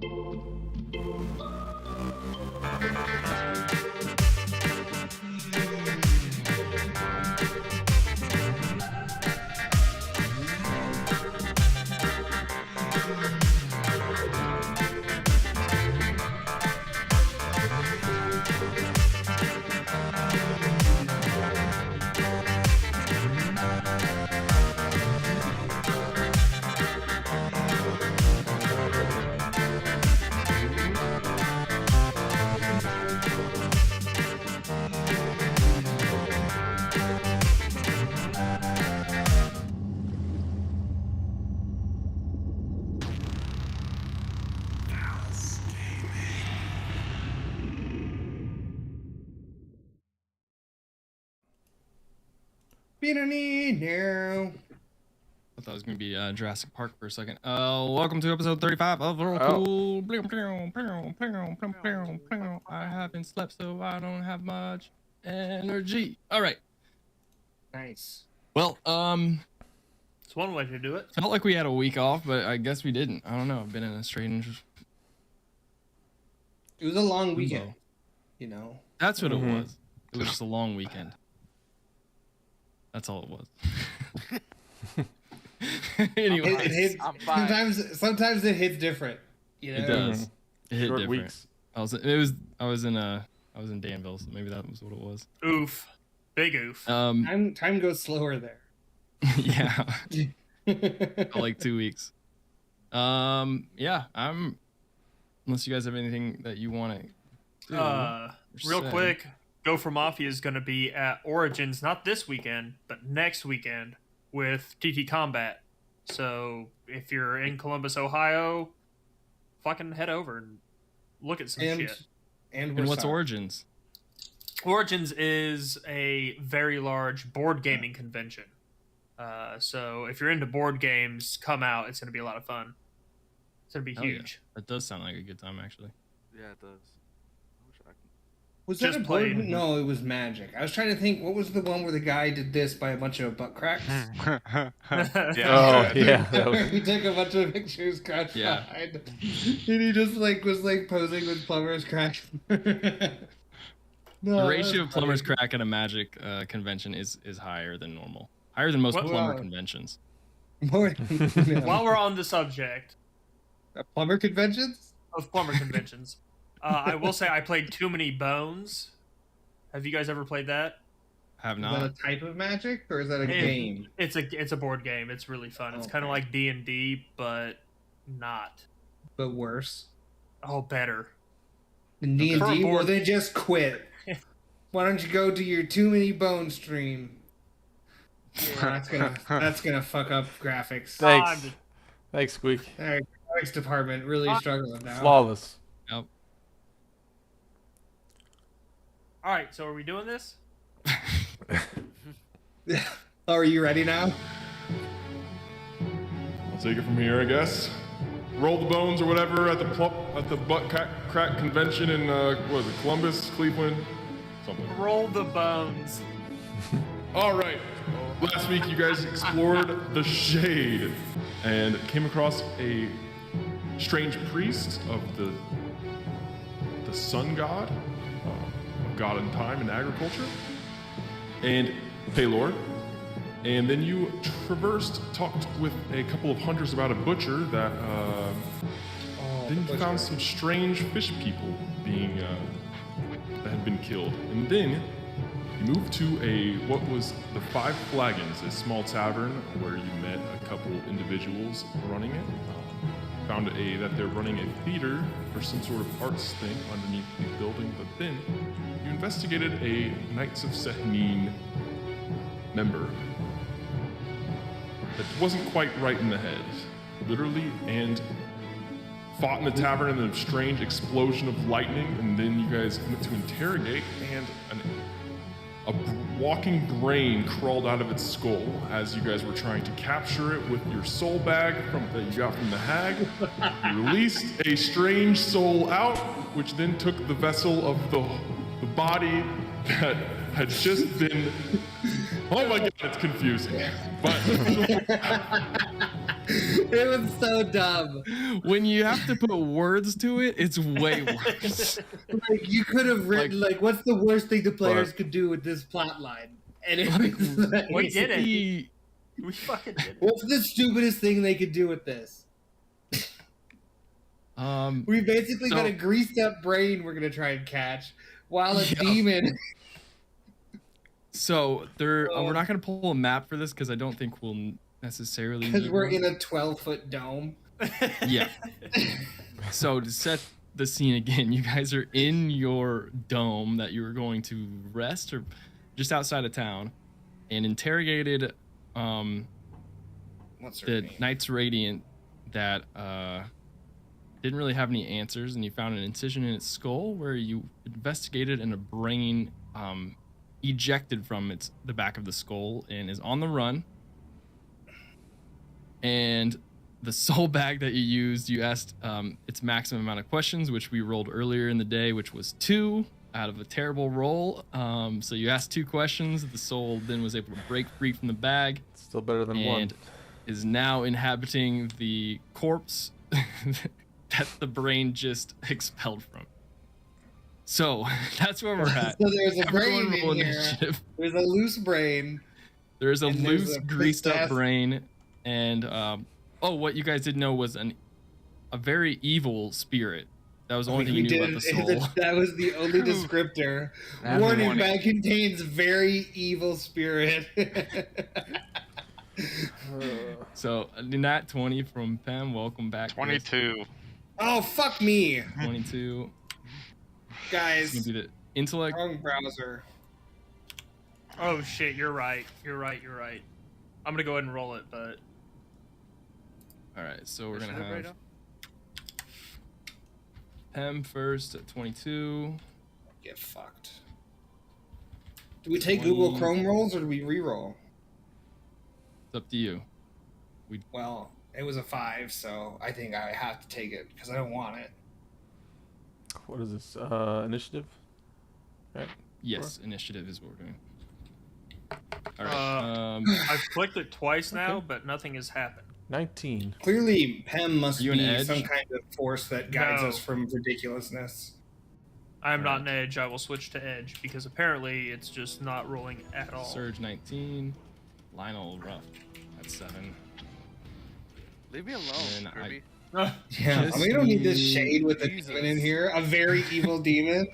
No. I thought it was going to be Jurassic Park for a second. Welcome to episode 35 of Cool. I haven't slept, so I don't have much energy. All right. Nice. Well, it's one way to do it. Felt like we had a week off, but I guess we didn't. I don't know. I've been in a strange. It was a long weekend, you know. That's what it was. It was just a long weekend. That's all it was. Anyway, sometimes it hits different. You know? It does. It hit Short different. weeks. I was in Danville, so maybe that was what it was. Oof. Big oof. Time goes slower there. Yeah. For like 2 weeks. Yeah, unless you guys have anything that you want to do. Real quick, Go for Mafia is going to be at Origins, not this weekend, but next weekend with TT Combat. So if you're in Columbus, Ohio, fucking head over and look at some shit. And what's Origins? Origins is a very large board gaming convention. So if you're into board games, come out. It's going to be a lot of fun. It's going to be huge. Yeah. That does sound like a good time, actually. Yeah, it does. Was that a board? No, it was Magic. I was trying to think, what was the one where the guy did this by a bunch of butt cracks? Yeah. He took a bunch of pictures, crouched behind, and he just was posing with plumber's crack. The ratio of plumber's crack at a Magic convention is higher than normal. Higher than most plumber conventions. While we're on the subject, plumber conventions? Of plumber conventions. I will say I played Too Many Bones. Have you guys ever played that? Have not. Is that a type of Magic, or is that a game? It's a board game. It's really fun. It's kind of like D&D, but not. But worse. Oh, better. In D&D, well, then just quit. Why don't you go to your Too Many Bones stream? Yeah, that's gonna fuck up graphics. Thanks, Squeak. Graphics department really struggling now. Flawless. Yep. All right, so are we doing this? Oh, are you ready now? I'll take it from here, I guess. Roll the bones or whatever at the butt crack convention in what is it, Columbus, Cleveland, something. Roll the bones. All right. Last week you guys explored the Shade and came across a strange priest of the sun god, god in time and agriculture, and Paylor. And then you talked with a couple of hunters about a butcher that then you found some strange fish people that had been killed. And then you moved to what was the Five Flagons, a small tavern where you met a couple individuals running it. Found that they're running a theater or some sort of arts thing underneath the building, but then you investigated a Knights of Sehnine member that wasn't quite right in the head, literally, and fought in the tavern and then a strange explosion of lightning, and then you guys went to interrogate, and a walking brain crawled out of its skull as you guys were trying to capture it with your soul bag that you got from the hag. You released a strange soul out, which then took the vessel of the body that had just been Oh my god, it's confusing. But It was so dumb. When you have to put words to it, it's way worse. Like you could have written like, what's the worst thing the players could do with this plot line? And it was like, We did it. The- We fucking did it. what's the stupidest thing they could do with this? We basically got a greased up brain we're gonna try and catch, while a demon. So we're not gonna pull a map for this because I don't think we'll necessarily. Because need we're one. in a 12-foot dome. Yeah. So to set the scene again, you guys are in your dome that you were going to rest or just outside of town, and interrogated What's her the name? Knights Radiant that didn't really have any answers, and you found an incision in its skull where you investigated, and a brain ejected from the back of the skull and is on the run. And the soul bag that you used, you asked its maximum amount of questions, which we rolled earlier in the day, which was 2 out of a terrible roll. So you asked 2 questions. The soul then was able to break free from the bag. Still better than one. And is now inhabiting the corpse that the brain just expelled from. So that's where we're at. So there's a Everyone brain roll in here. initiative. There's a loose brain. There's a And there's loose, a greased up possessed- brain, and what you guys didn't know was a very evil spirit. That was the only thing you knew about the soul. That was the only descriptor. That's Warning: funny. bag contains very evil spirit. So nat 20 from Pam. Welcome back. 22. Oh fuck me, 22. guys! It's gonna be the intellect. Wrong browser. Oh shit, you're right. You're right. I'm gonna go ahead and roll it, but All right, so we're Is gonna it right have now? Pam first at 22. Get fucked. Do we take Google 20. Chrome rolls or do we re-roll? It's up to you. Well, it was a 5, so I think I have to take it because I don't want it. What is this? Initiative? Right. Yes, initiative is what we're doing. All right. I've clicked it twice now, but nothing has happened. 19. Clearly, Pem must You an be edge? some kind of force that guides No. us from ridiculousness. I'm not an edge. I will switch to edge because apparently it's just not rolling at all. Surge 19. Lionel rough at 7. Leave me alone, And I- Kirby. Yeah, Just we don't need this need- shade with a Jesus. demon in here. A very evil demon.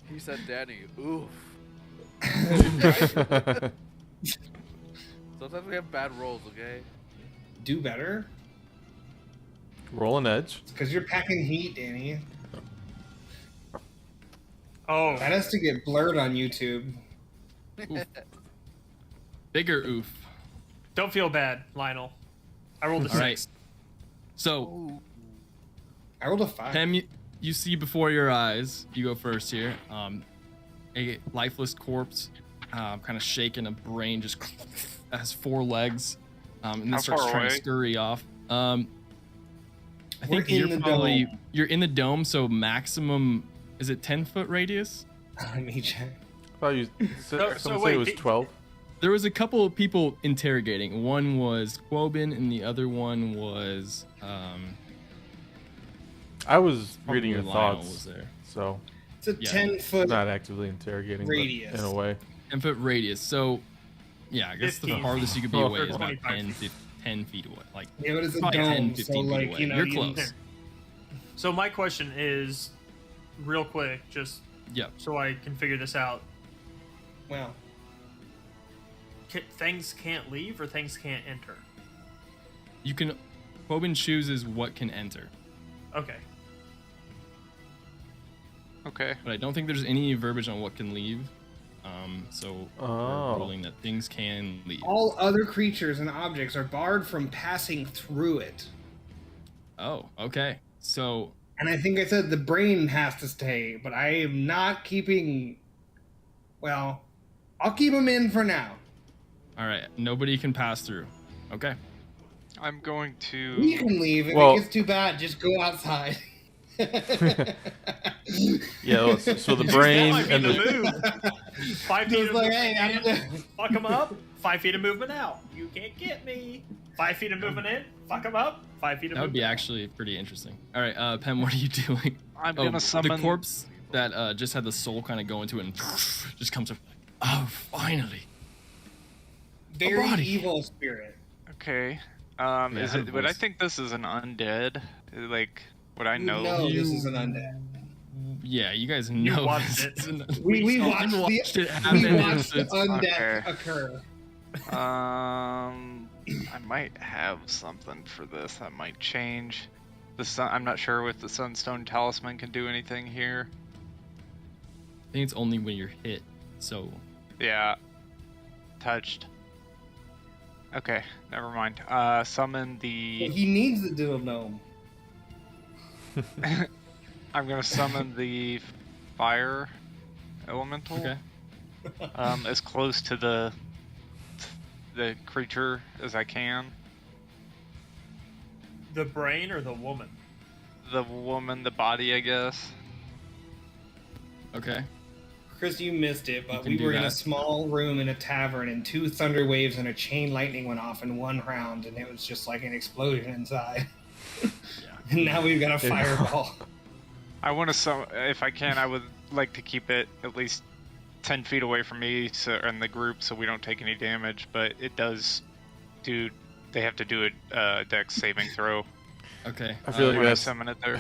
He said, Danny, oof. Sometimes we have bad rolls, okay? Do better. Roll an edge. Because you're packing heat, Danny. Oh, That has to get blurred on YouTube. Bigger oof. don't feel bad, Lionel. I rolled a All right. 6. So, I rolled a 5. Pam, you see before your eyes, you go first here, a lifeless corpse, kind of shaking, a brain just has 4 legs, and then How starts far trying to away? scurry off. I We're think in you're the probably dome. you're in the dome, so maximum is it 10-foot radius? I need you. Oh, you, So someone wait, say it was did- 12? There was a couple of people interrogating. One was Quobin, and the other one was I was reading your probably Lionel thoughts, was there. so It's a Yeah. 10-foot. not actively interrogating, Radius. but in a way. 10-foot radius. So, yeah, I guess the 15. farthest you could be Oh, away is about 25 10, feet. 10 feet away. Like, Yeah, but it's a probably dome, 10, so 15 feet like away. you know, You're you- close. So my question is, real quick, just Yep. so I can figure this out. Well, Things can't leave or things can't enter. You can. Quobin chooses what can enter, Okay. Okay. but I don't think there's any verbiage on what can leave. So Oh. we're ruling that things can leave. all other creatures and objects are barred from passing through it. Oh, okay. So And I think I said the brain has to stay, but I am not keeping. Well, I'll keep him in for now. all right, nobody can pass through. Okay. I'm going We to. can leave if Well- it gets too bad. Just go outside. Yeah. So the That brain might be and the the move. 5 feet Just of like, movement hey, in, fuck him up. 5 feet of movement out. You can't get me. 5 feet of movement in, fuck him up. 5 feet of That would movement be out. actually pretty interesting. All right, Pem, what are you doing? I'm Oh, gonna summon the corpse that just had the soul kind of go into it and just comes up. Oh, finally. Very body. evil spirit. Okay. Yeah, Is her it? Would I voice. think this is an undead? Like, would I You know? know this is an undead. Yeah, you guys know. watched this it. is an- We saw- watched, watched it we happen. watched the It's- undead okay. occur. I might have something for this that might change. The sun. I'm not sure if the Sunstone Talisman can do anything here. I think it's only when you're hit. So Yeah. Touched. Okay, never mind. Summon the. He needs the diddle gnome. I'm gonna summon the fire elemental. okay. As close to the creature as I can. The brain or the woman? The woman, the body, I guess. Okay. Chris, you missed it, but can we do were in a that. small room in a tavern, and 2 thunder waves and a chain lightning went off in 1 round, and it was just like an explosion inside. And now we've got a fireball. I want to if I can, I would like to keep it at least 10 feet away from me and the group so we don't take any damage, but it does do. They have to do a dex saving throw Okay. I feel like when I that's summon it there.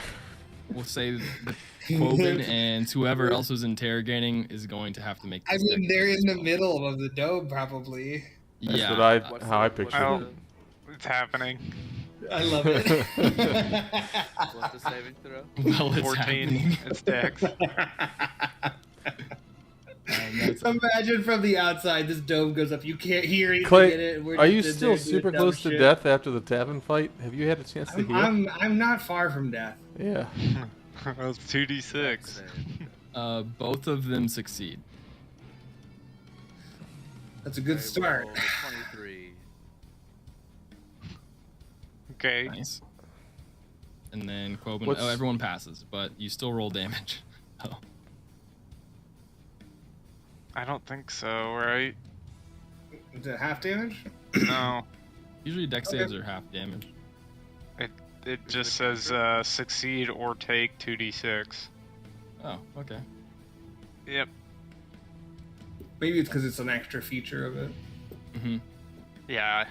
We'll say the Quoven and whoever else was interrogating is going to have to make. I this mean, deck they're in the as well. middle of the dome, probably. that's Yeah. what how I pictured Well, it. it's happening. I love it. What's the saving throw? Well, it's 14. happening. It's dex. That's- Imagine from the outside, this dome goes up. You can't hear anything Clay, in it. We're are you just in still there doing super dumb close to shit. death after the tavern fight? Have you had a chance to heal? I'm not far from death. Yeah. Well, it's 2d6. both of them succeed. That's a good start. 23. Okay. Nice. And then Quoven. What's- Oh, everyone passes, but you still roll damage. Oh. I don't think so, right? Is it half damage? No. Usually deck saves are half damage. It just says succeed or take 2d6. Oh, okay. Yep. Maybe it's because it's an extra feature of it. Mm-hmm. Yeah.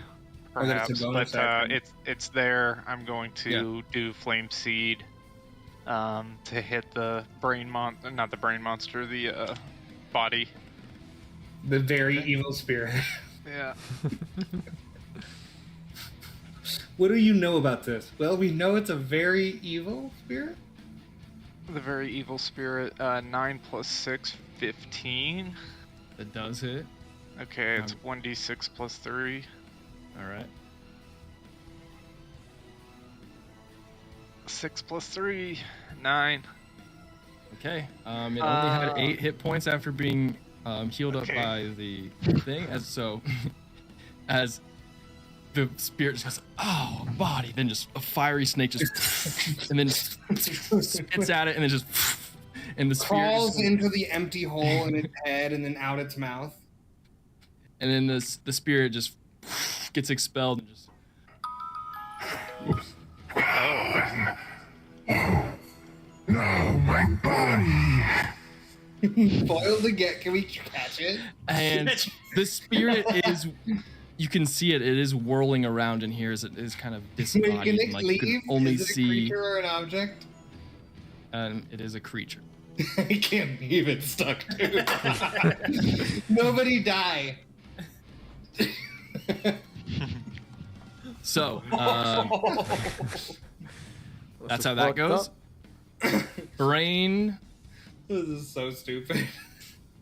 Or that it's Perhaps, a bonus but action. it's there. I'm going to do Flame Seed to hit the not the brain monster, the body. The very evil spirit. Yeah. What do you know about this? Well, we know it's a very evil spirit. The very evil spirit. 9 plus 6, 15. That does hit. Okay, it's 1d6 plus 3. All right. 6 plus 3, 9. Okay. It only had 8 hit points after being healed up Okay. by the thing. As the spirit just goes, oh, body. Then just a fiery snake just, and then just spits at it, and then just, and the spirit Crawls just, into the empty hole in its head and then out its mouth. and then the spirit just gets expelled and just. Boiled again. Can we catch it? And the spirit is, you can see it. It is whirling around in here as it is kind of Can disembodied. it and, like, you leave? can only Is it a see. creature or an object? It is a creature. I can't believe it's stuck, dude. Nobody die. So that's how that fucked goes. up. Brain This is so stupid.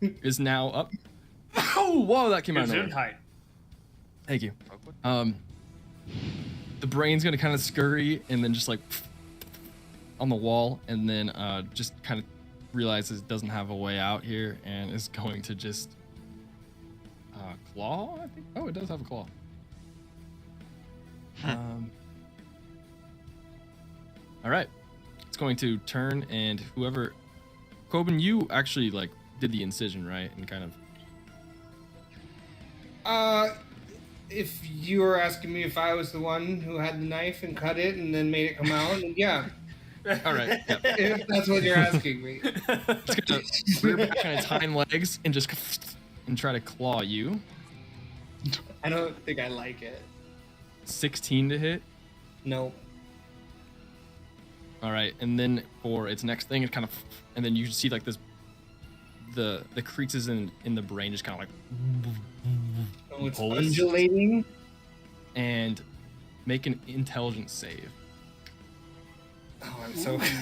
is now up. Oh, whoa! That came out of nowhere. Gesundheit. Thank you. The brain's gonna kind of scurry and then just like on the wall, and then just kind of realizes it doesn't have a way out here, and is going to just claw. I think. Oh, it does have a claw. All right. It's going to turn, and whoever, Coben, you actually like did the incision, right? And kind of. If you were asking me if I was the one who had the knife and cut it and then made it come out, then yeah. All right. Yep. If that's what you're asking me. It's gonna rear back on its hind legs and just and try to claw you. I don't think I like it. 16 to hit. Nope. All right, and then for its next thing, it kind of, and then you see like this, the creases in the brain just kind of like. Oh, it's Pulse. undulating. And make an intelligence save. Oh, I'm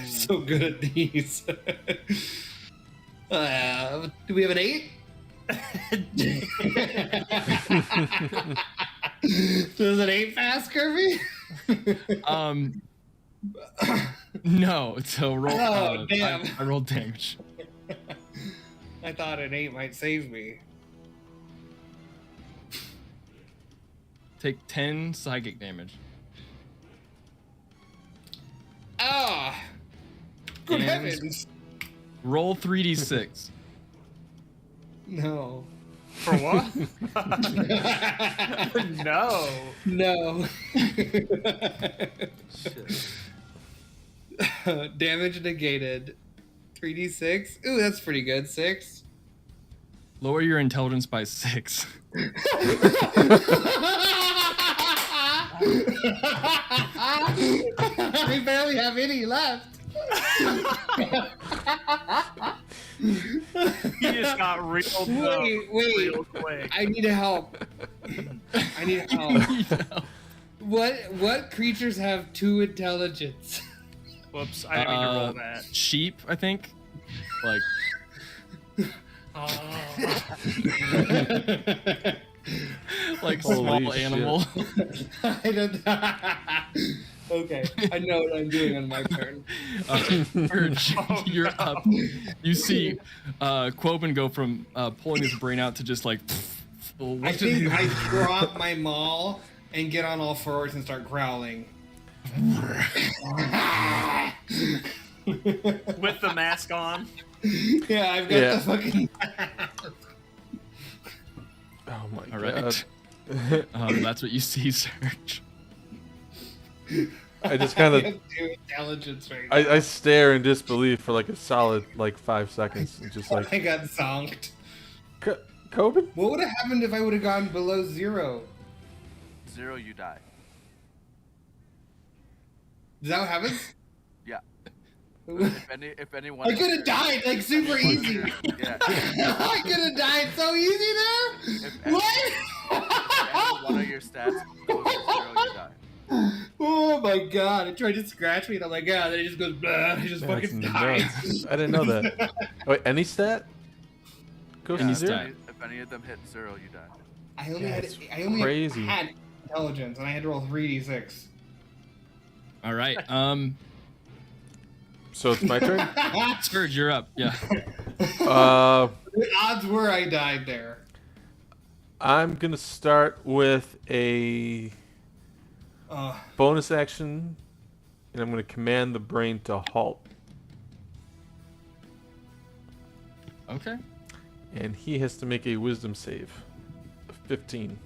so good at these. Do we have an 8? Does an 8 pass, Kirby? No. So roll. Oh, damn. I rolled damage. I thought an 8 might save me. Take 10 psychic damage. Ah! Good And- heavens! Roll 3d6. No. For what? No. No. Shit. Damage negated. 3d6. Ooh, that's pretty good. 6. Lower your intelligence by 6. We barely have any left. He just got real Wait. real quick. I need help. I need help. What creatures have 2 intelligence? Whoops, I didn't mean to roll that. Sheep, I think. Like, like Holy small shit. animal. I don't. Okay, I know what I'm doing on my turn. Urge, you're up. You see Quoben go from pulling his brain out to just like. I think I drop my maul and get on all fours and start growling. With the mask on. Yeah, I've got Yeah. the fucking. Oh my All god. right. That's what you see, Serge. I just kind I of have 2 intelligence right now. I stare in disbelief for like a solid like 5 seconds and just like I got zonked. Coben? What would have happened if I would have gone below 0? 0, you die. Is that what happens? Yeah. I If anyone. could have died like super easy. Yeah. I could have died so easy there. If any What? one of your stats goes to 0, you die. Oh my god! It tried to scratch me, and I'm like, yeah. Then it just goes, blah. It just That's fucking dies. nuts. I didn't know that. Wait, any stat? Goes Any to 0? stat. If any of them hit 0, you die. I only That's had crazy. had intelligence, and I had to roll 3d6. All right. So it's my turn? Serge, you're up. Yeah. The odds were I died there. I'm gonna start with a bonus action, and I'm gonna command the brain to halt. Okay. And he has to make a wisdom save. 15.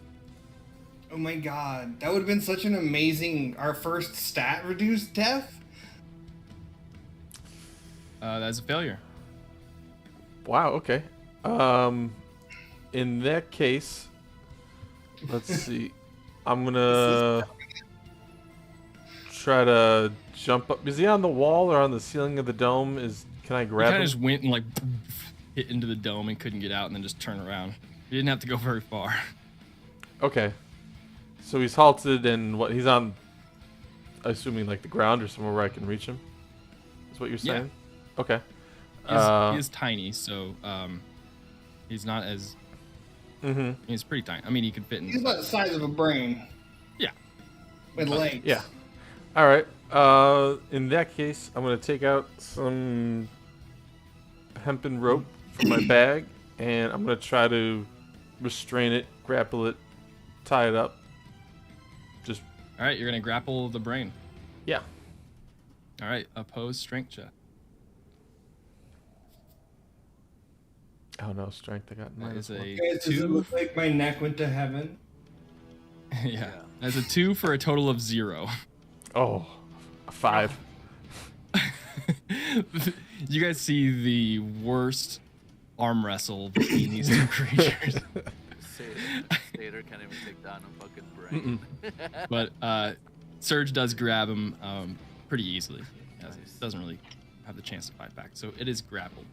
Oh my god, that would have been such an amazing our first stat reduced death. That's a failure. Wow, okay. In that case, let's see. I'm gonna try to jump up. Is he on the wall or on the ceiling of the dome? Can I You grab kind him? of just went and like hit into the dome and couldn't get out, and then just turn around. You didn't have to go very far. Okay. So he's halted and what? He's on, assuming like the ground or somewhere where I can reach him. Is what you're Yeah. saying? Okay. He is tiny, so he's not as. Mm-hmm. He's pretty tiny. I mean, he could fit in. He's about the size of a brain. Yeah. With legs. Yeah. All right. In that case, I'm gonna take out some hempen rope from my bag, and I'm gonna try to restrain it, grapple it, tie it up. Just All right, you're gonna grapple the brain. yeah. All right, opposed strength check. Oh no, strength. I got That is -1. a Guys, does it 2. look like my neck went to heaven? Yeah, that's a 2 for a total of 0. Oh, a 5. You guys see the worst arm wrestle between these two creatures. Stater can't even take down a fucking brain. But Surge does grab him pretty easily. As it doesn't really have the chance to fight back, so it is grappled.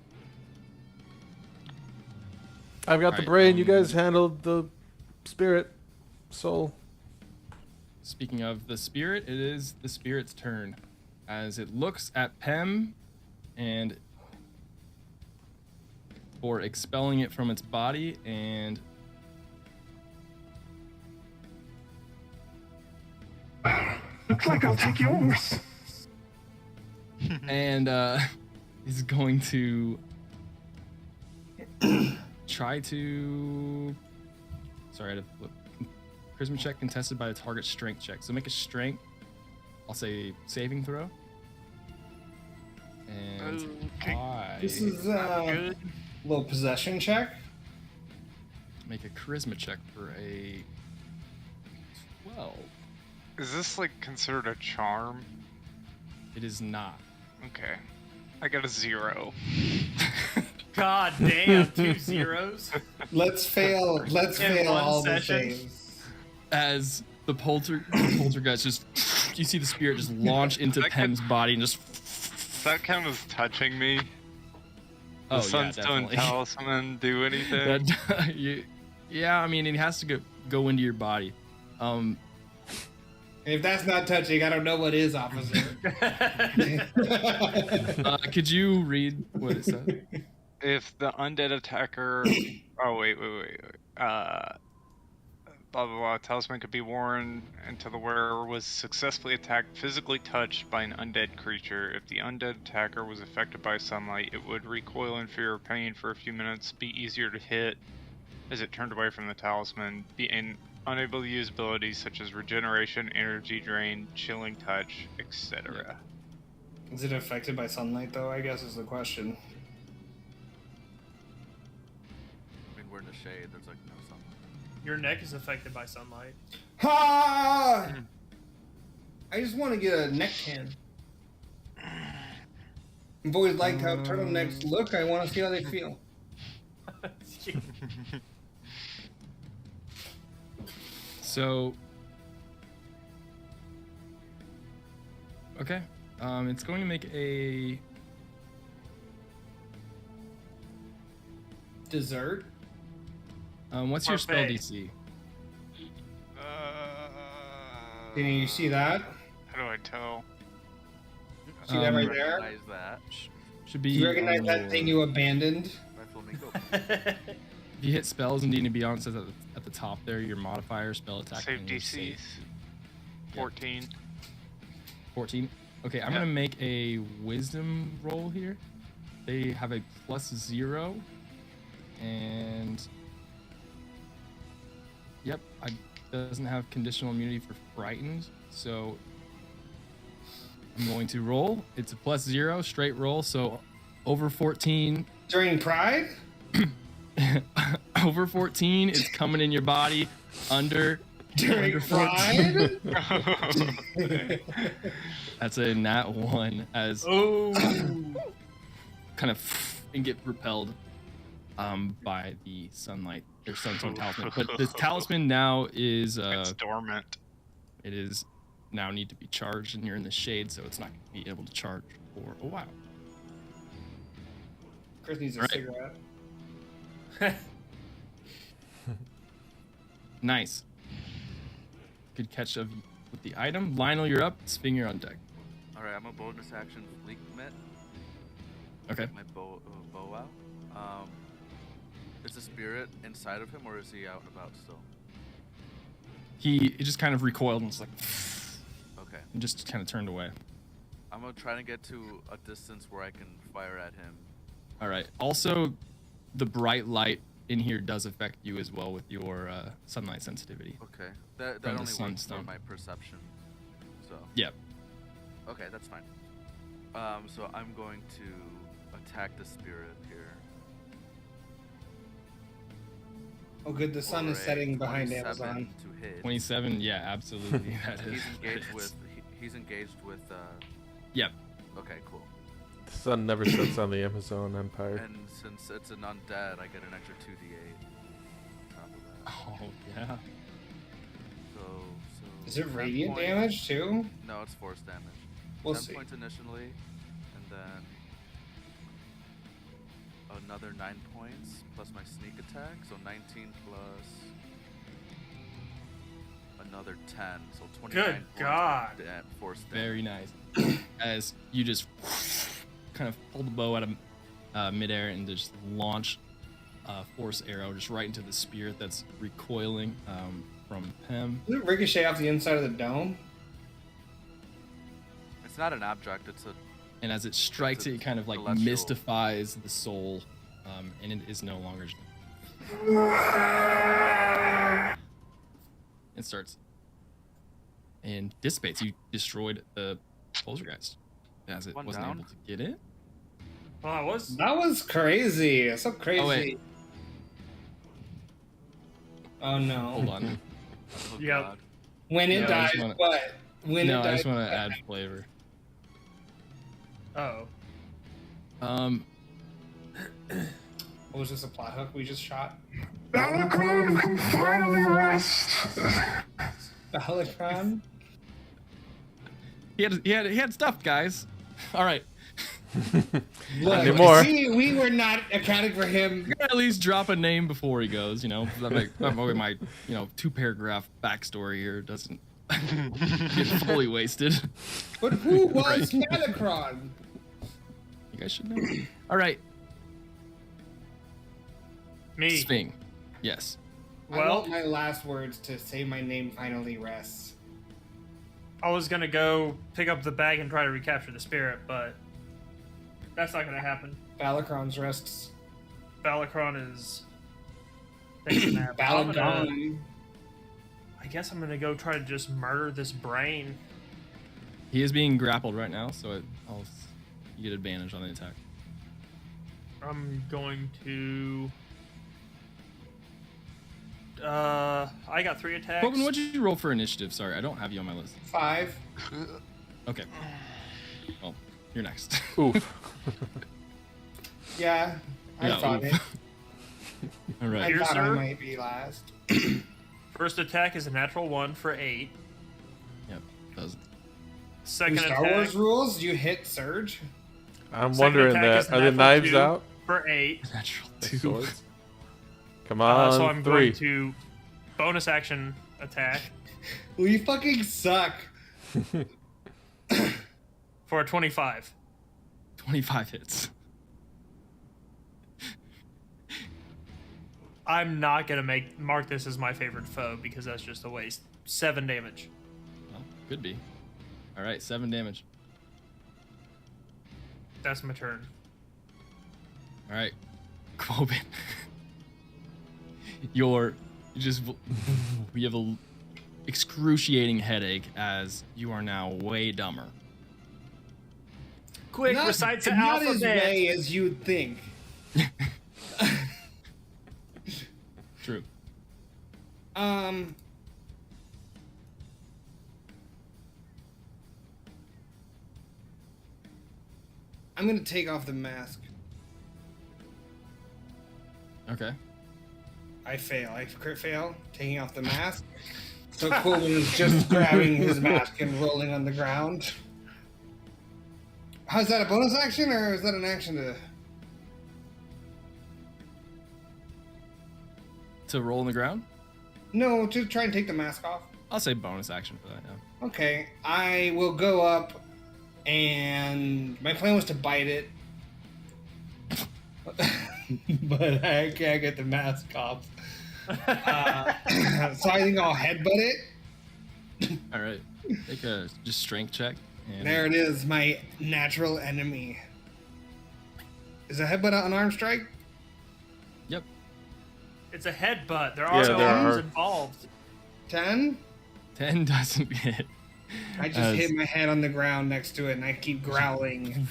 I've got the Alright, brain. You guys handled the spirit, soul. Speaking of the spirit, it is the spirit's turn as it looks at Pem and for expelling it from its body and Looks like I'll take yours. and is going to try to. Sorry, I had to flip. Charisma check contested by the target strength check. So make a strength. I'll say saving throw. And This is a little possession check. make a charisma check for a 12. Is this like considered a charm? It is not. Okay. I got a 0. God damn, 2 zeros. Let's fail. Let's fail one all the session? saves. As the poltergeist just, you see the spirit just launch into That Pem's body and just. Does that count as touching me? Oh, The Sunstone definitely. Talisman do anything? Yeah, I mean, it has to go into your body. If that's not touching, I don't know what is, officer. Could you read what it said? If the undead attacker... Oh, wait. Blah, blah, blah. Talisman could be worn until the wearer was successfully attacked, physically touched by an undead creature. If the undead attacker was affected by sunlight, it would recoil in fear or pain for a few minutes, be easier to hit as it turned away from the talisman, unable to use abilities such as regeneration, energy drain, chilling touch, etc. Is it affected by sunlight, though? I guess is the question. I mean, we're in the shade. There's like no sun. Your neck is affected by sunlight. Ha! I just want to get a neck tan. I've always liked how turtlenecks look. I want to see how they feel. So, okay, it's going to make a Dessert? what's your spell Parfait. DC? Can you see that? How do I tell? See that right Um, there? Recognize that. Should Do be. you recognize on that your- thing you abandoned? My flamingo. If you hit spells in D&D Beyond, it says at the top there your modifier, spell attack, Save and your DCs. save. 14. 14. Okay, I'm gonna make a wisdom roll here. They have a +0, and yep, doesn't have conditional immunity for frightened, so I'm going to roll. It's a +0 straight roll, so over 14. During Pride? Over 14, it's coming in your body. Under During 14. Pride? That's a nat 1 as Oh. kind of and get repelled by the sunlight or sunstone talisman. But this talisman now is It's dormant. it is now need to be charged, and you're in the shade, so it's not going to be able to charge for a while. Chris needs a Right. cigarette. Nice. Good catch with the item. Lionel, you're up. Spin, you're on deck. Alright, I'm a bonus action fleet commit. Okay. My bow out. Is the spirit inside of him, or is he out and about still? He just kind of recoiled and was like, Okay. and just kind of turned away. I'm gonna try to get to a distance where I can fire at him. All right. Also, the bright light in here does affect you as well with your sunlight sensitivity. Okay. That From the only works for sunstone. my perception. So. Yep. Okay, that's fine. So I'm going to attack the spirit here. Oh, good. The sun is For a setting behind 27 Amazon. To hit. 27. Yeah, absolutely. That is. He's engaged with. He's engaged with. Yep. Okay, cool. The sun never sets on the Amazon Empire. And since it's an undead, I get an extra 2d8 on top of that. Oh yeah. So Is it 10 radiant points- damage too? No, it's force damage. We'll 10 see. points initially, and then another 9 points plus my sneak attack, so 19 plus another 10, so 29 Good points God. of force damage. Very nice. As you just kind of pull the bow out of midair and just launch a force arrow just right into the spirit that's recoiling from Pem. Does it ricochet off the inside of the dome? It's not an object, it's a And as it strikes it, it kind of like celestial. mystifies the soul, and it is no longer. It starts and dissipates. You destroyed the poltergeist as it One wasn't down. able to get it. Well, I was. That was crazy. So crazy. Oh, wait. Oh no. Hold on. oh Yep. god. When it No, I dies, just wanna- what? When No, it I dies. just want to add flavor. Oh. What was this, a plot hook we just shot? Balacron can finally rest. Balacron? He had stuff, guys. All right. Look, Anymore. we were not accounting for him. You gotta at least drop a name before he goes. You know, that way my 2-paragraph backstory here doesn't get fully wasted. But who was Right. Balacron? You guys should know. All right, Me. Sphinx. Yes. I Well, want my last words to say my name finally rests. I was gonna go pick up the bag and try to recapture the spirit, but that's not gonna happen. Balacron's rests. Balacron is taking a nap. I'm gonna- Balacron. I guess I'm gonna go try to just murder this brain. He is being grappled right now, so you get advantage on the attack. I'm going to. I got 3 attacks. Corbin, what'd you roll for initiative? Sorry, I don't have you on my list. 5. Okay. Well, you're next. Oof. Yeah, I Yeah, thought oof. it. All right. I Here, thought I sir. might be last. First attack is a natural 1 for 8. Yep. Does. Second Star attack Wars rules, you hit Surge. I'm Second wondering attack is that. Are the natural knives 2 out? for 8. Natural The 2. swords? Come on, So I'm 3. going to bonus action attack We fucking suck. for a 25. 25 hits. I'm not gonna mark this as my favorite foe because that's just a waste. 7 damage. Well, could be. All right, 7 damage. That's my turn. All right, Quoben. you have a excruciating headache as you are now way dumber. Quick, recite the not as alphabet. way as you'd think. True. I'm gonna take off the mask. Okay. I fail. I crit fail, taking off the mask. So Coleman is just grabbing his mask and rolling on the ground. How's that, a bonus action or is that an action to... To roll on the ground? No, to try and take the mask off. I'll say bonus action for that. Yeah. Okay, I will go up and my plan was to bite it. But I can't get the mask off. So I think I'll headbutt it. All right. Make a just strength check. And There it is, my natural enemy. Is a headbutt an unarmed strike? Yep. It's a headbutt. There are Yeah, no there arms are. involved. 10? 10 doesn't hit. I just As- hit my head on the ground next to it, and I keep growling.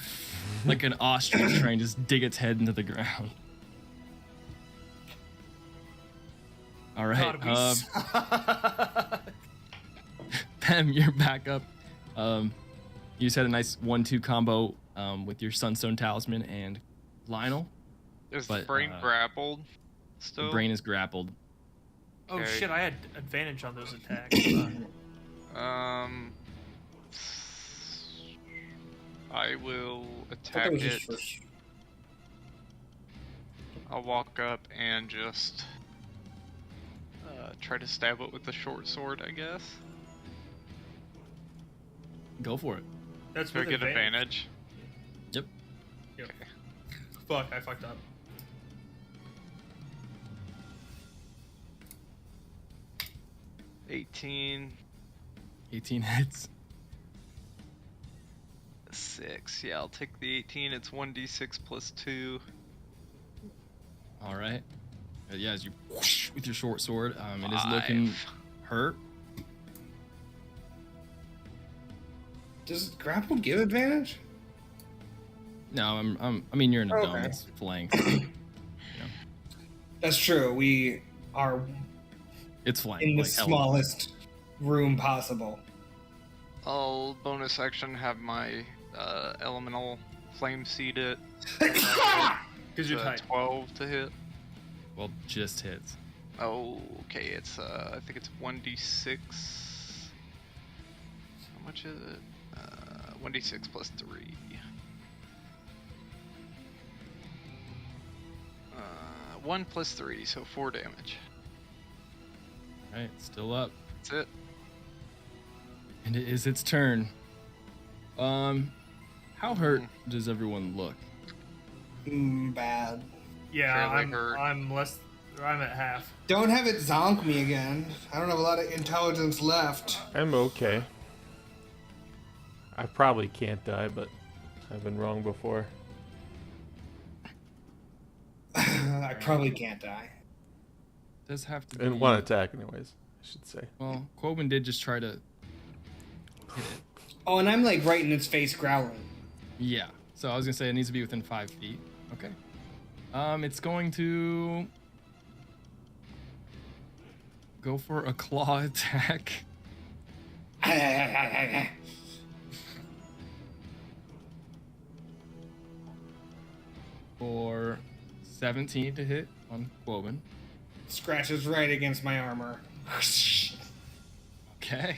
like an ostrich trying to just dig its head into the ground. All right, God, we suck. Pem, you're back up. You just had a nice 1-2 combo with your Sunstone Talisman and Lionel. Is But, the brain grappled still? The brain is grappled. Oh Okay. shit! I had advantage on those attacks. I will I thought attack that was it. just first. I'll walk up and just try to stab it with the short sword, I guess. Go for it. That's Do I with get advantage? Yep. Yep. Fuck! I fucked up. 18, 18 hits. 6. Yeah, I'll take the 18. It's 1d6 plus 2. All right. Yeah, as you whoosh with your short sword, it is looking 5. hurt. Does grapple give advantage? No, I mean, you're in a dome. Okay. It's flanked. That's true. We are It's flanked. in the like hell. smallest room possible. I'll bonus action have my elemental flame seed it. Because you're tight. 12 to hit. Well, just hits. Oh, okay. It's I think it's 1d6. How much is it? 1d6 plus 3. 1 plus 3, so 4 damage. All right, still up. That's it. And it is its turn. How hurt does everyone look? Bad. Yeah, Fairly hurt. I'm at half. Don't have it zonk me again. I don't have a lot of intelligence left. I'm okay. I probably can't die, but I've been wrong before. I probably can't die. Does have to be. In one attack, anyways, I should say. Well, Quoben did just try to hit it. Oh, and I'm like right in its face growling. Yeah. So I was gonna say it needs to be within 5 feet. Okay. It's going to go for a claw attack. For 17 to hit on Quoben. Scratches right against my armor. Okay.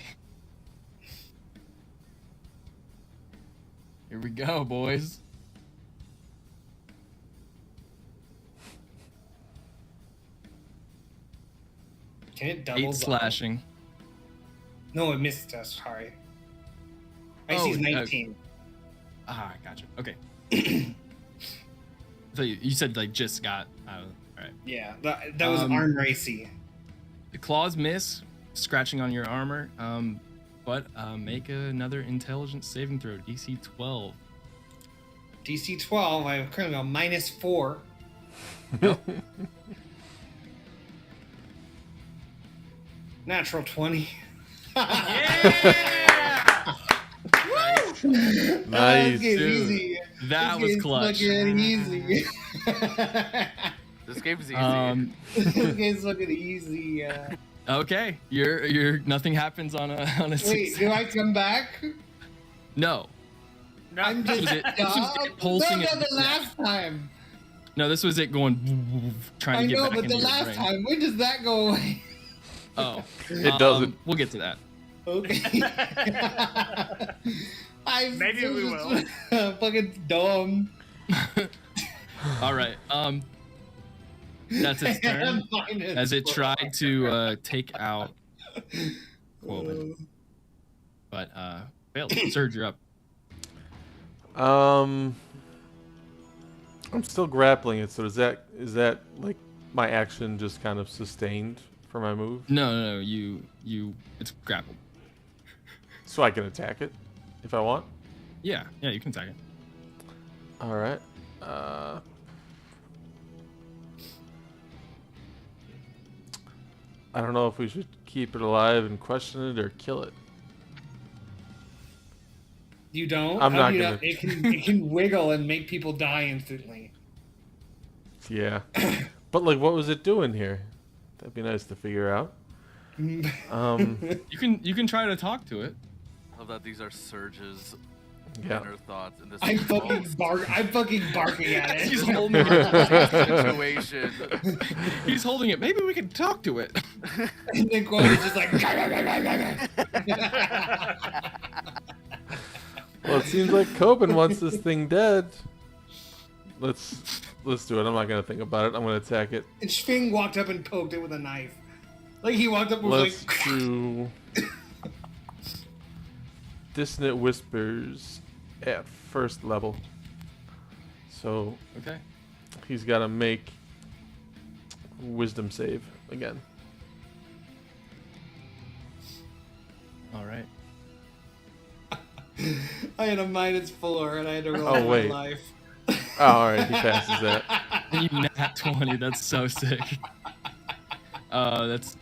Here we go, boys. Can it double? 8 the- slashing. No, it missed us. Sorry. I Oh, see 19. Ah, gotcha. Okay. So you said like just got out of. All right. Yeah, that was arm racy. The claws miss, scratching on your armor. But make another intelligence saving throw, DC 12. DC 12. I have currently a -4. Natural 20. Nice, This game's dude. easy. That This was game's clutch. fucking easy. This game's easy. This game's fucking easy. Okay, you're nothing happens on a Wait, success. do I come back? No, No, I'm just was it- this was dumb. it pulsing No, it- the last time. no, this was it going trying I to get know, back but into the your last brain. time, when does that go away? Oh, It doesn't. We'll get to that. Okay. I'm Maybe so we just fucking dumb. All right. That's its turn. As it tried to take out Quoven, but failed. Surge, you're up. I'm still grappling it, so is that like my action just kind of sustained for my move? No, you it's grappled. So I can attack it if I want? Yeah, you can attack it. Alright. I don't know if we should keep it alive and question it or kill it. You don't? I'm How not do you gonna. it can wiggle and make people die instantly. Yeah. But like, what was it doing here? That'd be nice to figure out. You can try to talk to it. I love that these are Surge's Yeah. inner thoughts in this I'm fucking barking at it. He's holding it. situation. He's holding it. Maybe we can talk to it. And then Quota's just like. Well, it seems like Coben wants this thing dead. Let's do it. I'm not gonna think about it. I'm gonna attack it. And Schwing walked up and poked it with a knife. Like he walked up and was Let's like. do Dissonant Whispers at first level. So Okay. he's got to make Wisdom save again. All right. I had a -4 and I had to roll Oh, my wait. life. Oh, all right, he passes that. You nat 20. That's so sick. That's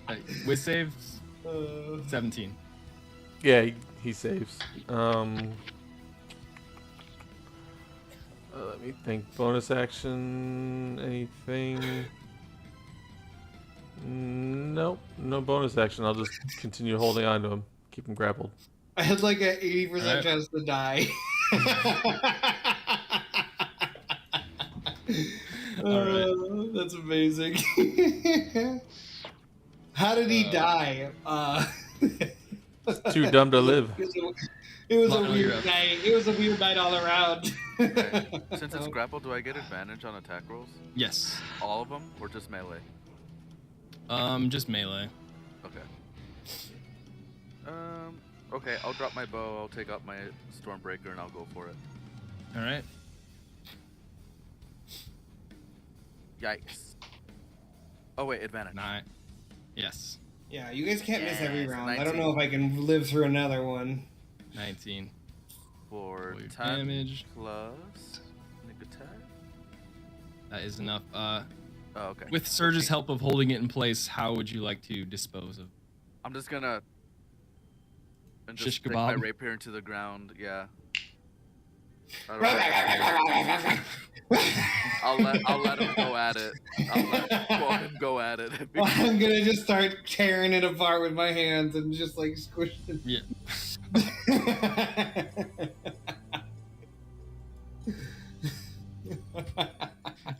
with saves 17. Yeah, he saves. Let me think. Bonus action, anything? Nope, no bonus action. I'll just continue holding on to him, keep him grappled. I had like an 80% Alright. chance to die. That's amazing. How did he die? Too dumb to live. It was a Well, you're weird up. night. It was a weird night all around. Okay. Since it's grapple, do I get advantage on attack rolls? Yes. All of them, or just melee? Just melee. Okay. Okay, I'll drop my bow, I'll take out my Stormbreaker, and I'll go for it. All right. Yikes. Oh wait, advantage. 9. Yes. Yeah, you guys can't miss every Yes, round. I 19. don't know if I can live through another one. 19. For Roll your 10 damage. plus Nick attack. That is enough. Oh, okay. With Surge's help of holding it in place, how would you like to dispose of? I'm just gonna Shish just stick my kebab? rapier into the ground. Yeah. I don't I'll let him go at it. I'll let him go at it. I'm gonna just start tearing it apart with my hands and just like squish it. Yeah.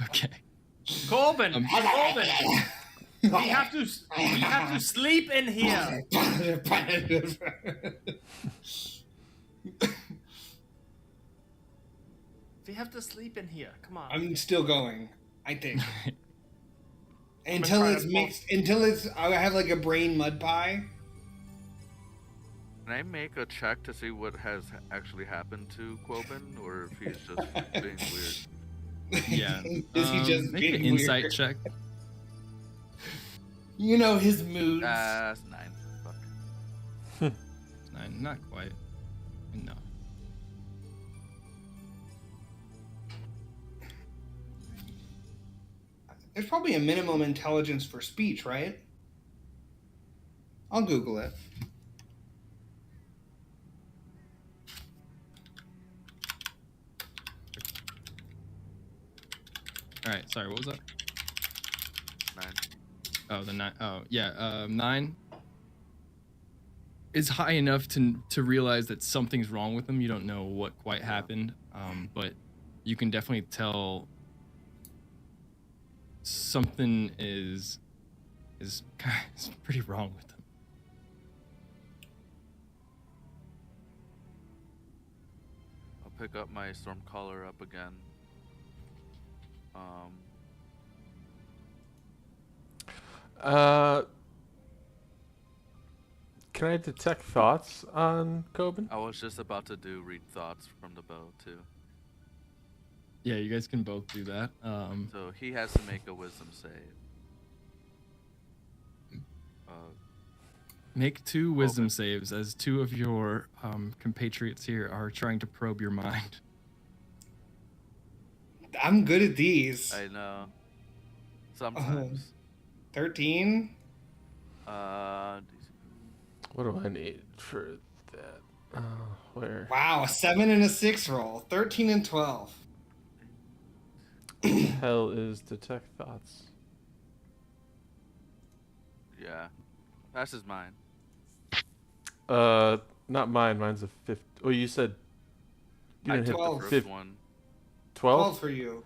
Okay. Corbin, Um, Corbin, we have to sleep in here. We have to sleep in here. Come on. I'm still going, I think. Until try it's to mixed, until it's, I have like a brain mud pie. Can I make a check to see what has actually happened to Quoben, or if he's just being weird? Yeah. Is he just make an being insight weird? check. You know his moods. That's 9. Fuck. 9. Not quite. No. There's probably a minimum intelligence for speech, right? I'll Google it. All right. Sorry. What was that? 9. Oh, the 9. Oh, yeah. 9 is high enough to realize that something's wrong with him. You don't know what quite happened, but you can definitely tell something is pretty wrong with him. I'll pick up my Stormcaller up again. Can I detect thoughts on Coben? I was just about to read thoughts from the bow too. Yeah, you guys can both do that. So he has to make a wisdom save. Make 2 wisdom saves as 2 of your compatriots here are trying to probe your mind. I'm good at these. I know. Sometimes. 13? What do I need for that? Where? Wow, a 7 and a 6 roll. 13 and 12. The hell is detect thoughts? Yeah. That's his mine. Not mine. Mine's a 50. Oh, you said you didn't hit took the the First fifth. one. 12 for you.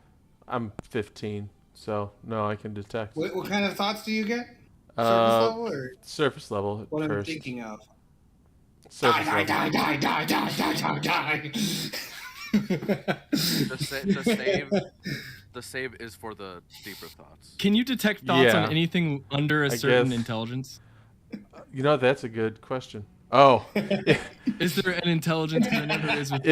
I'm 15, so no, I can detect. What kind of thoughts do you get? Surface level or Surface level at what I'm first. thinking of? Surface Die, level. die, die, die, die, die, die, The save is for the deeper thoughts. Can you detect thoughts Yeah. on anything under a I certain guess. intelligence? You know, that's a good question. Oh, Is there an intelligence? 'Cause I know there is with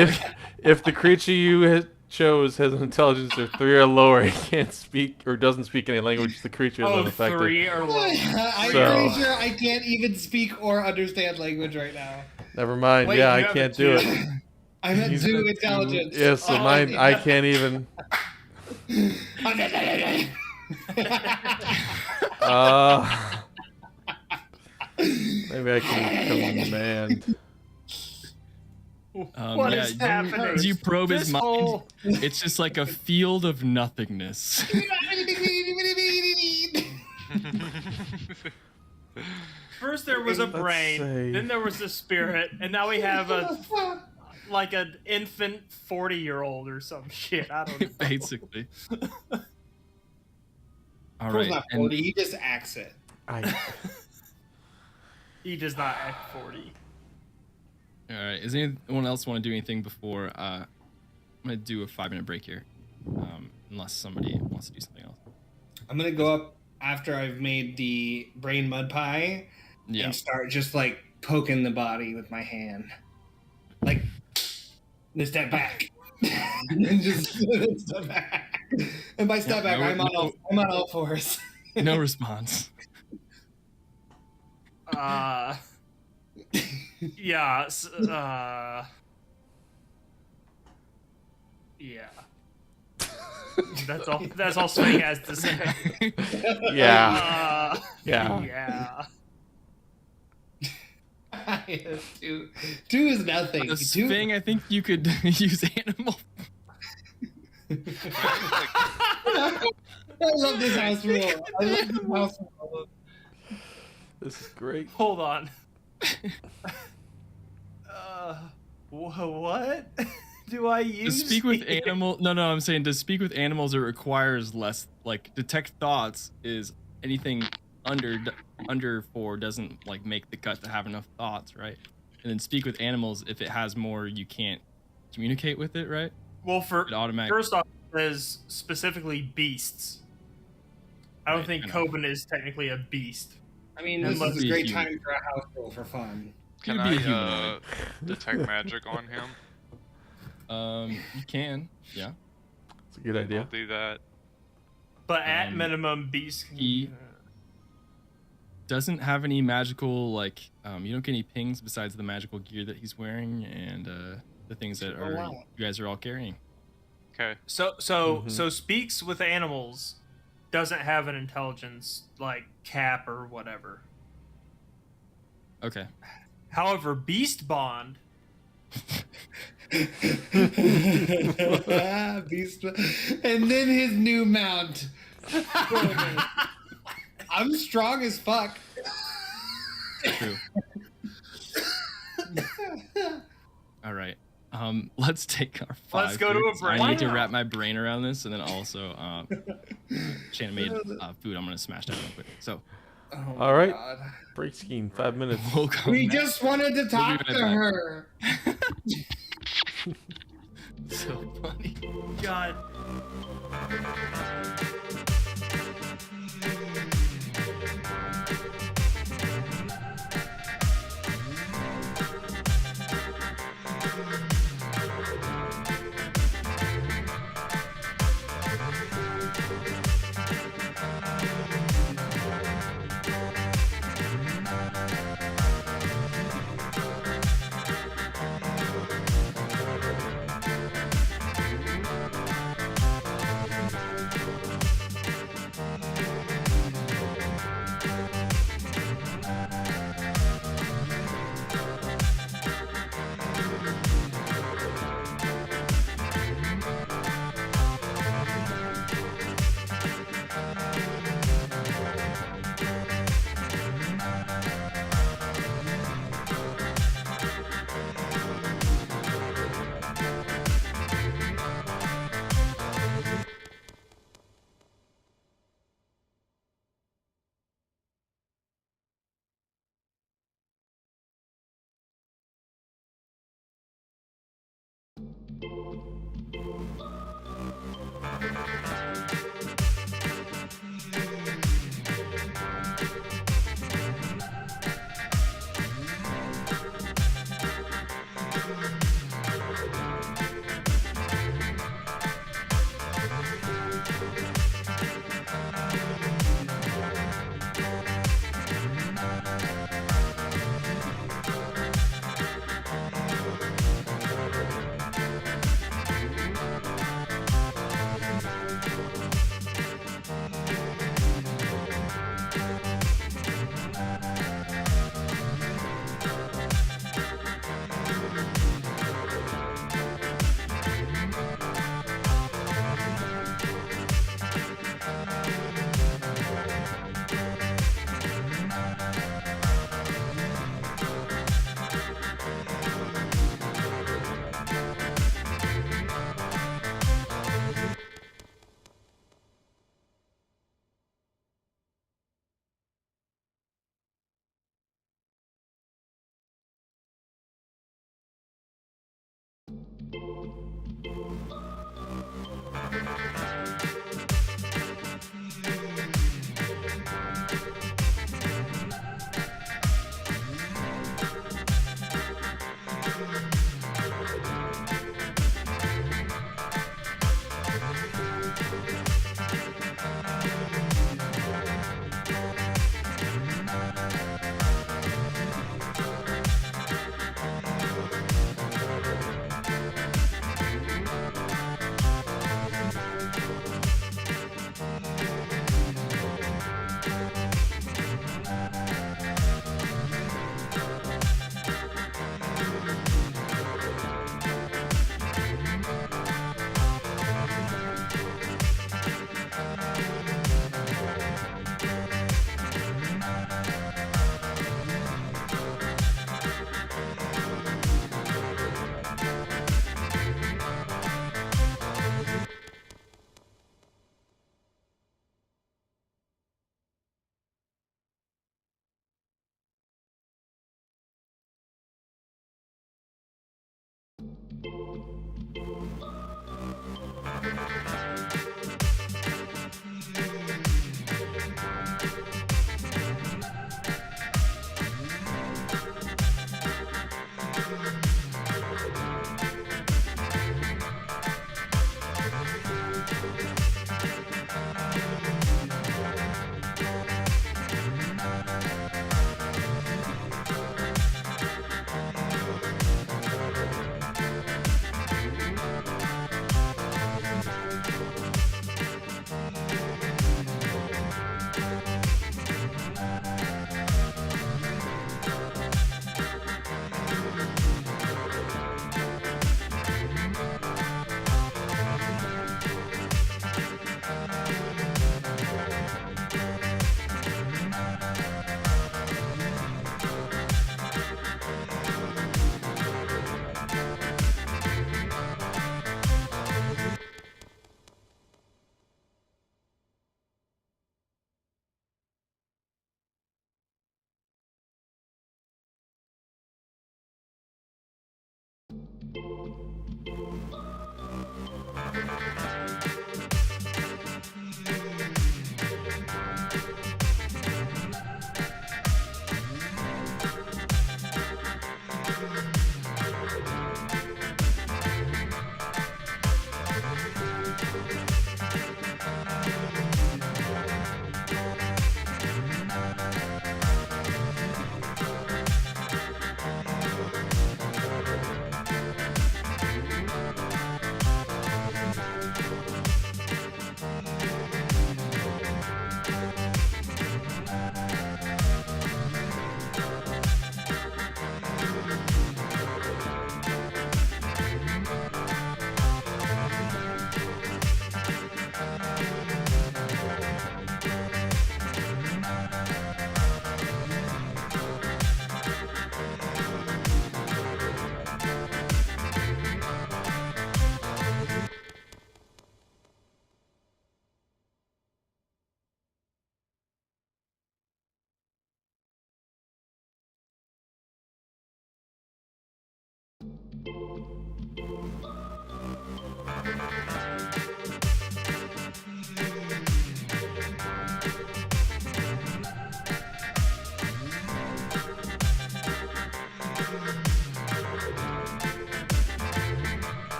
if the creature you chose has an intelligence of 3 or lower, it can't speak or doesn't speak any language. The creature is Oh, unaffected. 3 or lower. I'm So- pretty sure I can't even speak or understand language right now. Never mind. Wait, yeah, you I have can't a do 2. it. I'm at He's 2 at intelligence. Yeah, so Oh, mine, yeah. I can't even. Maybe I can command. What is happening? As you probe his This mind, whole- it's just like a field of nothingness. First there was a Let's brain, say- then there was a spirit, and now we have a like an infant 40-year-old or some shit. I don't know. Basically. All Pearl's right. not and 40, he just acts it. He does not act 40. all right. Does anyone else want to do anything before? I'm gonna do a 5-minute break here, unless somebody wants to do something else. I'm gonna go up after I've made the brain mud pie Yeah. and start just like poking the body with my hand. Like, step back. And just step back. And by step Yeah, back, no- I'm on all fours. No response. Yeah. Yeah. That's all Swing has to say. Yeah. Yeah. Yeah. Two is nothing. The Two, thing I think you could use animal. I love this house rule. I love this house rule. This is great. Hold on. What do I To use? speak with here? animal. No, I'm saying to speak with animals, it requires less. Like detect thoughts is anything under 4 doesn't like make the cut to have enough thoughts, right? And then speak with animals, if it has more, you can't communicate with it, right? Well, It automatically. first off, it says specifically beasts. I don't Right, think I know. Coben is technically a beast. I mean, This this must is a be great human. time for a house rule for fun. Can You'd be a I humanoid. detect magic on him? You can. Yeah. It's a good I'll idea. do that. But at Um, minimum, beasts. he- Doesn't have any magical like. You don't get any pings besides the magical gear that he's wearing and the things that Oh, wow. you guys are all carrying. Okay. So speaks with animals doesn't have an intelligence like cap or whatever. Okay. However, beast bond. Beast, and then his new mount. I'm strong as fuck. True. All right. Let's take our 5. Let's go to a break. I need to Wow. wrap my brain around this, and then also, Shannon made food. I'm gonna smash that real quick. So Oh All right. God. Break scheme. 5 minutes. we'll come We back. just wanted to talk right to back. her. So funny. God.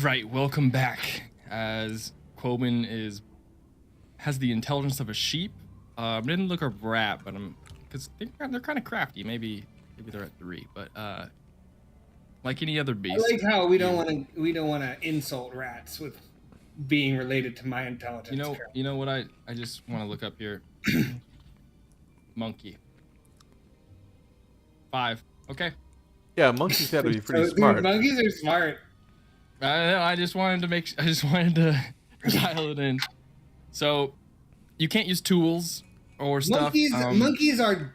right, welcome back. As Quoben has the intelligence of a sheep. Didn't look a rat, but because they're kind of crafty. Maybe they're at 3, but like any other beast. I like how we don't want to insult rats with being related to my intelligence. You know what I just want to look up here. Monkey. 5. Okay. Yeah, monkeys gotta be pretty smart. Monkeys are smart. I just wanted to dial it in. So you can't use tools or stuff. Monkeys are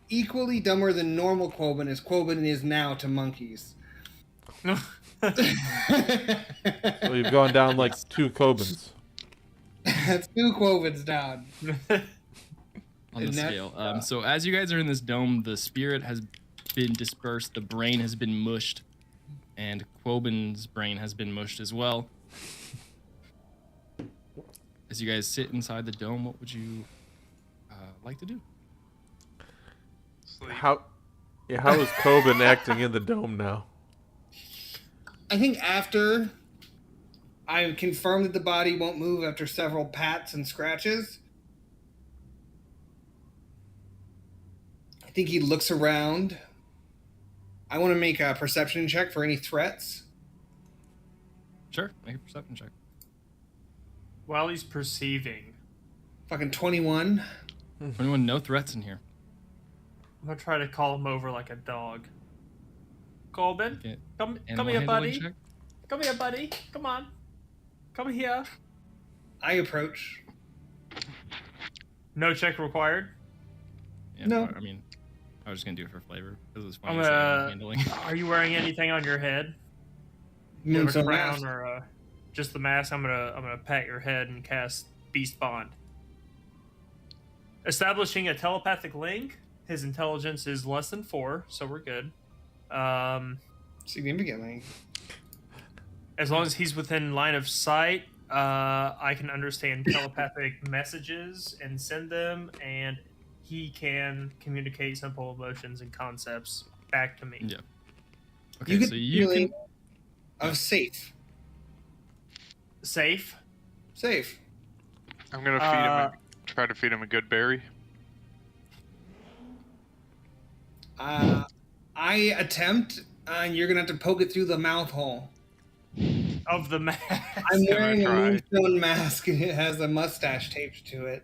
equally dumber than normal Quoben as Quoben is now to monkeys. So you've gone down like 2 Cobans. That's 2 Quobens down. On the scale. So as you guys are in this dome, the spirit has been dispersed, the brain has been mushed, and Quoben's brain has been mushed as well. As you guys sit inside the dome, what would you like to do? How is Coben acting in the dome now? I think after I confirm that the body won't move after several pats and scratches, I think he looks around. I want to make a perception check for any threats. Sure, make a perception check. While he's perceiving. Fucking 21. 21, no threats in here. I'm gonna try to call him over like a dog. Colbin, Okay. come Animal here, handling buddy. check? Come here, buddy. Come on. Come here. I approach. No check required. Yeah, No. I mean, I was just gonna do it for flavor because it's I'm funny. gonna. Handling. Are you wearing anything on your head? You have a Moonstone crown mask. or just the mask? I'm gonna pat your head and cast Beast Bond. Establishing a telepathic link. His intelligence is less than 4, so we're good. Significantly. As long as he's within line of sight, I can understand telepathic messages and send them, and he can communicate simple emotions and concepts back to me. Yeah. Okay, You get so the you feeling can. of safe. Safe. Safe. I'm gonna feed him. Try to feed him a good berry. I attempt, and you're gonna have to poke it through the mouth hole. Of the mask. I'm wearing a try. moonstone mask, and it has a mustache taped to it.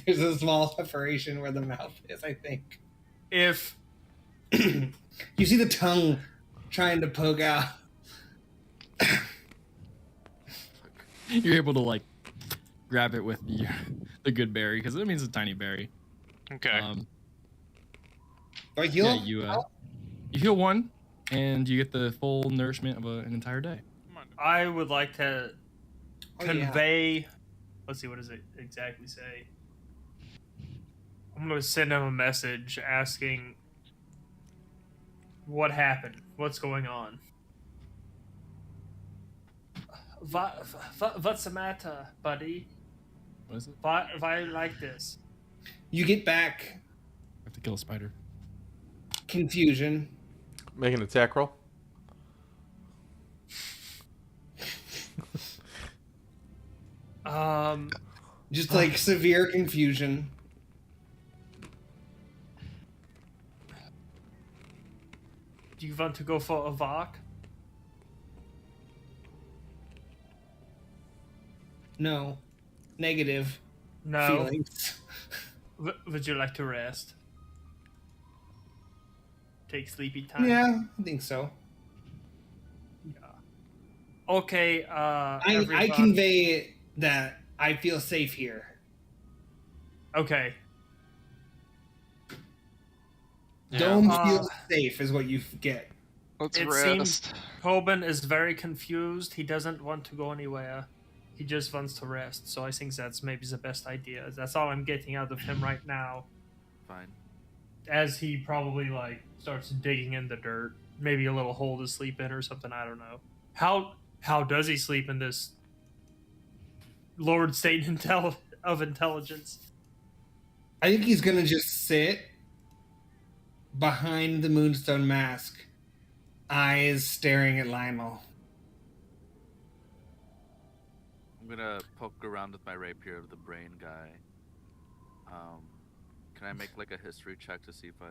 There's a small separation where the mouth is, I think. If You see the tongue trying to poke out. You're able to like grab it with the good berry because it means a tiny berry. Okay. Do I heal? Yeah, you heal 1, and you get the full nourishment of an entire day. I would like to Oh, convey. Let's see, what does it exactly say? I'm going to send him a message asking what happened, what's going on. What's the matter, buddy? What is it? Why like this? You get back I have to kill a spider. confusion. Make an attack roll. Just like severe confusion. Do you want to go for a walk? No. Negative No. feelings. Would you like to rest? Take sleepy time? Yeah, I think so. Okay, I everybody- convey that I feel safe here. Okay. Dome Uh, feels safe is what you get. Let's It rest. seems Coben is very confused. He doesn't want to go anywhere. He just wants to rest. So I think that's maybe the best idea. That's all I'm getting out of him right now. Fine. As he probably like starts digging in the dirt, maybe a little hole to sleep in or something. I don't know. How does he sleep in this Lord State of Intelligence? I think he's gonna just sit behind the Moonstone mask eyes staring at Lionel. I'm gonna poke around with my rapier of the brain guy. Can I make like a history check to see if I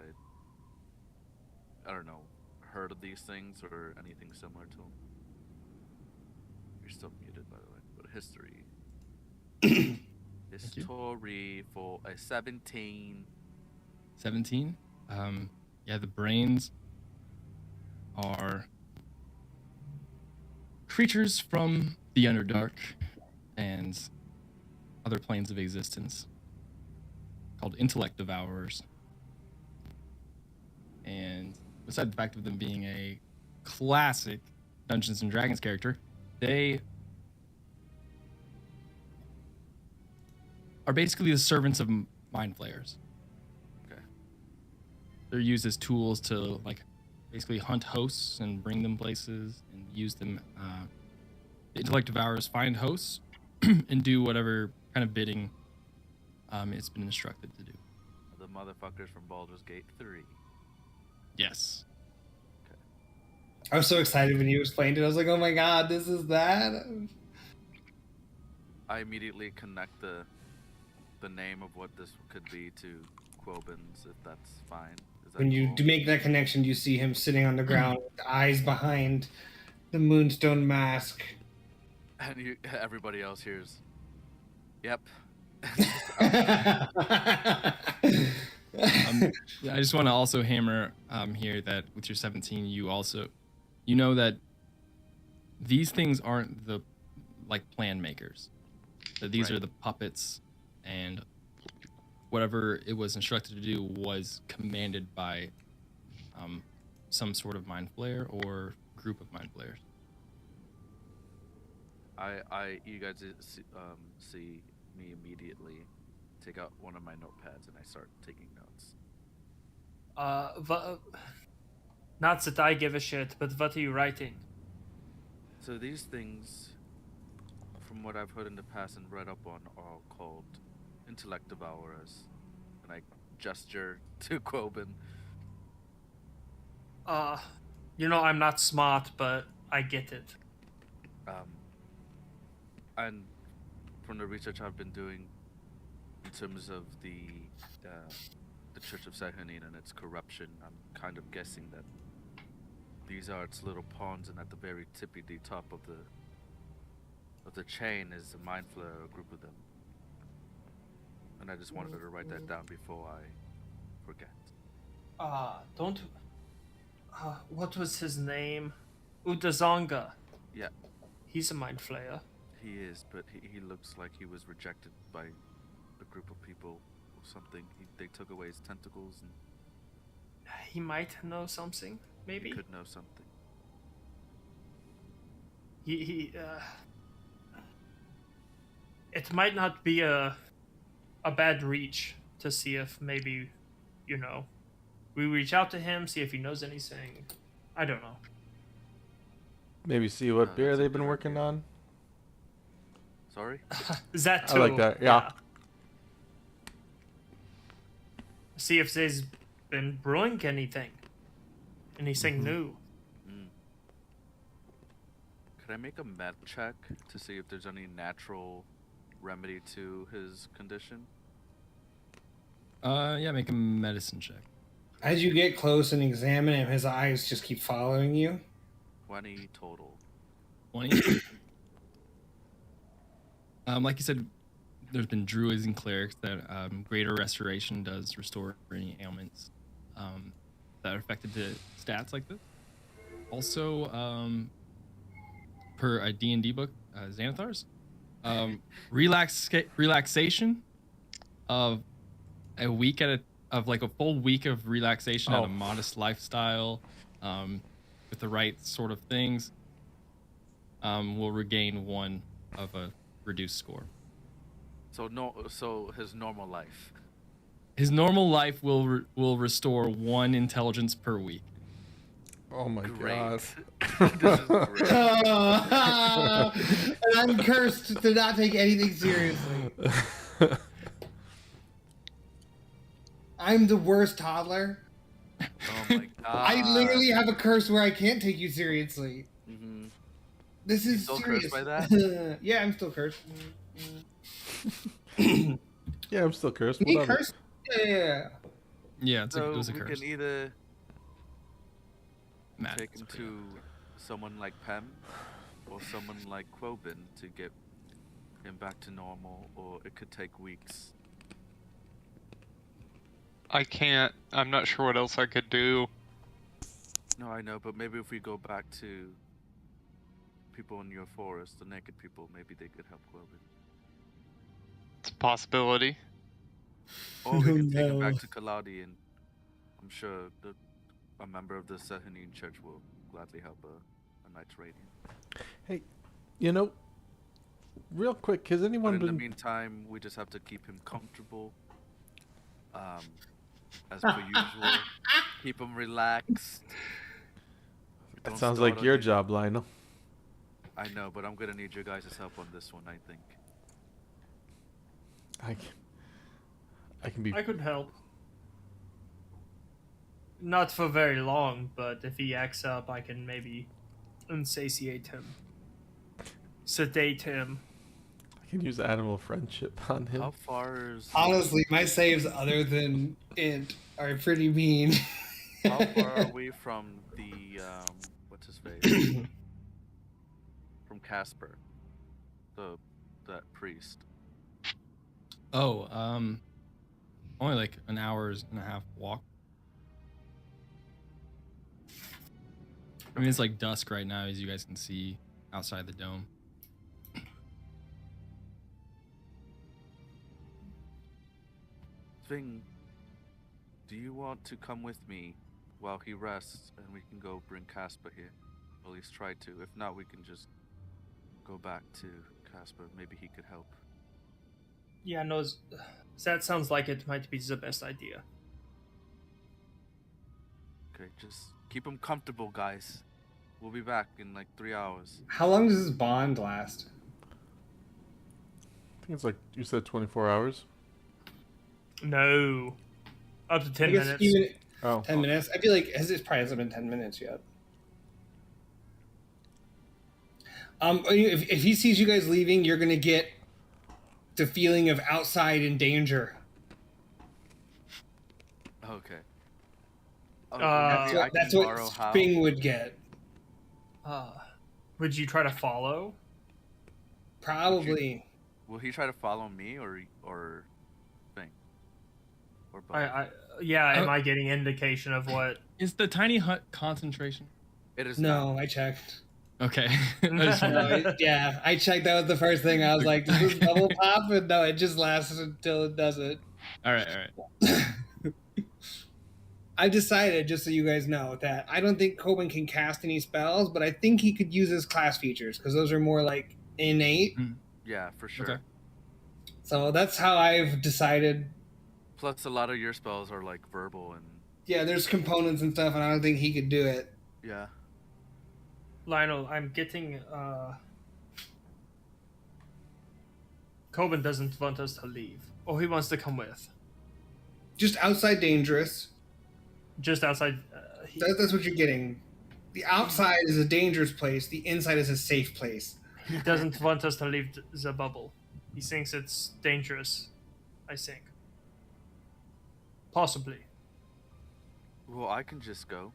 don't know, heard of these things or anything similar to them? You're still muted, by the way. But history. History for a 17. 17. Yeah, the brains are creatures from the Underdark and other planes of existence called intellect devourers. And besides the fact of them being a classic Dungeons and Dragons character, they are basically the servants of mind flayers. Okay. They're used as tools to like basically hunt hosts and bring them places and use them. The intellect devourers find hosts and do whatever kind of bidding it's been instructed to do. The motherfuckers from Baldur's Gate 3. Yes. I was so excited when you explained it. I was like, oh my god, this is that? I immediately connect the name of what this could be to Quobins, if that's fine. Is that When you cool? do make that connection, you see him sitting on the ground with eyes behind the moonstone mask. And everybody else hears, yep. I just want to also hammer here that with your 17, you know that these things aren't the like plan makers. That these Right. are the puppets, and whatever it was instructed to do was commanded by some sort of mind flayer or group of mind flayers. You guys see me immediately take out one of my notepads and I start taking notes. Not that I give a shit, but what are you writing? So these things, from what I've heard in the past and read up on, are called intellect devourers. And I gesture to Quobin. I'm not smart, but I get it. And from the research I've been doing in terms of the Church of Sahanin and its corruption, I'm kind of guessing that these are its little pawns, and at the very tippy top of the chain is a mind flayer, a group of them. And I just wanted to write that down before I forget. What was his name? Udazanga. Yeah, He's a mind flayer. he is, but he looks like he was rejected by a group of people or something. They took away his tentacles, and He might know something, maybe. he could know something. It might not be a bad reach to see if maybe, we reach out to him, see if he knows anything. I don't know. Maybe see what beer that's a they've been good working idea. on. Sorry? That I too. like that, yeah. See if they've been brewing anything. Anything new. Could I make a med check to see if there's any natural remedy to his condition? Yeah, make a medicine check. As you get close and examine him, his eyes just keep following you. 20 total. 20. Like you said, there's been druids and clerics that greater restoration does restore any ailments that are affected to stats like this. Also, per a D&D book, Xanathar's, relaxation of a week of like a full week of relaxation at a modest lifestyle, with the right sort of things, will regain 1 of a reduced score. So his normal life. His normal life will restore 1 intelligence per week. Oh my Great. god. This is great. And I'm cursed to not take anything seriously. I'm the worst toddler. Oh my god. I literally have a curse where I can't take you seriously. Mm-hmm. This is still serious. cursed by that? Yeah, I'm still cursed. Yeah, I'm still cursed. Me What of it? cursed? Yeah. Yeah, it So was a we curse. can either Matt, take him to someone like Pem or someone like Quobin to get him back to normal, or it could take weeks. I can't. I'm not sure what else I could do. No, I know, but maybe if we go back to people in your forest, the naked people, maybe they could help Quobin. It's a possibility. Or we can take him No. back to Kaladi, and I'm sure a member of the Sahanin Church will gladly help a Knight's Radiant. You know, real quick, has But anyone in the been... meantime, we just have to keep him comfortable. As per usual, keep him relaxed. That Don't sounds start like on your him. job, Lionel. I know, but I'm gonna need your guys' help on this one, I think. I can be... I could help. Not for very long, but if he acts up, I can maybe insatiate him, sedate him. I can use animal friendship on him. How far is... Honestly, my saves other than int are pretty mean. How far are we from the, what's his face? From Casper. That priest. Oh, only like an hour's and a half walk. I mean, it's like dusk right now, as you guys can see outside the dome. Thing, do you want to come with me while he rests, and we can go bring Casper here? Or at least try to. If not, we can just go back to Casper. Maybe he could help. Yeah, no, that sounds like it might be the best idea. Okay, just keep him comfortable, guys. We'll be back in like 3 hours. How long does this bond last? I think it's like, you said 24 hours? No, up to 10 I guess minutes. even Oh. 10 minutes. I feel like it probably hasn't been 10 minutes yet. If he sees you guys leaving, you're gonna get the feeling of outside in danger. Okay. That's maybe I can That's what borrow Hal. Sping would get. Would you try to follow? Probably. Will he try to follow me or Thing? Or both? Am I getting indication of what? Is the tiny hut concentration? It is No, not. I checked. Okay. I just No, wondered. yeah, I checked. That was the first thing. I was like, does this double pop? And no, it just lasts until it doesn't. All right. I decided, just so you guys know, that I don't think Coben can cast any spells, but I think he could use his class features because those are more like innate. Yeah, for sure. Okay. So that's how I've decided. Plus, a lot of your spells are like verbal and Yeah, there's components and stuff, and I don't think he could do it. yeah. Lionel, I'm getting. Coben doesn't want us to leave, or he wants to come with. Just outside dangerous. Just outside. That's what you're getting. The outside is a dangerous place. The inside is a safe place. He doesn't want us to leave the bubble. He thinks it's dangerous. I think. Possibly. Well, I can just go.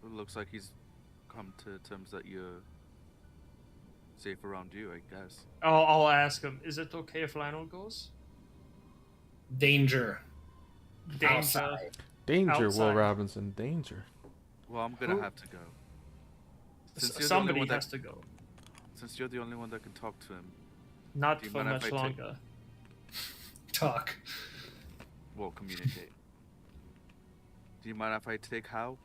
It looks like he's come to terms that you're safe around you, I guess. I'll ask him. Is it okay if Lionel goes? Danger. Danger. Outside. Danger, Will Outside. Robinson, danger. Well, I'm gonna Who- have to go. Since you're the only Somebody one has to go. Since you're the only one that can talk to him, Not Do you for mind if much I take- longer. Talk. we'll communicate. Do you mind if I take Hal?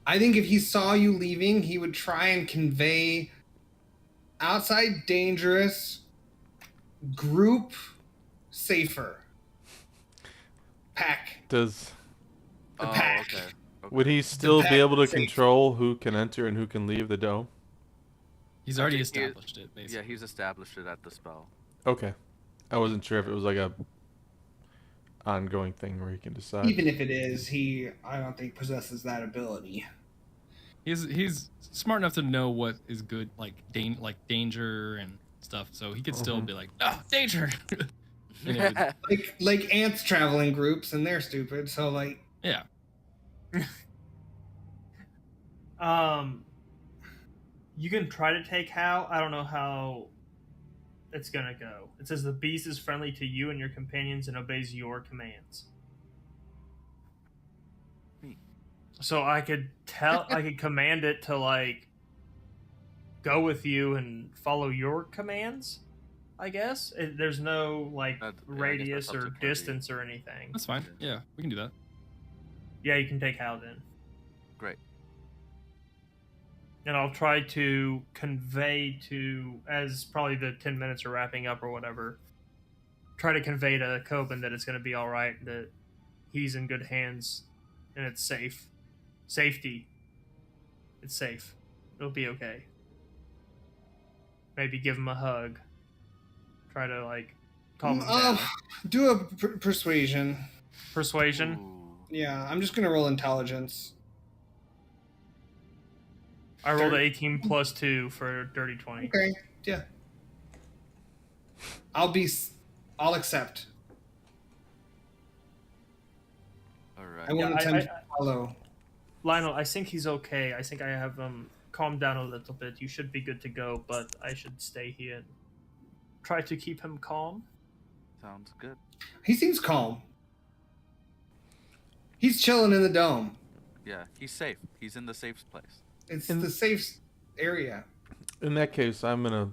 I think if he saw you leaving, he would try and convey outside dangerous, group safer. Pack. Does... The Oh, pack. okay. Would he still be pack able to safe. control who can enter and who can leave the dome? He's I already think he- established it, basically. Yeah, he's established it at the spell. Okay. I wasn't sure if it was like a ongoing thing where he can decide. Even if it is, I don't think possesses that ability. He's smart enough to know what is good, like danger and stuff. So he could still be like, "Oh, danger!" And it would- Like ants travel in groups, and they're stupid. So like, yeah. You can try to take Hal. I don't know how it's gonna go. It says the beast is friendly to you and your companions and obeys your commands. So I could command it to like go with you and follow your commands. I guess there's no like Yeah, I guess radius that's up or to party. distance or anything. That's fine. Yeah, we can do that. Yeah, you can take Hal then. Great. And I'll try to convey to, as probably the 10 minutes are wrapping up or whatever, try to convey to Coben that it's going to be all right, that he's in good hands, and it's safe. Safety. It's safe. It'll be okay. Maybe give him a hug. Try to, like, calm him down. do a persuasion. Persuasion? Ooh. Yeah, I'm just gonna roll intelligence. I rolled an 18 plus 2 for a dirty 20. Okay, yeah. I'll accept. All I right. won't Yeah, attempt to follow. Lionel, I think he's okay. I think I have him calmed down a little bit. You should be good to go, but I should stay here and try to keep him calm. Sounds good. He seems calm. He's chilling in the dome. Yeah, he's safe. He's in the safe place. It's the safe area. In that case, I'm in a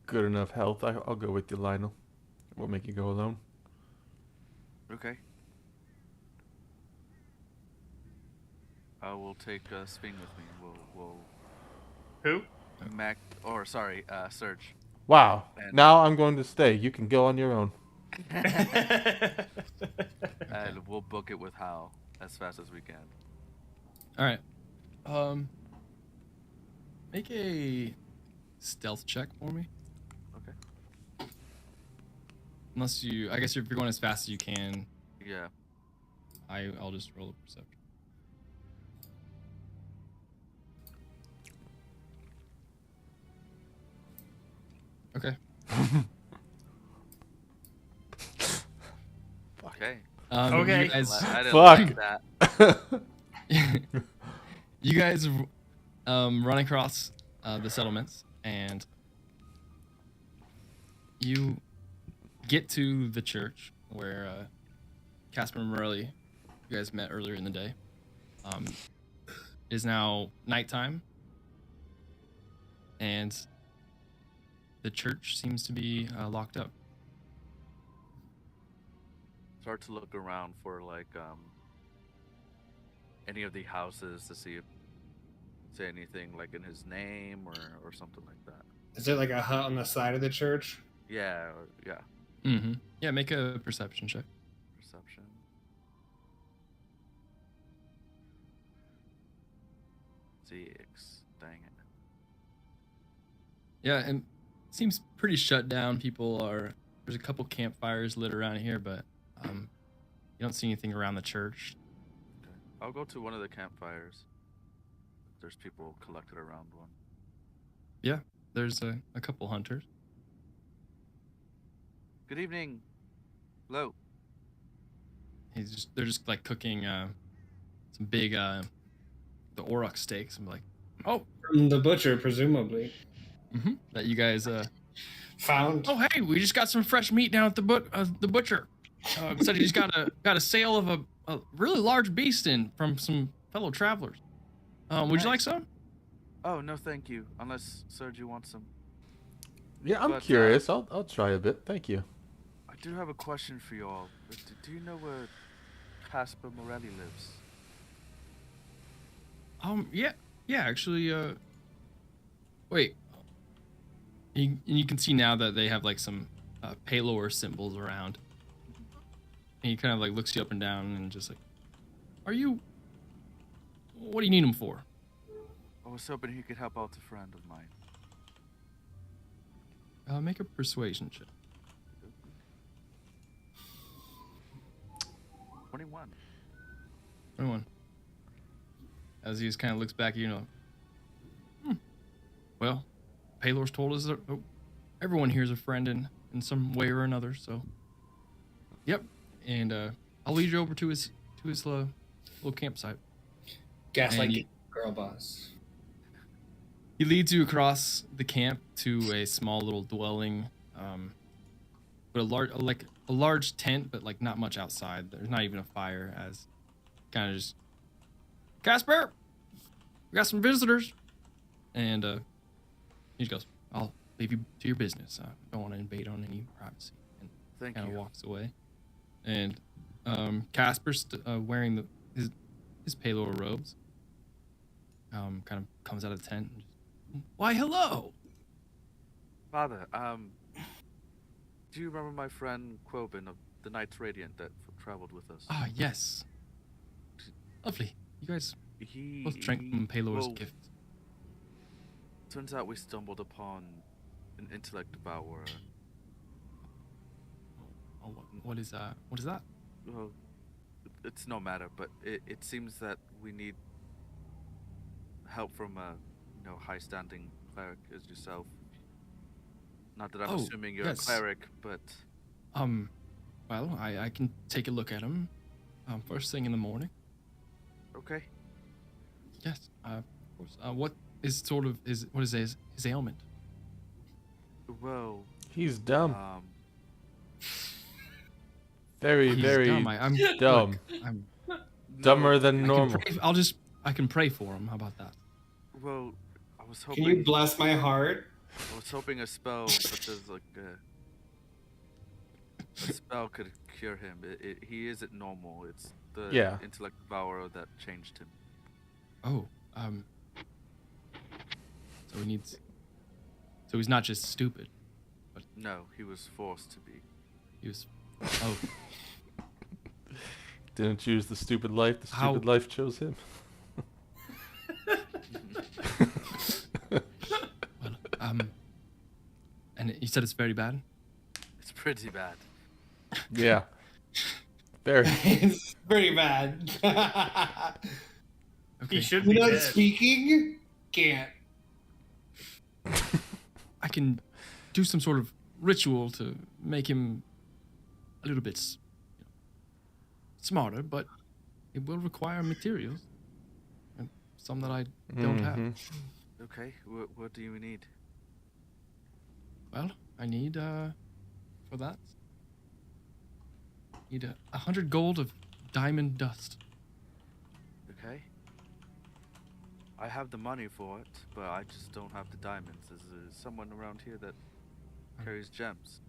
good enough health. I'll go with you, Lionel. We'll make you go alone. Okay. I will take Sphinx with me. We'll Who? Serge. Wow. And- Now I'm going to stay. You can go on your own. And we'll book it with Hal as fast as we can. All right. Make a stealth check for me. Okay. Unless I guess if you're going as fast as you can, Yeah. I'll just roll a perception. Okay. Okay. Okay. You guys, I didn't Fuck. like that. you guys run across the settlements, and you get to the church where Casper and Morelli, you guys met earlier in the day. It is now nighttime, and the church seems to be locked up. Start to look around for like any of the houses to see if say anything like in his name or something like that. Is there like a hut on the side of the church? Yeah, yeah. Mm-hmm. Yeah, make a perception check. Perception. Dang it. Yeah, and it seems pretty shut down. There's a couple campfires lit around here, but you don't see anything around the church. Okay. I'll go to one of the campfires. There's people collected around one. Yeah, there's a couple hunters. Good evening. Hello. They're just like cooking some big the auroch steaks. I'm like, oh, From the butcher, presumably. that you guys Found. oh hey, we just got some fresh meat down at the butcher. Said he just got a sale of a really large beast in from some fellow travelers. Would you like some? Oh, no, thank you. Unless Serge wants some. Yeah, I'm But, curious. I'll try a bit. Thank you. I do have a question for you all. Do you know where Casper Morelli lives? Yeah, actually, wait. You can see now that they have like some Palor symbols around. And he kind of like looks you up and down and just like, what do you need them for? I was hoping he could help out a friend of mine. Make a persuasion check. 21. 21. As he just kind of looks back, well, Paylor's told us that everyone here's a friend in some way or another, so. Yep. And I'll lead you over to his little campsite. Gaslight girl boss. He leads you across the camp to a small little dwelling, but a large tent, but like not much outside. There's not even a fire. As kind of just, Casper, we got some visitors, and he just goes, "I'll leave you to your business. I don't want to invade on any privacy." And Thank kind of you. walks away, and Casper's wearing his Paylor robes. Kind of comes out of the tent. And just, why, hello. Father, do you remember my friend Quoben of the Knights Radiant that traveled with us? Ah, yes. Lovely. You guys He both drank from Paylor's well, gift. Turns out we stumbled upon an intellect devourer. Oh, what is that? What is that? Well, it's no matter, but it seems that we need help from a high-standing cleric as yourself. Not that I'm assuming you're yes. a cleric, but Well, I can take a look at him first thing in the morning. okay. Yes, of course. What is his ailment? Well, He's dumb. um, Very, He's very dumb. I'm dumb. Look, I'm Dumber than normal. I can pray for him. How about that? well, I was Can hoping. you bless my heart? I was hoping a spell such as like a spell could cure him. He isn't normal. It's the Yeah. intellect devourer that changed him. Oh, so he's not just stupid. No, he was forced to be. He was. Oh, Didn't choose the stupid life. The How- stupid life chose him. well, and you said it's very bad. It's pretty bad. Yeah. Very. It's pretty bad. Okay. He should You're be not dead. speaking? Can't. I can do some sort of ritual to make him a little bit smarter, but it will require materials, and some that I don't have. Mhm. Okay, what do you need? Well, I need for that. Need 100 gold of diamond dust. Okay. I have the money for it, but I just don't have the diamonds. Is there someone around here that carries gems?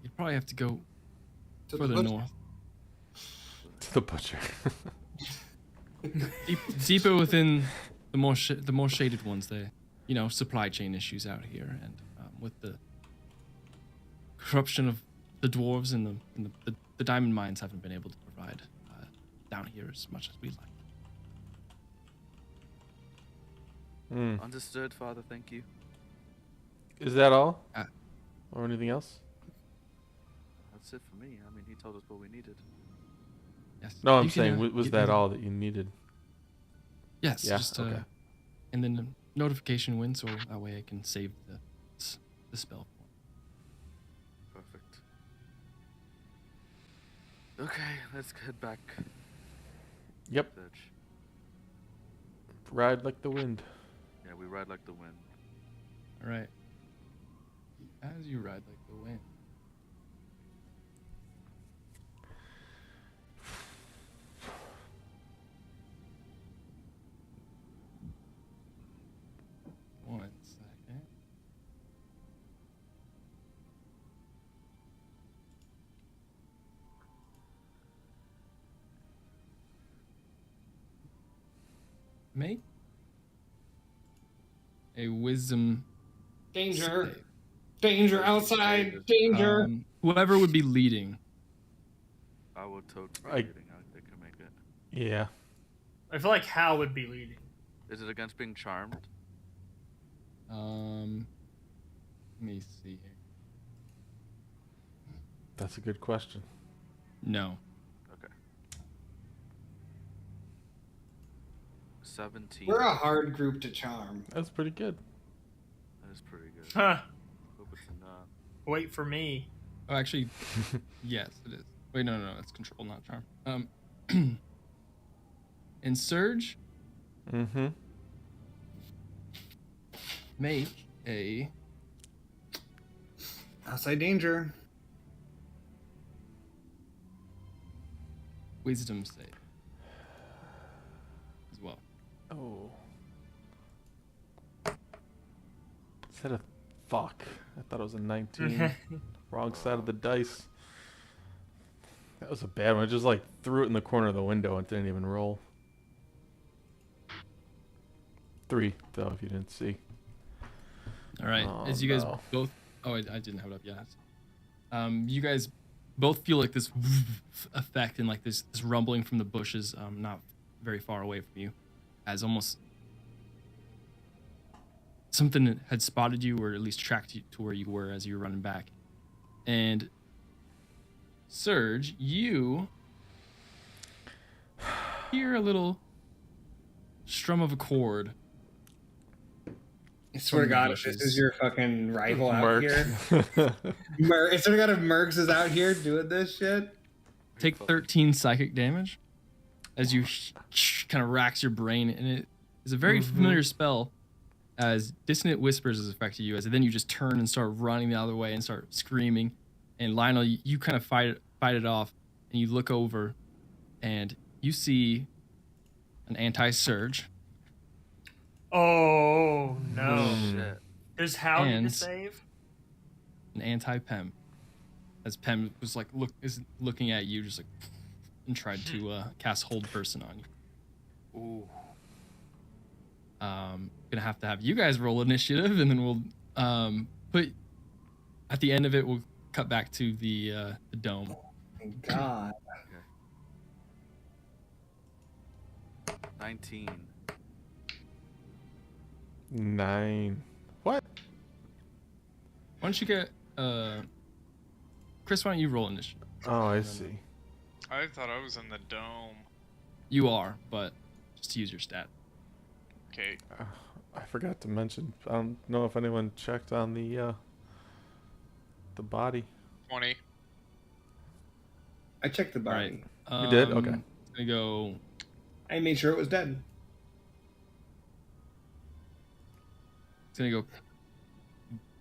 You'd probably have to go To the further butcher. north, To the butcher. deeper within the more shaded ones. Supply chain issues out here, and with the corruption of the dwarves and the diamond mines haven't been able to provide down here as much as we'd like. Mm. Understood, Father. Thank you. Is that all? Uh, Or anything else? That's it for me. I mean, he told us what we needed. Yes. No, I'm You can, saying, was get that them- all that you needed? Yes. Yeah, Just okay. and then a notification when, so that way I can save the spell. Perfect. Okay, let's head back. Yep. Sedge. Ride like the wind. Yeah, we ride like the wind. All right. As you ride like the wind. One second. Make a wisdom Danger. save. Danger outside. Danger. Whoever would be leading. I will totes be I- leading. I can make it. Yeah. I feel like Hal would be leading. Is it against being charmed? Let me see here. That's a good question. No. Okay. 17. We're a hard group to charm. That's pretty good. That is pretty good. Huh. Hope it's enough. Wait for me. Oh, actually, yes, it is. Wait, no, it's control, not charm. And Surge, Mm-hmm. make a Outside danger. wisdom save as well. Oh. Is that a fuck? I thought it was a 19. Wrong side of the dice. That was a bad one. I just like threw it in the corner of the window and didn't even roll. 3, though, if you didn't see. All right, Oh, as you guys no. both. Oh, I didn't have it up yet. You guys both feel like this effect and like this rumbling from the bushes, not very far away from you, as almost something had spotted you or at least tracked you to where you were as you were running back. And Surge, you hear a little strum of a chord. I swear to From the God, if this bushes. is your fucking rival out Merc. here. I swear to God, if Mercs is out here doing this shit. Take 13 psychic damage as you kind of racks your brain, and it is a very familiar spell as Dissonant Whispers is affecting you, as then you just turn and start running the other way and start screaming. And Lionel, you kind of fight it off, and you look over, and you see an anti-surge. Oh no. Shit. There's Howdy And- to save. An anti-Pem, as Pem was like looking at you, just like, and tried to cast Hold Person on you. Ooh. Gonna have to have you guys roll initiative, and then we'll put at the end of it. We'll cut back to the dome. Thank God. 19. 9. What? Why don't you get Chris? Why don't you roll initiative? Oh, I see. I thought I was in the dome. You are, but just to use your stat. Okay. I forgot to mention. I don't know if anyone checked on the body. 20. I checked the All body. right. You did? Okay. It's gonna go. I made sure it was dead. It's gonna go.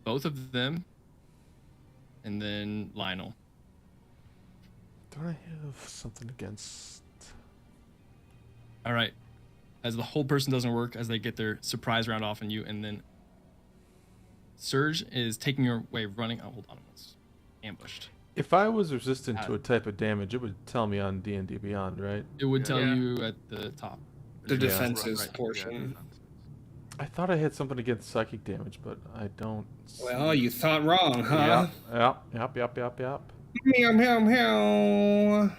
Both of them, and then Lionel. Don't I have something against? All right. As the whole person doesn't work, as they get their surprise round off on you, and then Surge is taking your way running. Oh, hold on, it's ambushed. If I was resistant to a type of damage, it would tell me on D&D Beyond, right? It would tell Yeah. you at the top. The Yeah. defenses Right, portion. I thought I had something against psychic damage, but I don't. Well, you thought wrong, huh? Yep. Meow, meow, meow.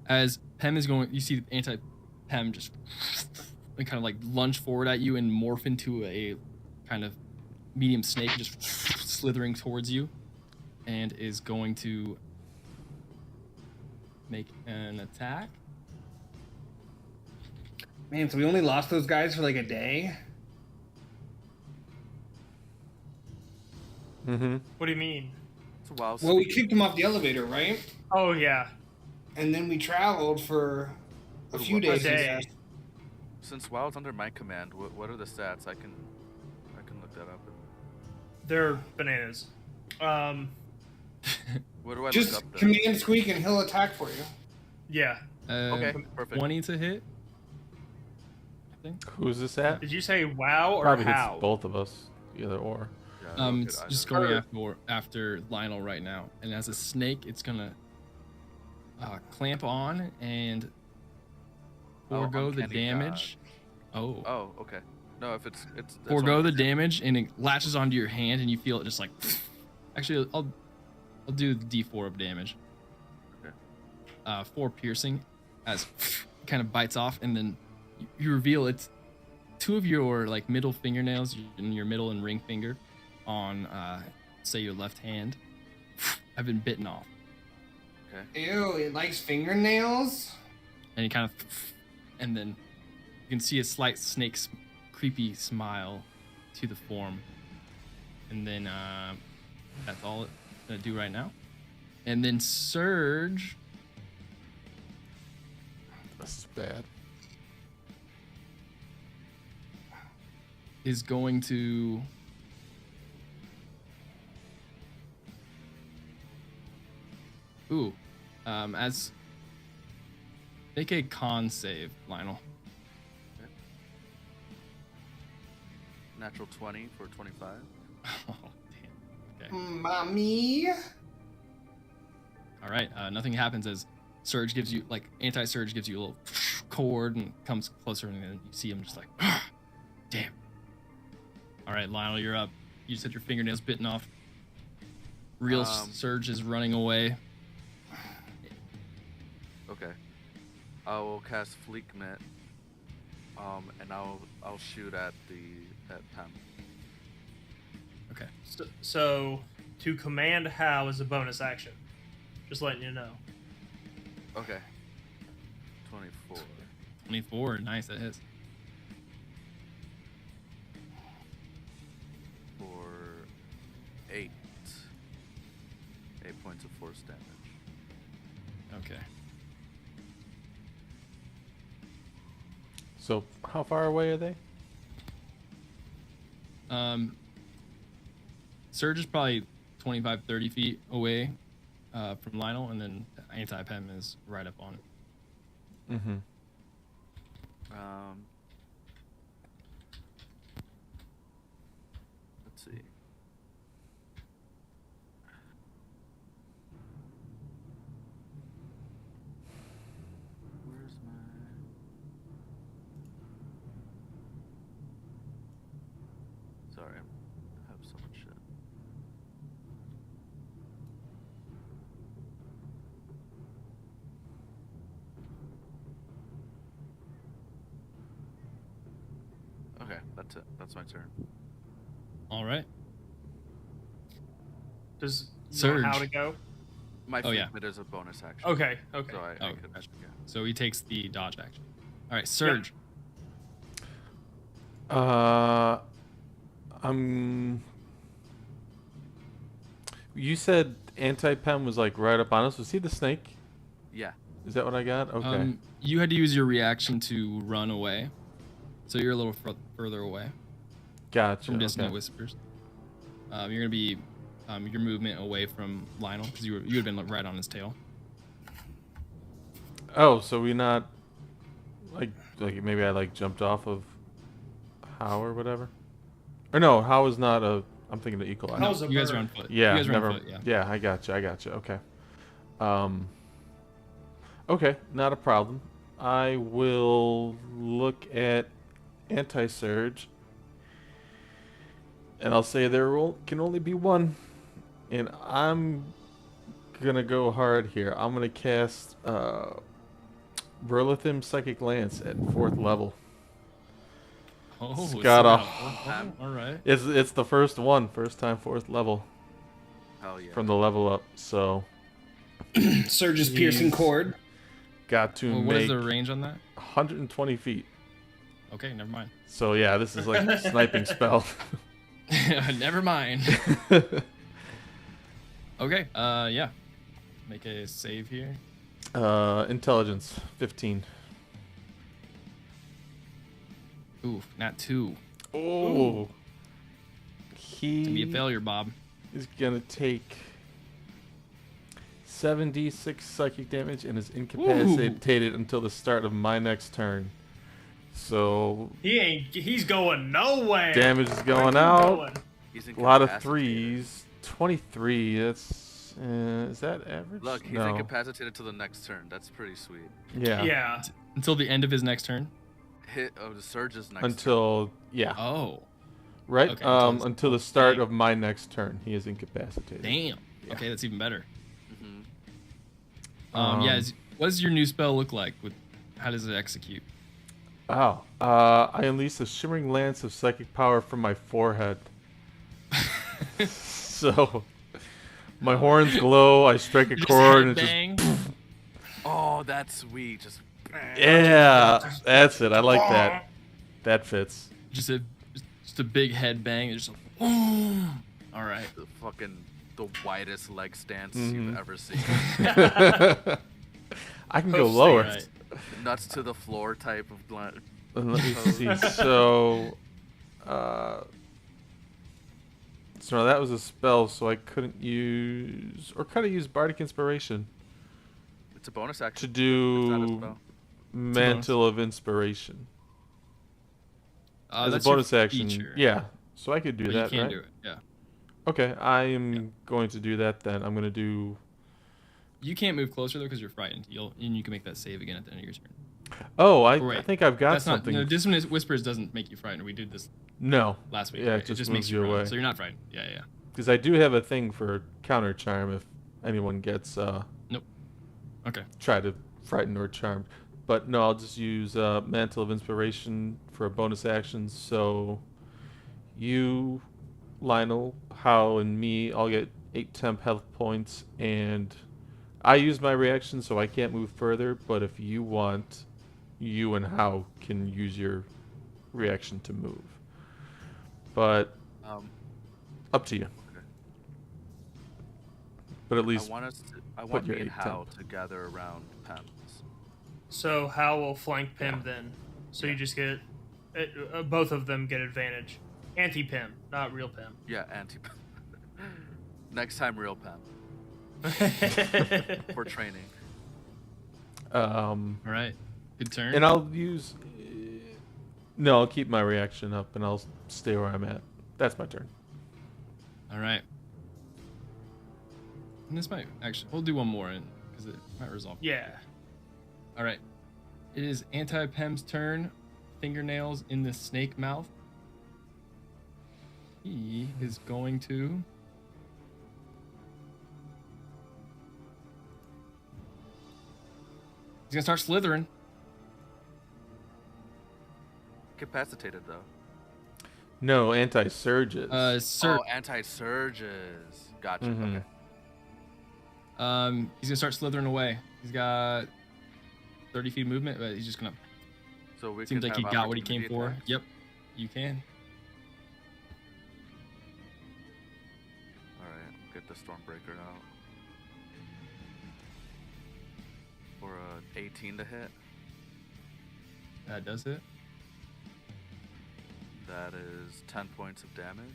As Pem is going, you see the anti-Pem just kind of like lunge forward at you and morph into a kind of medium snake, just slithering towards you, and is going to make an attack. Man, so we only lost those guys for like a day? Mm-hmm. What do you mean? It's a wild Well, we speed. kicked them off the elevator, right? Oh yeah. And then we traveled for a few A days. I day. guess. Since WoW's under my command, what are the stats? I can look that up. They're bananas. Where do I Just look up? command Squeak and he'll attack for you. Yeah. Okay, perfect. 20 to hit. I think. Who's this at? Did you say wow or Probably how? hits both of us, either or. Yeah, I don't It's get just either. going after Lionel right now, and as a snake, it's gonna clamp on and forego the uncanny damage. Oh. Oh, okay. No, if it's that's Forego all- the damage, and it latches onto your hand, and you feel it just like. Actually, I'll do the D4 of damage. Okay. 4 piercing, as it kind of bites off, and then you reveal it's 2 of your like middle fingernails, in your middle and ring finger, on say your left hand, have been bitten off. Ew, it likes fingernails? And he kind of, and then you can see a slight snake's creepy smile to the form. And then that's all it's gonna do right now. And then Surge. That's bad. Is going to as make a con save, Lionel. Natural 20 for 25. Oh, damn. Okay. Mommy? All right. Nothing happens as Surge gives you, like, anti-Surge gives you a little cord and comes closer, and then you see him just like, damn. All right, Lionel, you're up. You just had your fingernails bitten off. Real Surge is running away. Okay. I will cast Fleek Mitt. And I'll shoot at Pam. Okay. So to command How is a bonus action. Just letting you know. Okay. 24. 24. Nice, that hits. For 8 points of force damage. Okay. So how far away are they? Surge is probably 25, 30 feet away from Lionel, and then Anti-Pem is right up on it. Mm-hmm. Let's see. Where's my... Sorry, I have so much shit. Okay, that's it. That's my turn. All right. Does Surge. know how to go? My Oh, yeah. Fleek Mitt is a bonus action. Okay. Okay. So I Oh, could, gotcha. yeah. So he takes the dodge action. All right, Surge. You said anti-Pem was like right up on us. Was he the snake? Yeah. Is that what I got? Okay. You had to use your reaction to run away, so you're a little further away Gotcha. from Dissonant Okay. Whispers. You're gonna be your movement away from Lionel because you had been right on his tail. Oh, so we not like maybe I like jumped off of How or whatever? Or no, How is not a. I'm thinking the equalizer. How's a You guys bird? are on foot. Yeah, you guys are never. on foot. Yeah. Yeah, I got you. Okay. Okay, not a problem. I will look at anti-surge, and I'll say can only be one, and I'm gonna go hard here. I'm gonna cast Verlithim Psychic Lance at 4th level. Oh, It's it's got a- all right. It's the first one, first time 4th level Hell yeah. from the level up. So Surge's piercing cord. got to Well, what is make the range on that? 120 feet. Okay, never mind. So yeah, this is like a sniping spell. Never mind. Okay. Yeah. Make a save here. Intelligence 15. Ooh, not 2. Oh. To be a He failure, Bob. is gonna take 7d6 psychic damage and is incapacitated until the start of my next turn. So He's going nowhere. damage is Where going you out. going? He's A lot of incapacitated. 3s. 23. That's is that average? Look, he's no. incapacitated till the next turn. That's pretty sweet. Yeah. Yeah. Until the end of his next turn. The Surge's next Until yeah. Oh, Right? Okay, until the start of my next turn, he is incapacitated. damn. Okay, that's even better. turn. Yeah. What does your new spell look like? How does it execute? Oh, I unleash a shimmering lance of psychic power from my forehead. So my horns glow. I strike a chord, and it bang. Oh, that's sweet. Just yeah, that's it. I like that. That fits. Just a big head bang. It's just a boom. All right. the widest leg stance you've ever seen. I can go lower. Right. Nuts to the floor type of blunt. Let me see. So no, that was a spell, so I couldn't use, or could I use Bardic Inspiration It's a bonus action. to It's not a do spell. Mantle of Inspiration as a That's your bonus action? feature, Yeah, so I could do but that, you can right? do it. Yeah. Okay, I am going to do that then. I'm going to do. You can't move closer though because you're frightened. And you can make that save again at the end of your turn. Oh, Or I wait, think I've got That's not. something. No, Dissonant Whispers doesn't make you frightened. We did this No, last week. Yeah, right? it just makes moves you run, away. So you're not frightened. Yeah, yeah. because I do have a thing for counter charm if anyone gets Nope. Okay. try to frighten or charmed. But no, I'll just use Mantle of Inspiration for a bonus action. So you, Lionel, Hal, and me all get 8 temp health points, and I use my reaction, so I can't move further. But if you want, you and Hal can use your reaction to move. But up to you. Okay. But at least I want your me and 8 Hal temp. to gather around Pam. So Hal will flank Pim then. So you just get both of them get advantage. Anti-Pim, not real Pim. Yeah, anti. Next time, real Pam. For training. All right. Good turn. And I'll use. No, I'll keep my reaction up, and I'll stay where I'm at. That's my turn. All right. And this might actually. We'll do one more because it might resolve. Yeah. All right. It is Anti-Pem's turn. Fingernails in the snake mouth. He is going to. He's gonna start slithering. Capacitated though. No, anti-surges. Sir. Oh, anti-surges. Gotcha. Mhm. Okay. He's gonna start slithering away. He's got 30 feet of movement, but he's just gonna. So we Seems can like he have got what he came opportunity for. attacks? Yep, you can. All right, get the Stormbreaker out. For a 18 to hit. That does it. That is 10 points of damage.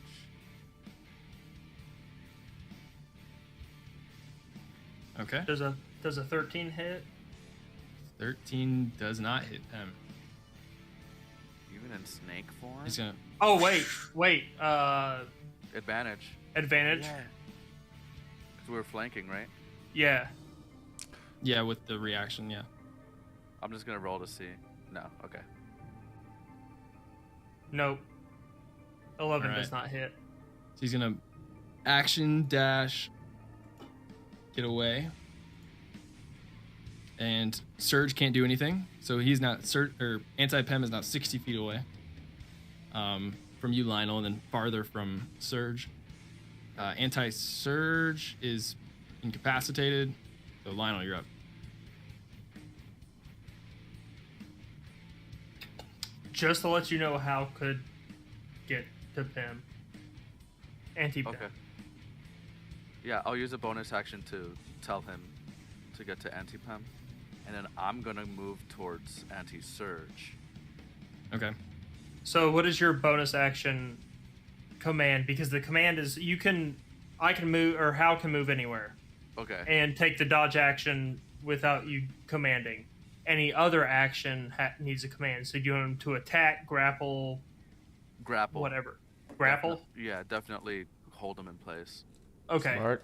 Okay. Does a 13 hit? 13 does not hit him. Even in snake form. He's gonna. Oh wait. Advantage. Advantage. Yeah. Because we were flanking, right? Yeah. Yeah, with the reaction. Yeah. I'm just gonna roll to see. No. Okay. Nope. 11 Alright. does not hit. So he's gonna action dash. Get away. And Surge can't do anything, so he's not. Anti-Pem is now 60 feet away from you, Lionel, and then farther from Surge. Anti-Surge is incapacitated, so Lionel, you're up. Just to let you know, Hal could get to Pim. Anti-Pim. Okay. Yeah, I'll use a bonus action to tell him to get to anti-pem, and then I'm gonna move towards anti-surge. Okay. So what is your bonus action command? Because the command is I can move, or Hal can move anywhere Okay. and take the dodge action without you commanding. Any other action needs a command. So you want him to attack, grapple, Grapple. whatever. Grapple? Yeah, definitely hold him in place. Okay. Smart.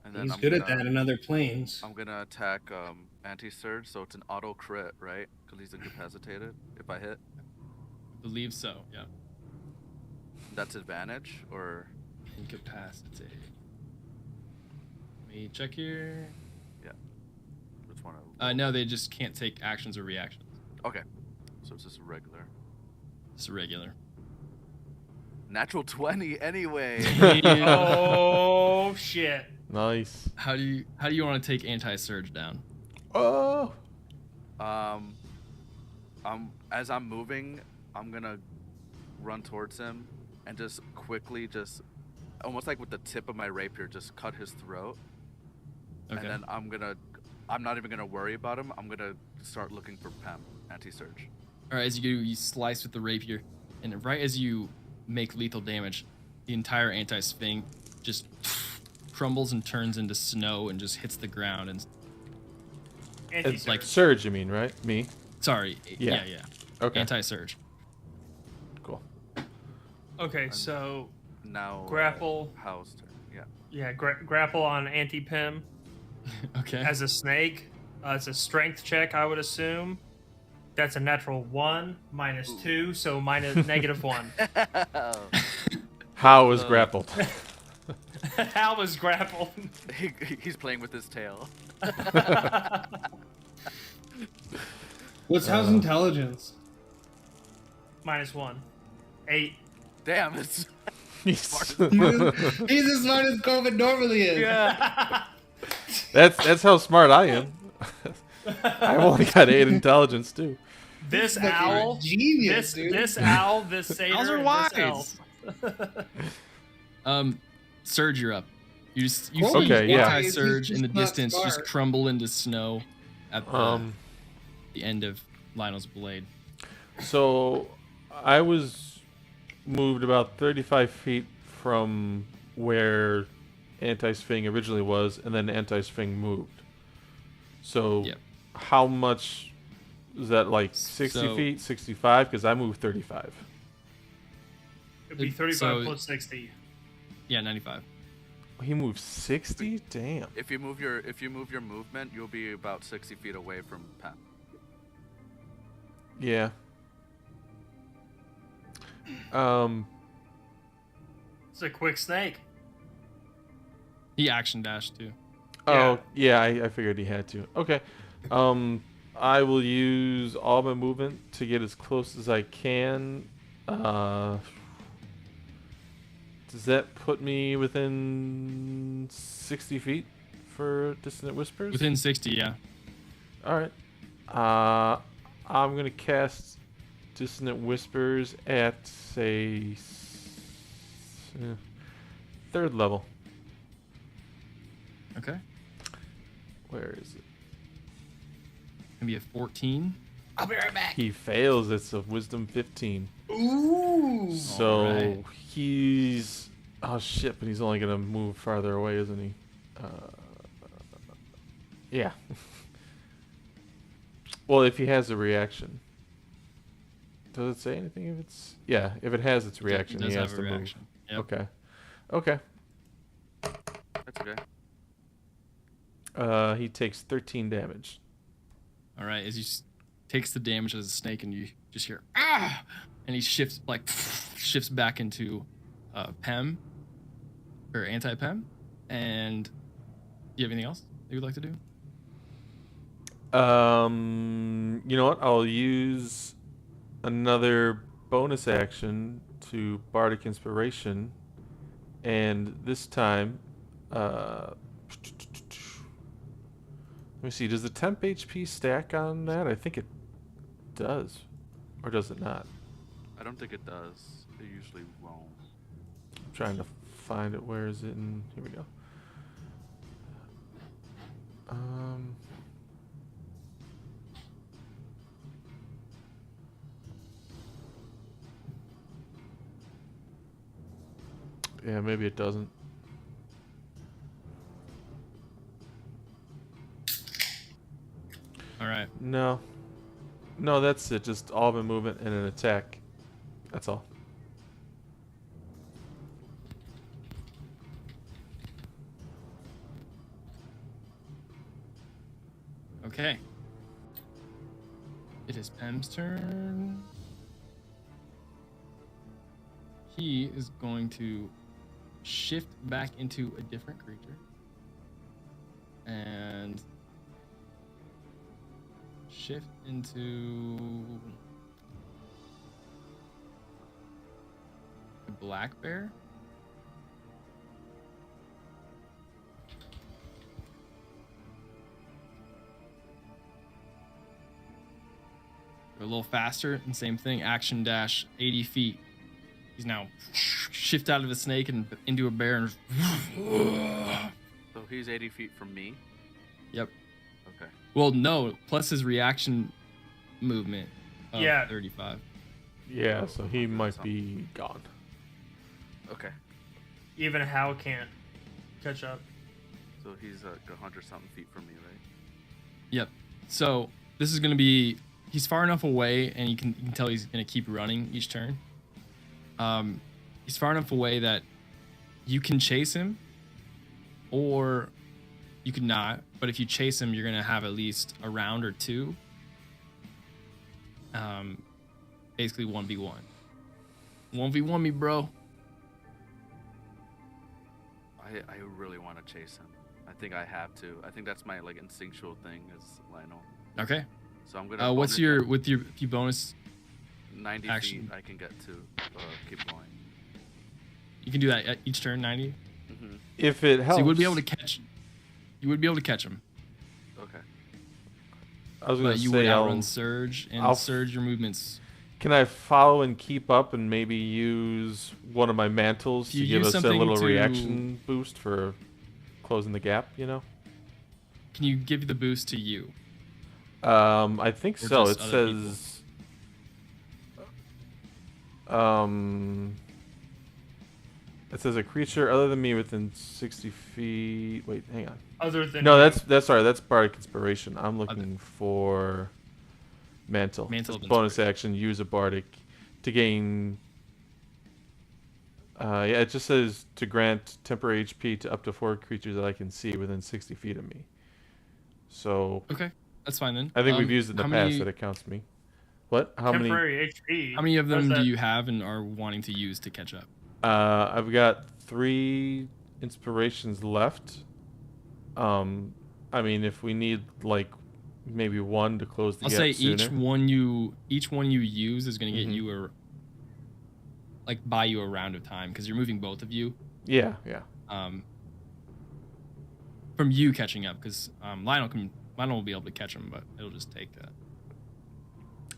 And then He's I'm good gonna, at that in other planes. I'm gonna attack anti-surge, so it's an auto crit, right? Because he's incapacitated. If I hit, Believe so. Yeah. that's advantage, or Incapacitated. Let me check here. which one? No, they just can't take actions or reactions. Okay. So it's just a regular. It's regular. Natural 20 anyway. Oh shit! Nice. How do you want to take anti-surge down? Oh. As I'm moving, I'm gonna run towards him and just quickly, just almost like with the tip of my rapier, just cut his throat. Okay. And then I'm not even gonna worry about him. I'm gonna start looking for PEM, anti-surge. All right, as you slice with the rapier, and right as you make lethal damage, the entire anti-sphinx just crumbles and turns into snow and just hits the ground. And Anti-surge. like Surge, you mean, right? Me? sorry, Yeah. yeah. Okay. Anti-surge. Cool. Okay, so Now grapple. How's turn? Yeah. Yeah, grapple on anti-pim Okay. as a snake. It's a strength check, I would assume. That's a natural 1 minus 2, so minus -1. How is grappled? Hal was grappled. He's playing with his tail. What's how's intelligence? -1. 8. Damn, it's He's as smart as COVID normally is. yeah. That's how smart I am. I've only got 8 intelligence too. This Like, you're a owl, genius, dude. this owl, this satyr, Owls are and wise. this elf. Surge, you're up. You see Okay, yeah. anti-surge in the He's not distance just smart. crumble into snow at the end of Lionel's blade. So I was moved about 35 feet from where Anti-Sphinx originally was, and then Anti-Sphinx moved. So Yep. how much is that, like 60 So- feet, 65? Because I moved 35. It'd be 35 So- plus 60. Yeah, 95. He moved 60? Damn. If you move your movement, you'll be about 60 feet away from PEM. Yeah. It's a quick snake. He action dashed too. Oh, yeah, I figured he had to. Okay. I will use all my movement to get as close as I can. Does that put me within 60 feet for Dissonant Whispers? Within 60, yeah. Alright. I'm going to cast Dissonant Whispers at, say, 3rd level. Okay. Where is it? Gonna be a 14. I'll be right back. He fails. It's a Wisdom 15. Ooh. So Alright. he's... Oh, shit, but he's only going to move farther away, isn't he? Yeah. Well, if he has a reaction. Does it say anything if it's... Yeah, if it has its reaction, He does he has have to a move. reaction. Yep. Okay. Okay. That's okay. He takes 13 damage. All right, as he takes the damage as a snake, and you just hear ah, and he shifts back into PEM or anti-PEM. And do you have anything else that you'd like to do? You know what? I'll use another bonus action to Bardic Inspiration, and this time, let me see. Does the temp HP stack on that? I think it does, or does it not? I don't think it does. It usually won't. I'm trying to find it. Where is it? And here we go. Yeah, maybe it doesn't. All right. No. No, that's it. Just all of a movement and an attack. That's all. Okay. It is PEM's turn. He is going to shift back into a different creature. And shift into... I black bear. A little faster, and same thing. Action dash 80 feet. He's now shift out of a snake and into a bear. And So he's 80 feet from me. yep. Okay. Well, no, plus his reaction movement. Of Yeah. 35. Yeah, so he might be gone. Okay. Even Hal can't catch up. So he's 100 something feet from me, right? Yep. So this is gonna be. He's far enough away, and you can tell he's gonna keep running each turn. He's far enough away that you can chase him, or you could not. But if you chase him, you're gonna have at least a round or two. Basically 1v1. 1v1 me, bro. I really want to chase him. I think I have to. I think that's my like instinctual thing is Lionel. Okay. So I'm gonna. What's bonus your that with your bonus? 90 action? feet? I can get to keep going. You can do that at each turn, 90. Mm-hmm. If it helps, So you would be able to catch. You would be able to catch him, Okay. I was gonna but you would say, outrun Surge, and I'll- Surge your movements. can I follow and keep up and maybe use one of my mantles If to you give use us a something little to- reaction boost for closing the gap? You know. Can you give the boost to you? I think Or so. It just other people? says. It says a creature other than me within 60 feet. Wait, hang on. Other than No, you. that's sorry. That's Bardic Inspiration. I'm looking for Mantle. Mantle It's of bonus action. Use a Bardic to gain. Yeah, it just says to grant temporary HP to up to 4 creatures that I can see within 60 feet of me. So Okay, that's fine then. I think we've used it in the how past many- that it counts me. What? How many? temporary HP. How many of What is them do that? you have and are wanting to use to catch up? I've got 3 inspirations left. I mean, if we need like maybe 1 to close the I'll gap say sooner. each one you use is going to get Mhm. you buy you a round of time because you're moving both of you. Yeah. From you catching up because Lionel will be able to catch him, but it'll just take that.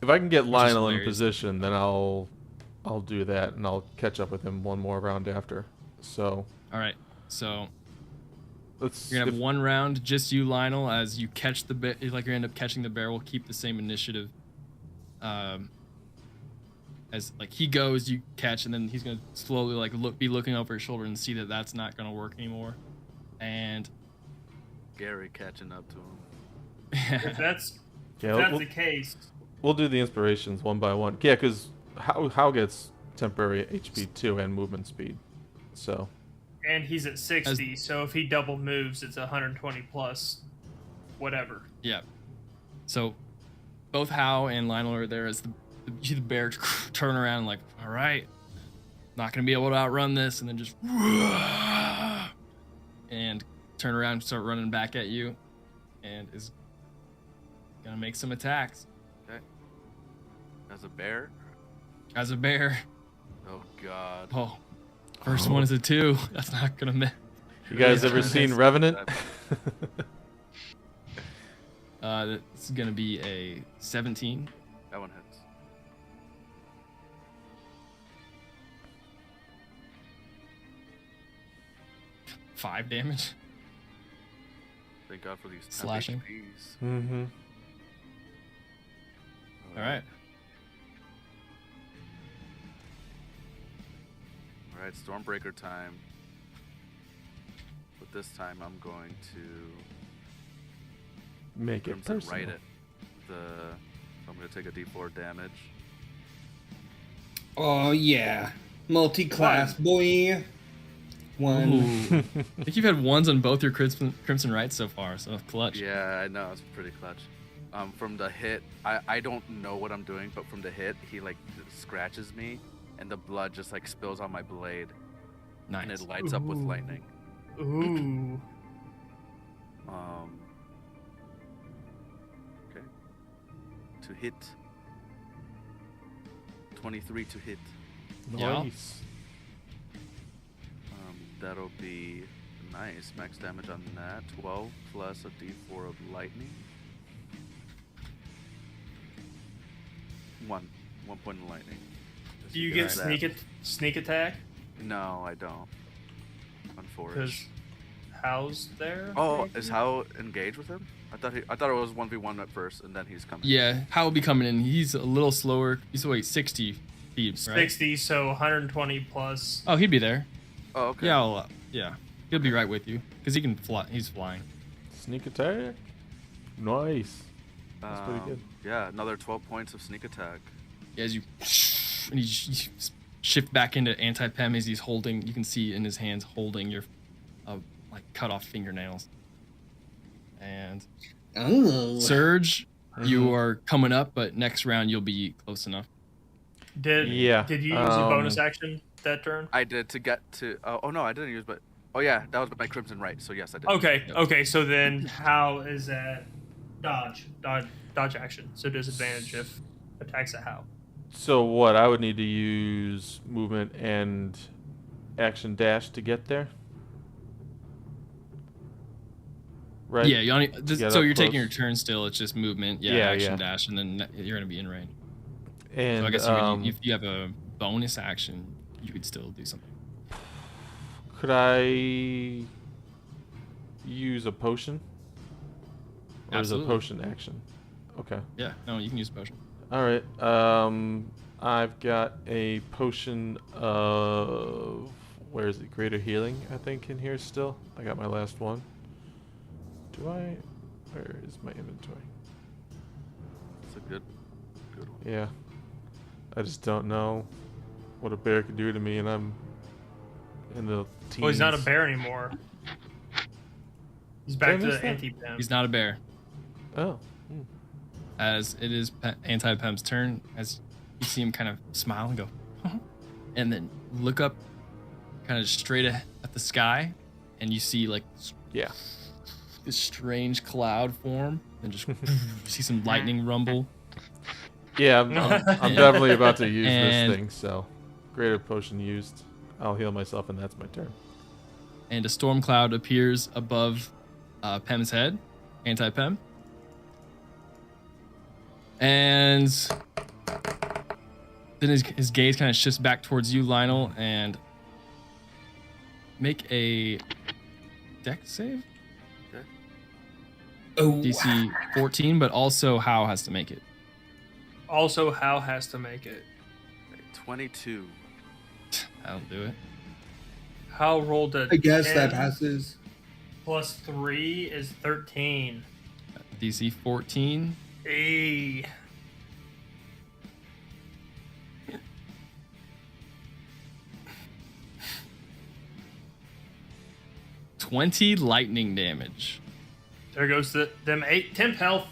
If I can get is Lionel in hilarious. position, then I'll do that and I'll catch up with him one more round after. So All right, so let's. you're gonna have if- one round just you, Lionel, as you catch the bear. Like you end up catching the bear. We'll keep the same initiative. As like he goes, you catch, and then he's gonna slowly be looking over his shoulder and see that that's not gonna work anymore. And Gary catching up to him. If that's yeah, the case, we'll do the inspirations one by one. Yeah, because how gets temporary HP too and movement speed. So and he's at 60, so if he double moves, it's 120 plus whatever. yeah, so both Hao and Lionel are there as you see the bear turn around and like, all right, not gonna be able to outrun this, and then just and turn around and start running back at you, and is gonna make some attacks Okay. As a bear. as a bear. Oh God. Oh, first one is a 2. That's not gonna miss. you guys Yeah. ever seen Revenant? It's gonna be a 17. That one hits. 5 damage. Thank God for these temp Slashing. HPs. Mm-hmm. All right. All right, Stormbreaker time. But this time I'm going to Make it Crimson personal. right it. I'm going to take a D4 damage. Oh yeah, multi-class boy. One. Ooh. I think you've had ones on both your Crimson Rights so far, so clutch. Yeah, I know, it's pretty clutch. From the hit, I don't know what I'm doing, but from the hit, he like scratches me, and the blood just like spills on my blade, Nice. and it lights up with Ooh. lightning. Ooh. Okay. To hit. 23 to hit. Yeah. Nice. That'll be nice. Max damage on that. 12 plus a d4 of lightning. 1 point of lightning. Do you Got get that. sneak attack? No, I don't. On Because forage. How's there? Oh, maybe? is How engaged with him? I thought it was 1v1 at first, and then he's coming. Yeah, Hal will be coming in. He's a little slower. He's 60 feet, right? 60, so 120 plus. Oh, he'd be there. Oh, okay. Yeah, yeah. He'll be right with you because he can fly. He's flying. Sneak attack. Nice. That's pretty good. Yeah, another 12 points of sneak attack. As you and you shift back into anti-pem as he's holding. You can see in his hands holding your like cut off fingernails. And Oh. Surge, you are coming up, but next round you'll be close enough. Did you use a bonus action that turn? I did to get to. Oh no, I didn't use. But oh yeah, that was my Crimson Right. So yes, I did. Okay. Okay. So then, how is that dodge action? So disadvantage if attacks at how. So what? I would need to use movement and action dash to get there. Right. Yeah, you only, so up you're taking close. your turn still. It's just movement, action dash, and then you're gonna be in range. And So I guess if you have a bonus action, you could still do something. could I use a potion? Or Absolutely. is a potion action? Okay. Yeah, no, you can use a potion. All right. I've got a potion of where is it? Greater healing, I think, in here still. I got my last one. Do I? Where is my inventory? It's a good one. Yeah. I just don't know what a bear could do to me, and I'm in the teens. Well, he's not a bear anymore. He's back to the anti-pem. He's not a bear. Oh. As it is anti-pem's turn, as you see him kind of smile and go, and then look up, kind of straight at the sky, and you see like this strange cloud form, and just see some lightning rumble. Yeah, I'm definitely about to use And- this thing, so greater potion used. I'll heal myself, and that's my turn. And a storm cloud appears above Pem's head, anti-Pem. And then his gaze kind of shifts back towards you, Lionel, and make a dex save. Okay. Oh. DC 14, but also How has to make it. Also, How has to make it. 22. That'll do it. How rolled a I guess 10 that passes. plus 3 is 13. DC 14. Hey. $20 lightning damage. There goes them 10 health.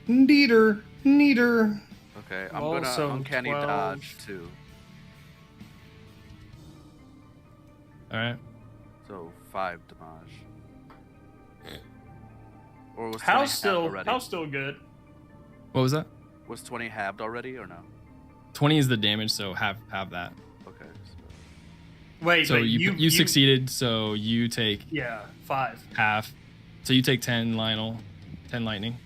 Neater. Okay, I'm Also gonna uncanny 12. dodge too. All right. So 5 damage. Or was 20 How's halved still already? how's still good. What was that? Was 20 halved already or no? 20 is the damage, so have that. Okay. Wait, So but you succeeded, so you take Yeah, 5. half. So you take 10, Lionel. 10 lightning.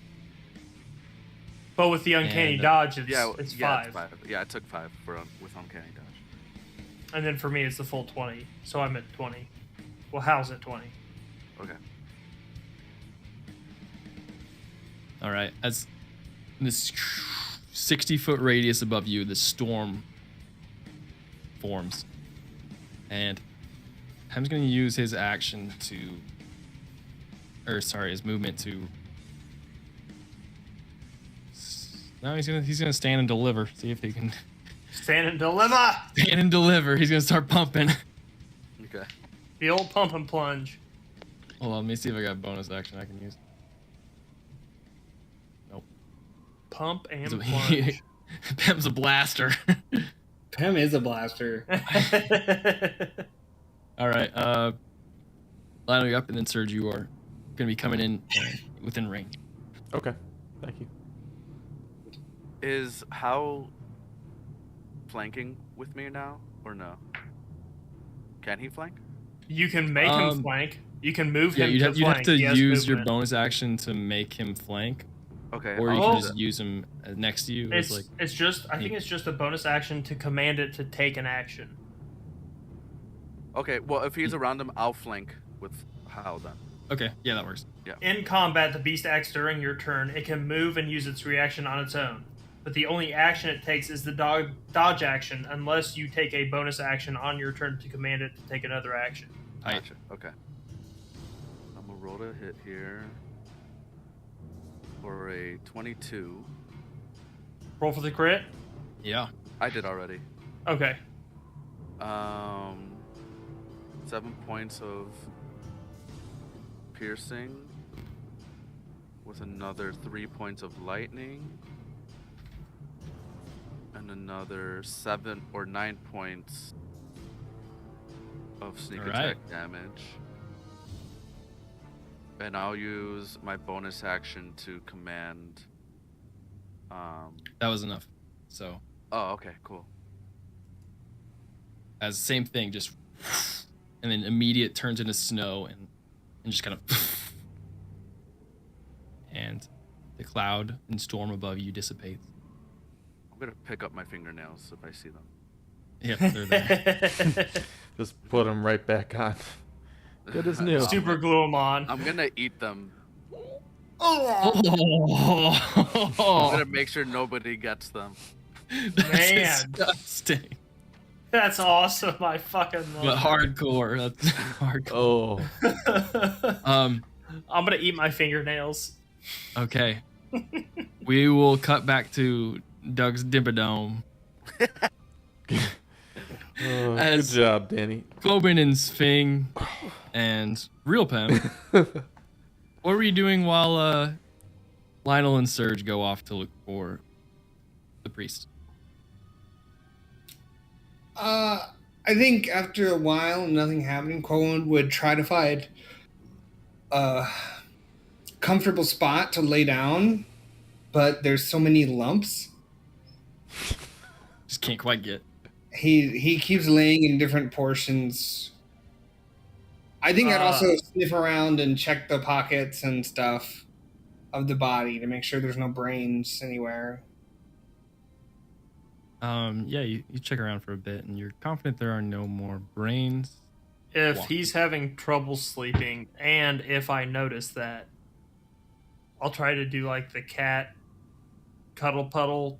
But with the uncanny And, dodge, it's, Yeah, it's yeah, 5. it's 5. Yeah, I took 5 with uncanny dodge. And then for me, it's the full 20. So I'm at 20. Well, Hal's at 20. Okay. All right. As this 60-foot radius above you, the storm forms. And Hem's going to use his action his movement to. No, he's gonna stand and deliver. See if he can Stand and deliver! stand and deliver. He's gonna start pumping. Okay. The old pump and plunge. Hold on, let me see if I got a bonus action I can use. Nope. Pump and So plunge. Pem's a blaster. Pem is a blaster. All right. Lionel, you're up, and then Serge, you are gonna be coming in within range. Okay. Thank you. Is How flanking with me now or no? Can he flank? You can make him flank. You can move Yeah, him you'd to have, you'd flank. have to He has use your movement. bonus action to make him flank, Okay. or you I'll can do just that. use him next to you. As like, It's just I think he- it's just a bonus action to command it to take an action. Okay. Well, if he's around him, I'll flank with Hal then. okay, yeah, that works. In combat, the beast acts during your turn. It can move and use its reaction on its own, but the only action it takes is the dodge action, unless you take a bonus action on your turn to command it to take another action. Alright. Gotcha. Okay. I'm gonna roll to hit here for a 22. Roll for the crit. Yeah. I did already. Okay. 7 points of piercing with another 3 points of lightning and another 7 or 9 points of sneak Alright. attack damage. And I'll use my bonus action to command. That was enough. So, Oh, okay, cool. as the same thing, just and then immediate turns into snow and just kind of and the cloud and storm above you dissipates. I'm gonna pick up my fingernails if I see them. Yep, they're there. Just put them right back on. Good as new. Super glue them on. I'm gonna eat them. Oh, I'm gonna make sure nobody gets them. that's Man. disgusting. That's awesome. I fucking But love hardcore. That's hardcore. Oh, it. Um. I'm gonna eat my fingernails. Okay. We will cut back to Doug's Dipperdome. good As- job, Danny. Coben and Sfing and Real Pem. What were you doing while Lionel and Serge go off to look for the priest? I think after a while, nothing happening, Colin would try to find a comfortable spot to lay down, but there's so many lumps. Just can't quite get. He keeps laying in different portions. I think I'd also sniff around and check the pockets and stuff of the body to make sure there's no brains anywhere. Yeah, you check around for a bit and you're confident there are no more brains. If Walk. he's having trouble sleeping, and if I notice that, I'll try to do like the cat cuddle puddle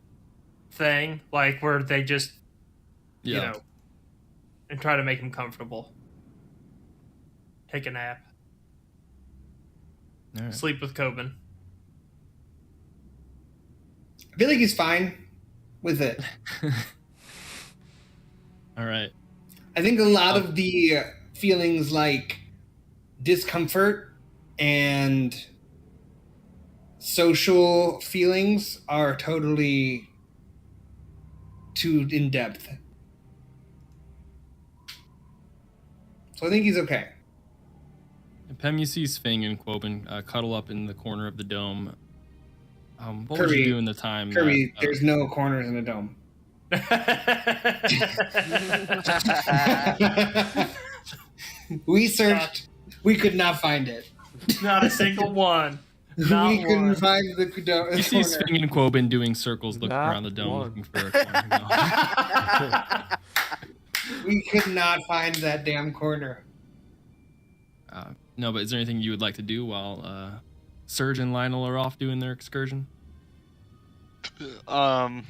thing, like where they just, you Yeah. know, and try to make him comfortable. Take a nap. All right. Sleep with Coben. I feel like he's fine with it. All right. I think a lot of the feelings like discomfort and social feelings are totally too in depth. So I think he's okay. Pem, you see Sfing and Quoben cuddle up in the corner of the dome. What would Kirby- you do in the time? Kirby, that, there's no corners in a dome. We searched. We could not find it. Not a single one. Not we couldn't one. find the corner. you see Sfing and Quoben doing circles looking Not around the dome one. looking for a corner. No. We could not find that damn corner. No, but is there anything you would like to do while Serge and Lionel are off doing their excursion? I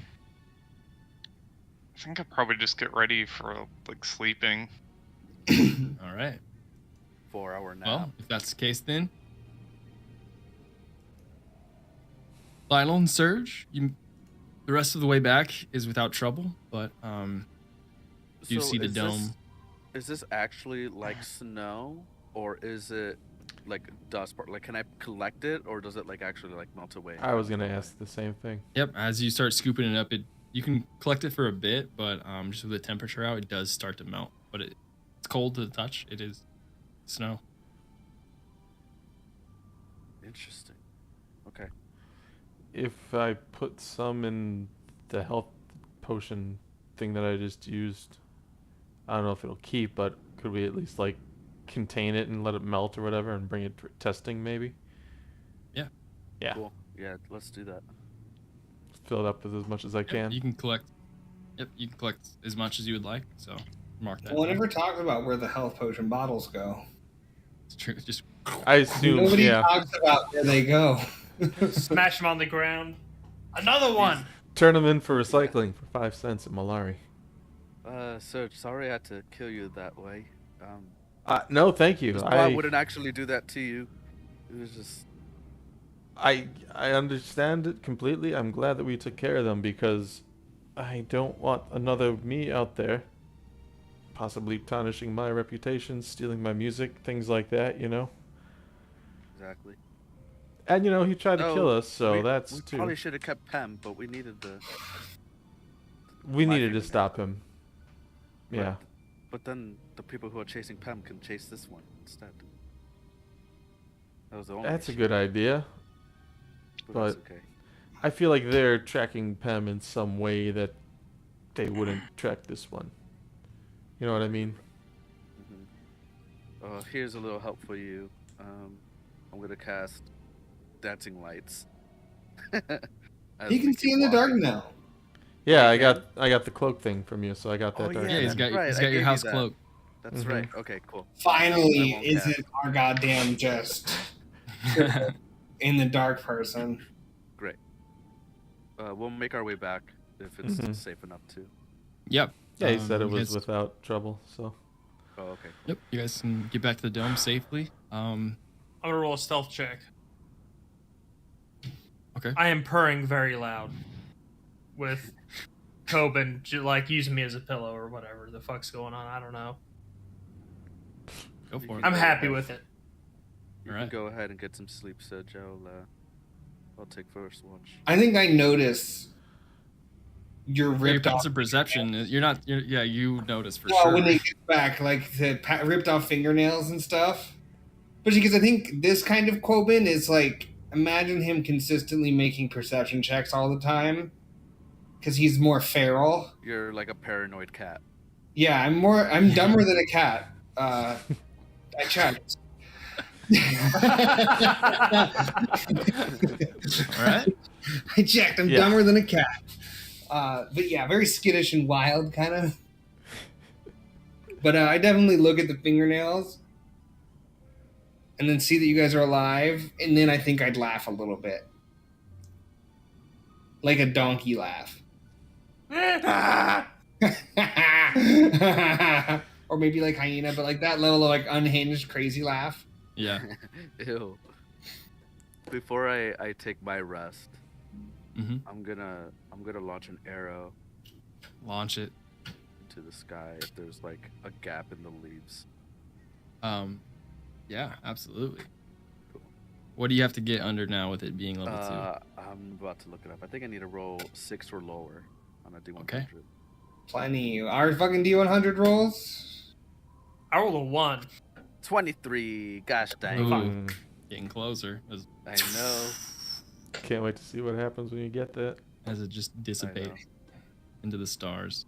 think I'd probably just get ready for like sleeping. All right. 4-hour nap. Well, if that's the case, then Lionel and Serge, the rest of the way back is without trouble, but you see the is dome. Is this actually like snow, or is it like dust? Like, can I collect it, or does it like actually like melt away? I was gonna ask the same thing. Yep, as you start scooping it up, you can collect it for a bit, but just with the temperature out, it does start to melt. But it's cold to the touch. It is snow. Interesting. Okay. If I put some in the health potion thing that I just used, I don't know if it'll keep, but could we at least like contain it and let it melt or whatever, and bring it for testing maybe. Yeah. Yeah. Cool. Yeah, let's do that. Fill it up with as much as I can. You can collect. Yep, you can collect as much as you would like. So mark that. No one down. ever talks about where the health potion bottles go. It's true. Just I assume. Nobody Yeah. talks about where they go. Smash them on the ground. Another one. Turn them in for recycling for 5 cents at Malari. Sir, sorry I had to kill you that way. No, thank you. I wouldn't actually do that to you. It was just... I understand it completely. I'm glad that we took care of them because I don't want another me out there possibly tarnishing my reputation, stealing my music, things like that, you know? Exactly. And, you know, he tried to kill us, so we that's too... probably should have kept Pam, but we needed the... We needed to fingernail. stop him. Right. Yeah. But then the people who are chasing Pam can chase this one instead. That was the only That's a issue, good idea. but that's but- okay. I feel like they're tracking Pem in some way that they wouldn't track this one. You know what I mean? Here's a little help for you. I'm gonna cast Dancing Lights. As He we can keep see in the dark walking. now. Yeah, Yeah. I got the cloak thing from you, so I got that Oh, dark. yeah, he's that's got right, he's I got gave your you house that. cloak. That's Mhm. right. Okay, cool. Finally, I won't is cast. it our goddamn just in the dark person? Great. We'll make our way back if it's Mhm. safe enough to. Yep. Yeah, he said it you was guys- without trouble, so. Oh, okay. Cool. Yep. You guys can get back to the dome safely. I'm gonna roll a stealth check. Okay. I am purring very loud. With Tobin like using me as a pillow or whatever the fuck's going on. I don't know. Go for it. I'm happy with it. You Alright. can go ahead and get some sleep, Serge. I'll take first watch. I think I notice you're Your ripped off. passive perception. Yeah, you notice for Well, sure. when they get back, like the ripped off fingernails and stuff. But because I think this kind of Quobin is like, imagine him consistently making perception checks all the time, because he's more feral. You're like a paranoid cat. Yeah, I'm dumber than a cat. I checked. All right. I checked. I'm Yeah. dumber than a cat. But yeah, very skittish and wild, kind of. But I definitely look at the fingernails and then see that you guys are alive, and then I think I'd laugh a little bit. Like a donkey laugh. Or maybe like hyena, but like that level of like unhinged, crazy laugh. Yeah. Ew. Before I take my rest, Mhm. I'm gonna launch an arrow Launch it. into the sky if there's like a gap in the leaves. Yeah, absolutely. What do you have to get under now with it being level 2? I'm about to look it up. I think I need to roll 6 or lower on a D100. Okay. Plenty. Our fucking D100 rolls. I rolled a 1. 23. Gosh dang. Ooh, getting closer I know. Can't wait to see what happens when you get that. as it just dissipates into the stars.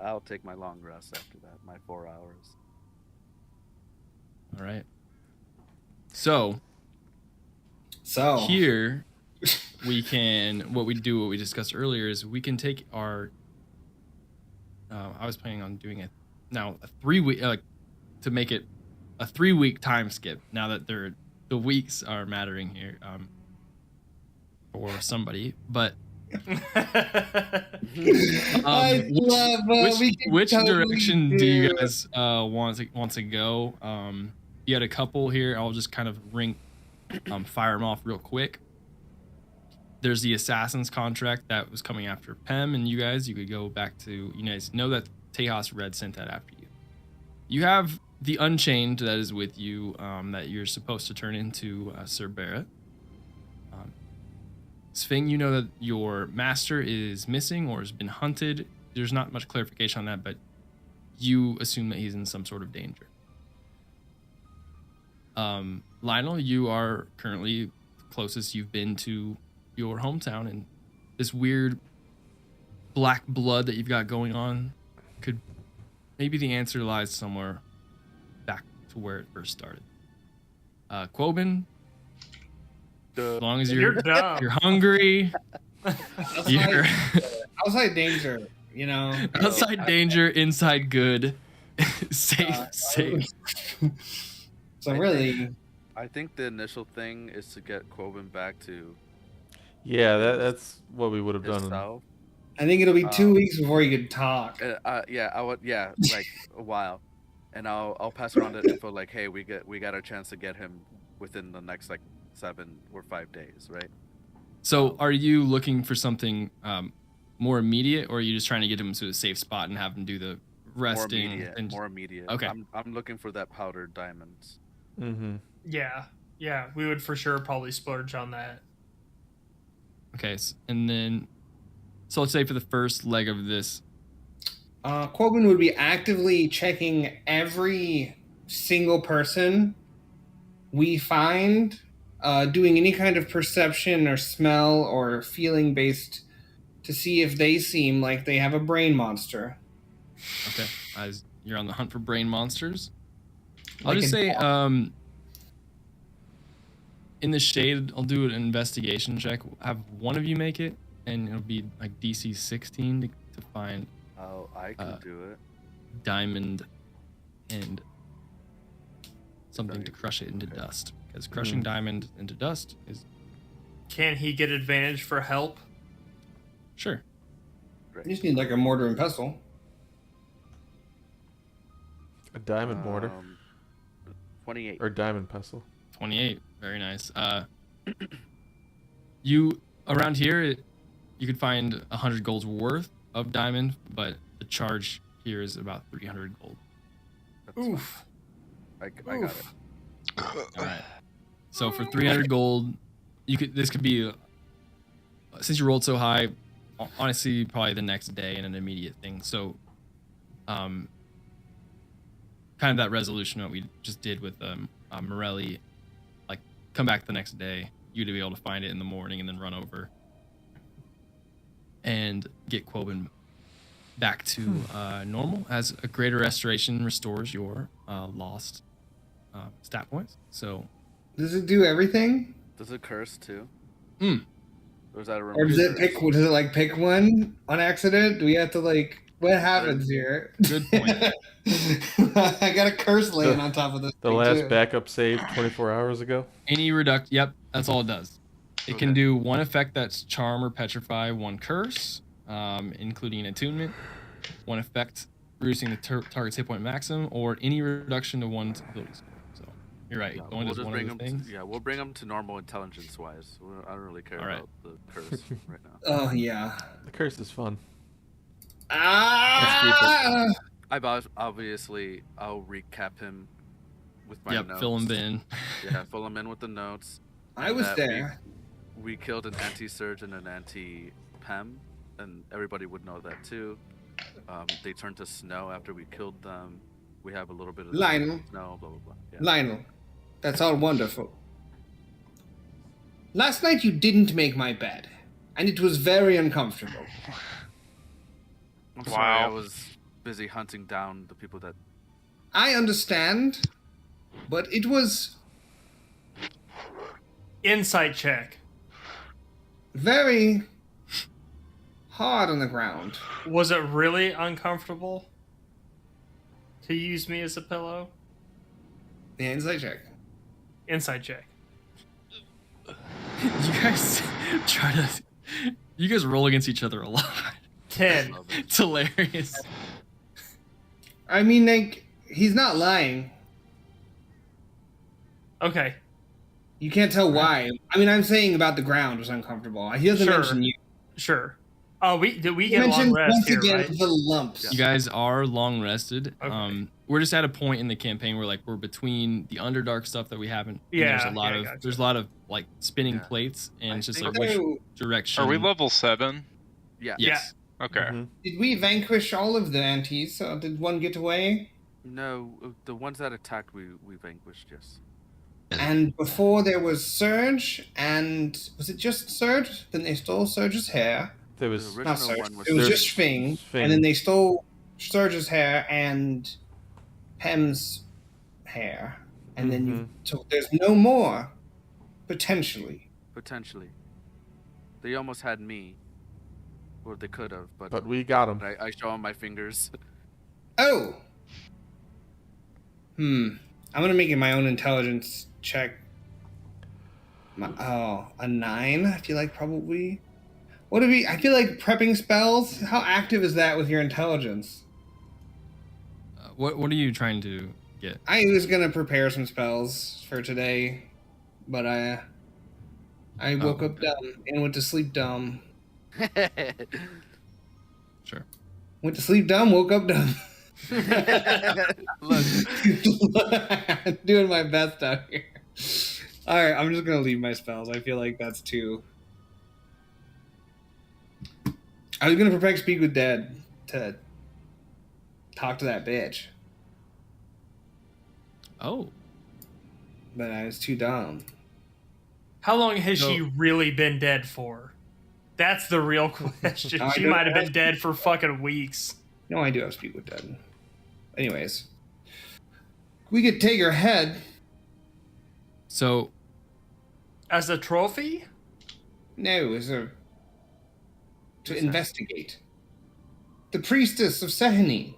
I'll take my long rest after that. My 4 hours. All right. So So here we can what we discussed earlier is we can take our I was planning on doing a 3-week to make it a 3-week time skip now that the weeks are mattering here for somebody, but I love which direction do you guys want to go? You had a couple here. I'll just kind of fire them off real quick. There's the Assassin's Contract that was coming after Pem and you guys. You could go back to, you guys know that Tejas Red sent that after you. You have the Unchained that is with you that you're supposed to turn into Sir Barrett. Sphing, you know that your master is missing or has been hunted. There's not much clarification on that, but you assume that he's in some sort of danger. Lionel, you are currently closest you've been to your hometown, and this weird black blood that you've got going on maybe the answer lies somewhere back to where it first started. Quoben, as long as You're dumb. you're hungry, you're Outside danger, you know. outside danger, inside good, safe. So really, I think the initial thing is to get Quoven back to Yeah, that's what we would have done. himself. I think it'll be 2 weeks before you could talk. Yeah, I would. Yeah, like a while, and I'll pass around the info like, hey, we got a chance to get him within the next like 7 or 5 days, right? So, are you looking for something more immediate, or are you just trying to get him to a safe spot and have him do the resting? More immediate. Okay. I'm looking for that powdered diamonds. Mm-hmm. Yeah, we would for sure probably splurge on that. Okay, and then, so let's say for the first leg of this, Quoben would be actively checking every single person we find, doing any kind of perception or smell or feeling based to see if they seem like they have a brain monster. okay, as you're on the hunt for brain monsters, I'll Like just in- say, in the shade, I'll do an investigation check. Have one of you make it, and it'll be like DC 16 to find Oh, I can do it. diamond and something to crush it into dust. Because crushing diamond into dust is Can he get advantage for help? sure. You just need like a mortar and pestle. A diamond mortar 28. or diamond pestle. 28, very nice. You around here, you could find 100 gold's worth of diamond, but the charge here is about 300 gold. That's Oof. fine. I got it. All right. So for 300 gold, this could be, since you rolled so high, honestly, probably the next day and an immediate thing. So, kind of that resolution that we just did with Morelli, like come back the next day, you to be able to find it in the morning and then run over and get Quoben back to normal, as a greater restoration restores your lost stat points. So, Does it do everything? Does it curse too? Hmm. Or is that a Or does it pick? Does it like pick one on accident? Do we have to like? What happens here? Good point. I got a curse laying on top of this. The thing, last too. backup save 24 hours ago. Any yep, that's all it does. It can Okay. do one effect that's charm or petrify, one curse, including attunement, one effect reducing the target's hit point maximum, or any reduction to one's ability score. So you're right. Yeah, Going we'll to just one bring of the him. things. We'll bring him to normal intelligence wise. I don't really care All right. about the curse right now. Oh yeah. The curse is fun. Ah! Obviously I'll recap him with my Yep, notes. fill him in. Yeah, fill him in with the notes. I was that there. We killed an anti-surge and an anti-pem, and everybody would know that too. They turned to snow after we killed them. We have a little bit of Lionel. snow, blah blah blah. Yeah. Lionel, that's all wonderful. Last night you didn't make my bed, and it was very uncomfortable. I'm sorry, I Wow. was busy hunting down the people that. I understand, but it was Insight check. very hard on the ground. Was it really uncomfortable to use me as a pillow? The insight check. Insight check. You guys you guys roll against each other a lot. 10. It's hilarious. I mean, like, he's not lying. Okay. You can't tell why. I mean, I'm saying about the ground was uncomfortable. He doesn't Sure. mention you. Sure. Oh, we He get a long mentioned rest once here, again right? the lumps. You guys are long rested. Okay. We're just at a point in the campaign where like we're between the Underdark stuff that we haven't. and Yeah, there's a lot yeah, of gotcha. there's a lot of like spinning Yeah. plates, and I it's just think- like which So, direction. Are we level 7? Yeah. Yes. Okay. Mhm. did we vanquish all of the antis? Did one get away? No, the ones that attacked, we vanquished. Yes. And before there was Surge, and was it just Surge? Then they stole Surge's hair. There The was original Not Surge. one was. It was There's- just Fing, Fing. and then they stole Surge's hair and Pem's hair, and then you. So there's no more, potentially. Potentially. They almost had me. Or they could have, But we got him. I show them my fingers. Oh. I'm gonna make it my own intelligence check. A 9. I feel like probably. What do we? I feel like prepping spells. How active is that with your intelligence? What are you trying to get? I was gonna prepare some spells for today, but I woke up dumb and went to sleep dumb. Sure. Went to sleep dumb, woke up dumb. Look. Doing my best out here. All right, I'm just gonna leave my spells. I feel like that's too. I was gonna prepare Speak with Dead to talk to that bitch, Oh. but I was too dumb. How long has she really been dead for? That's the real question. I She don't might have know. been dead for fucking weeks. No, I do have Speak with Dead. Anyways, we could take her head. So As a trophy? No, to investigate. The priestess of Sehani.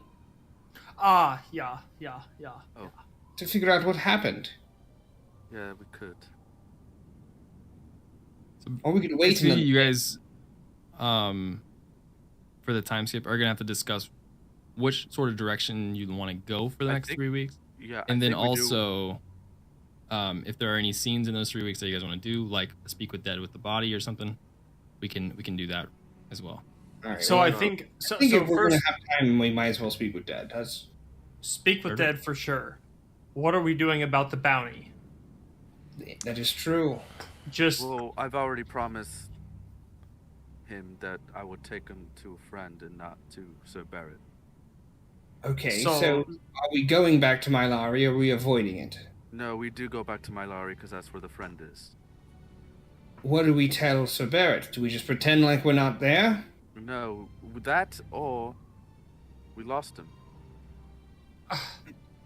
Ah, yeah. To figure out what happened. Yeah, we could. Or we could wait basically, another. you guys, for the time skip, are gonna have to discuss which sort of direction you want to go for the I next think- 3 weeks, Yeah. and I then think we do- also, if there are any scenes in those 3 weeks that you guys want to do, like Speak with Dead with the body or something, we can do that as well. All right, So well, I think I think so if we're first gonna have time, we might as well Speak with Dead. speak with Sure. dead for sure. What are we doing about the bounty? That is true. Just Well, I've already promised him that I would take him to a friend and not to Sir Barrett. Okay, So- so are we going back to Mylari or are we avoiding it? No, we do go back to Mylari because that's where the friend is. What do we tell Sir Barrett? Do we just pretend like we're not there? No, that or we lost him.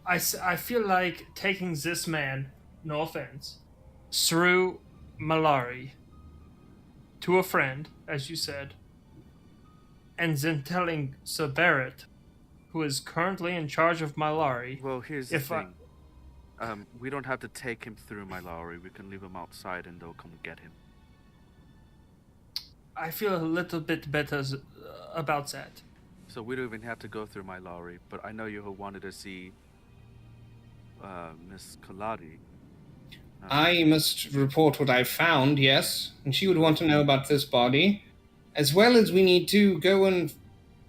I feel like taking this man, no offense, through Malari to a friend, as you said, and then telling Sir Barrett, who is currently in charge of Malari, Well, here's the If I- thing. We don't have to take him through Mylari. We can leave him outside and they'll come get him. I feel a little bit better about that. So we don't even have to go through Mylari. But I know you wanted to see Miss Kaladi. I must report what I found, yes, and she would want to know about this body, as well as we need to go and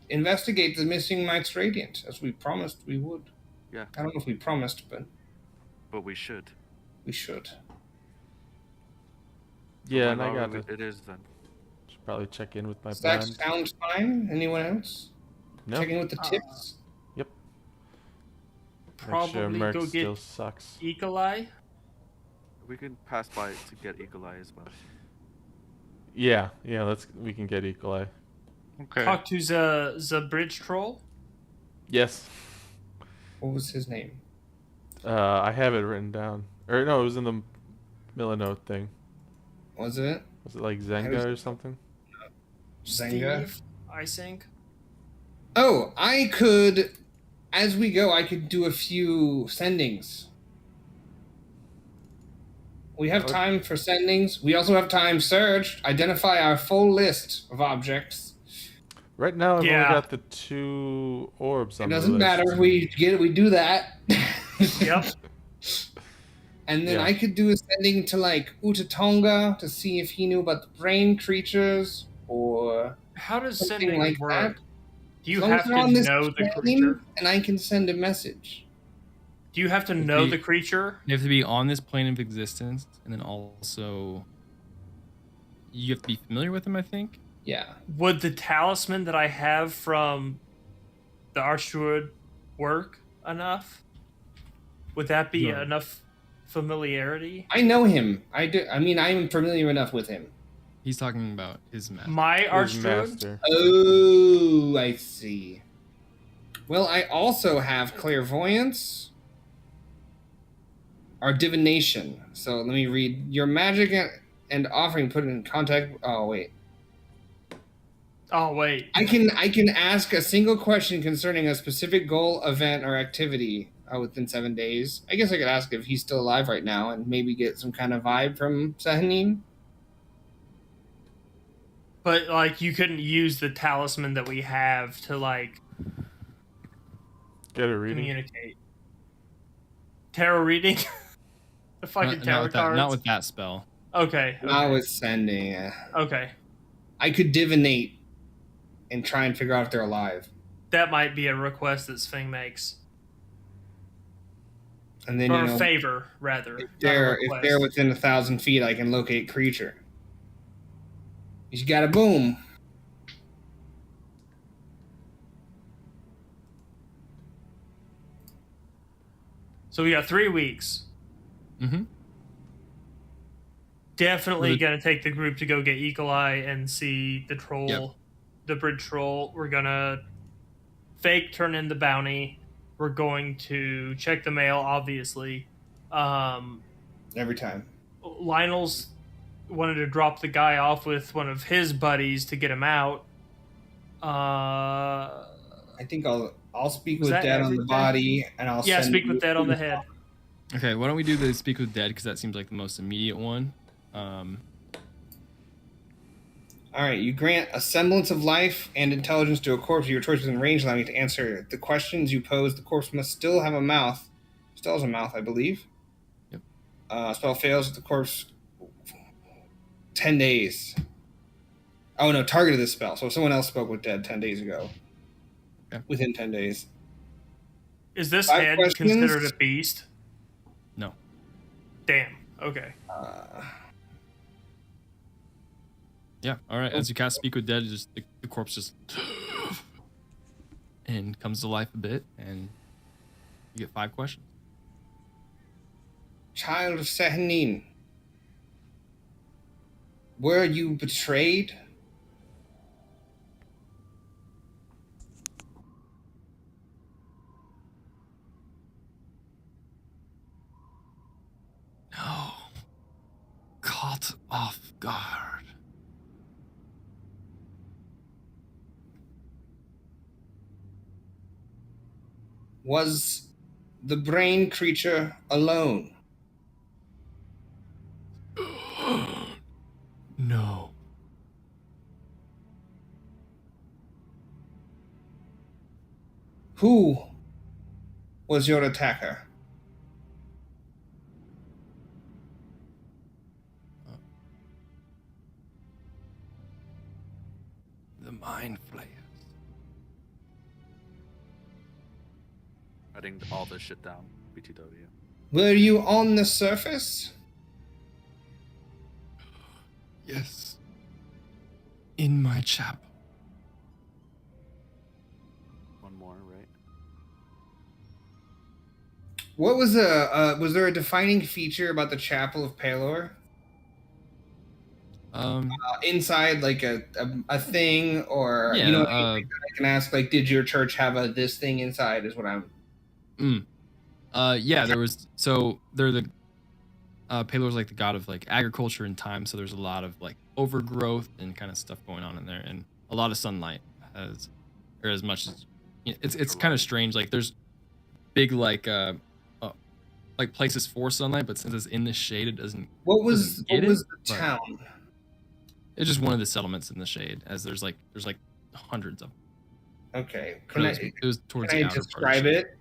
investigate the missing Knights Radiant, as we promised we would. Yeah. I don't know if we promised, but But we should. we should. Yeah, and I Mylari, got it. It is then. Should probably check in with my Does that band. sound fine? Anyone else? No. Checking with the tips? Make Probably sure Merc go still get sucks. Eagle Eye. We can pass by to get Eagle Eye as well. Yeah, we can get Eagle Eye. Okay. Talk to the bridge troll. Yes. What was his name? I have it written down. Or no, it was in the Milanote thing. Was it Was it like Zenga or something? Zenga? Steve, I think. Oh, I could, as we go, I could do a few sendings. We have time for sendings. We also have time search, identify our full list of objects. Right now, I've Yeah. only got the 2 orbs on It the doesn't list. matter. We do that. Yep. And then Yeah. I could do a sending to like Utatonga to see if he knew about the brain creatures or How does something sending like work? that. Do you As long have as to they're on this know the plane, creature? and I can send a message. Do you have to If know we- the creature? You have to be on this plane of existence, and then also you have to be familiar with him, I think. Yeah. Would the talisman that I have from the Archdruid work enough? Would that be No. enough familiarity? I know him. I do. I mean, I'm familiar enough with him. He's talking about his master. My His Archdruid? master. Oh, I see. Well, I also have clairvoyance Our divination. So let me read. Your magic and offering put in contact. Oh wait. Oh wait. I can ask a single question concerning a specific goal, event, or activity within 7 days. I guess I could ask if he's still alive right now and maybe get some kind of vibe from Sahanin. But like, you couldn't use the talisman that we have to like Get a reading. communicate. Tarot reading. The fucking tarot cards. Not with that spell. Okay. Not with sending. Okay. I could divinate and try and figure out if they're alive. That might be a request that Sving makes. And then, Or a favor, rather. If they're within 1,000 feet, I can locate creature. You got a boom. So we got 3 weeks. Mm-hmm. Definitely gonna take the group to go get Eagle Eye and see the troll, the bridge troll. We're gonna fake turn in the bounty. We're going to check the mail, obviously. Every time. Lionel's wanted to drop the guy off with one of his buddies to get him out. I think I'll speak Was with that Dad on the everything? body, and I'll send speak you with Dad on the head. Okay, why don't we do the speak with dead, because that seems like the most immediate one. All right, you grant a semblance of life and intelligence to a corpse of your choice within range, allowing it to answer the questions you pose. The corpse must still have a mouth. Still has a mouth, I believe. Yep. Spell fails with the corpse 10 days. Oh, no, targeted this spell. So if someone else spoke with Dead 10 days ago. Okay. Within 10 days. Is this 5 head questions? considered a beast? No. Damn. Okay. Yeah. All right. As you cast speak with dead, just the corpse just and comes to life a bit, and you get 5 questions. Child of Sahanin, were you betrayed? No. Caught off guard. Was the brain creature alone? No. Who was your attacker? The mind flayers. Writing all this shit down. BTW. Were you on the surface? Yes. In my chapel. One more, right? What was was there a defining feature about the Chapel of Palor? Inside, like a thing, or Yeah, you know, I can ask, like, did your church have a this thing inside? Is what I'm. Yeah, there was. So they're the Palor's like the god of like agriculture and time. So there's a lot of like overgrowth and kind of stuff going on in there, and a lot of sunlight, as much as it's kind of strange. Like there's big like places for sunlight, but since it's in the shade, it doesn't. What was the but town? It's just one of the settlements in the shade, as there's like hundreds of them. Okay, It was towards can the I outer describe part of the it?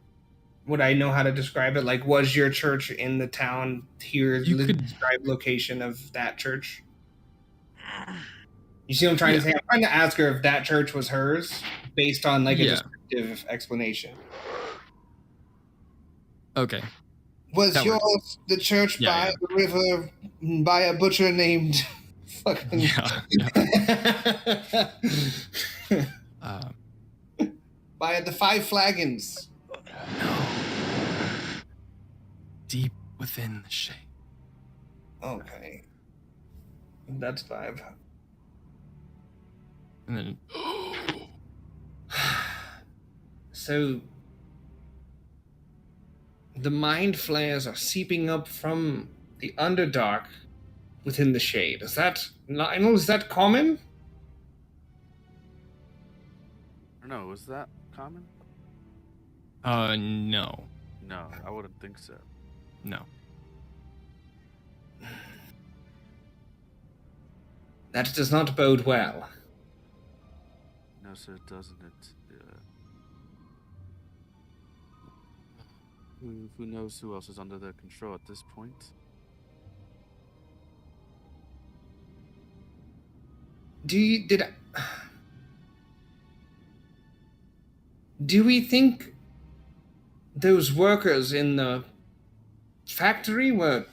Would I know how to describe it? Like, was your church in the town? Here's You the could- described location of that church. You see what I'm trying to say? I'm trying to ask her if that church was hers, based on like a descriptive explanation. Okay. Was That yours the church by the river by a butcher named fucking by the 5 flagons? No. Deep within the shade. Okay. That's 5. And then So the mind flayers are seeping up from the Underdark within the shade. Is that common? I don't know, is that common? No. No, I wouldn't think so. No. That does not bode well. No, sir, doesn't it? Who knows who else is under their control at this point? Do we think those workers in the factory were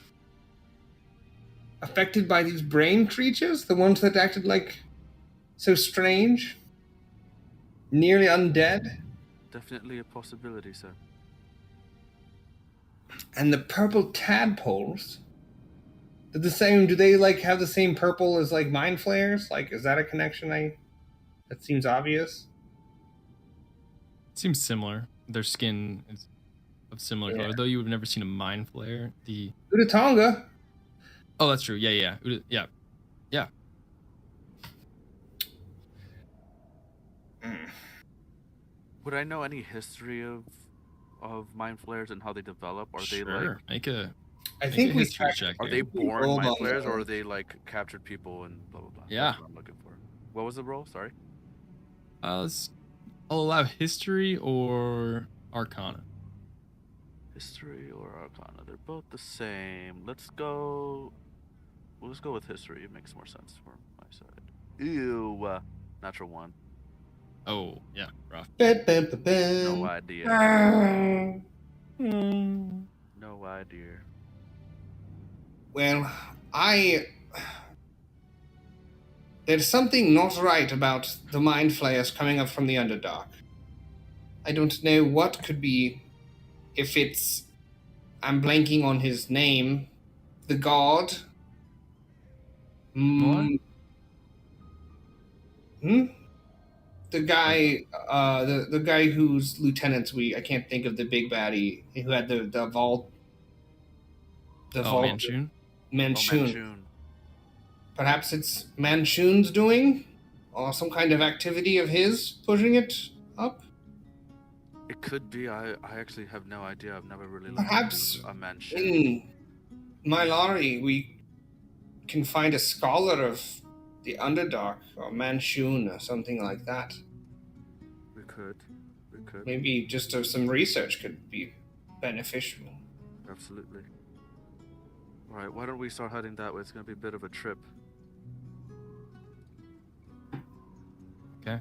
affected by these brain creatures? The ones that acted like so strange? Nearly undead? Definitely a possibility, sir. And the purple tadpoles? Do they have the same purple as like mind flayers? Like, is that a connection that seems obvious? Seems similar. Their skin is of similar color, though you would have never seen a mind flare. Utatonga. Oh, that's true. Yeah. Would I know any history of mind flayers and how they develop? Are they Sure. Make a history check. are they born mind flayers, or are they like captured people and blah blah blah? Yeah. That's what I'm looking for. What was the roll? Sorry. I'll allow history or arcana. History or arcana? They're both the same. Let's go with history. It makes more sense for my side. Ew. Natural 1. Oh, yeah, rough. No idea. No idea. Well, there's something not right about the mind flayers coming up from the Underdark. I don't know what could be, if it's, I'm blanking on his name, the god. What? The guy, the guy whose lieutenants I can't think of, the big baddie who had the vault. Manchun? Manchun. Perhaps it's Manchun's doing? Or some kind of activity of his pushing it up? It could be. I actually have no idea. I've never really looked Perhaps into a mansion. in Mylari we can find a scholar of the Underdark or Manchun or something like that. We could. Maybe just some research could be beneficial. Absolutely. Alright, why don't we start heading that way? It's going to be a bit of a trip. Okay.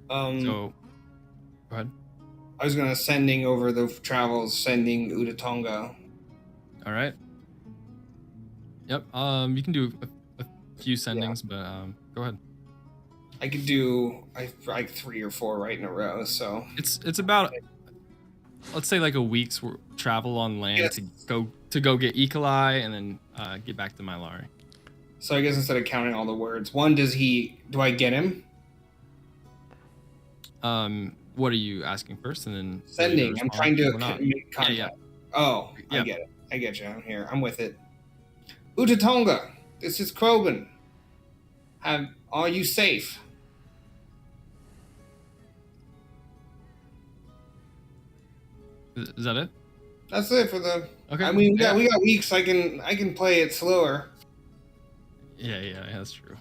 So, go ahead. I was gonna sending over the travels, sending Utatonga. All right. Yep. You can do a few sendings, but go ahead. I could do like 3 or 4 right in a row. So it's about, let's say, like a week's travel on land to go get Ecolai and then get back to Mylari. So I guess instead of counting all the words, do I get him? What are you asking first, and then Sending. I'm trying to make contact. Yeah. Oh, Yeah. I get it. I get you. I'm here. I'm with it. Utatonga, this is Krobin. Are you safe? Is that it? That's it for the. Okay. I mean, we got weeks. I can play it slower. Yeah, that's true.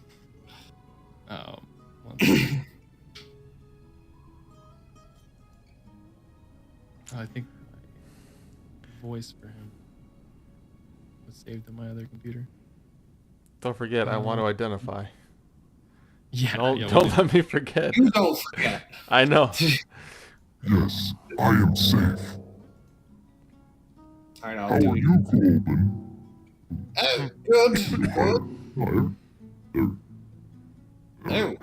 I think my voice for him was saved on my other computer. Don't forget, I want to identify. Yeah. Don't let me forget. You don't forget. I know. Yes, I am safe. All right, How I'll are do it. you, Corbin? Oh, good. Fire.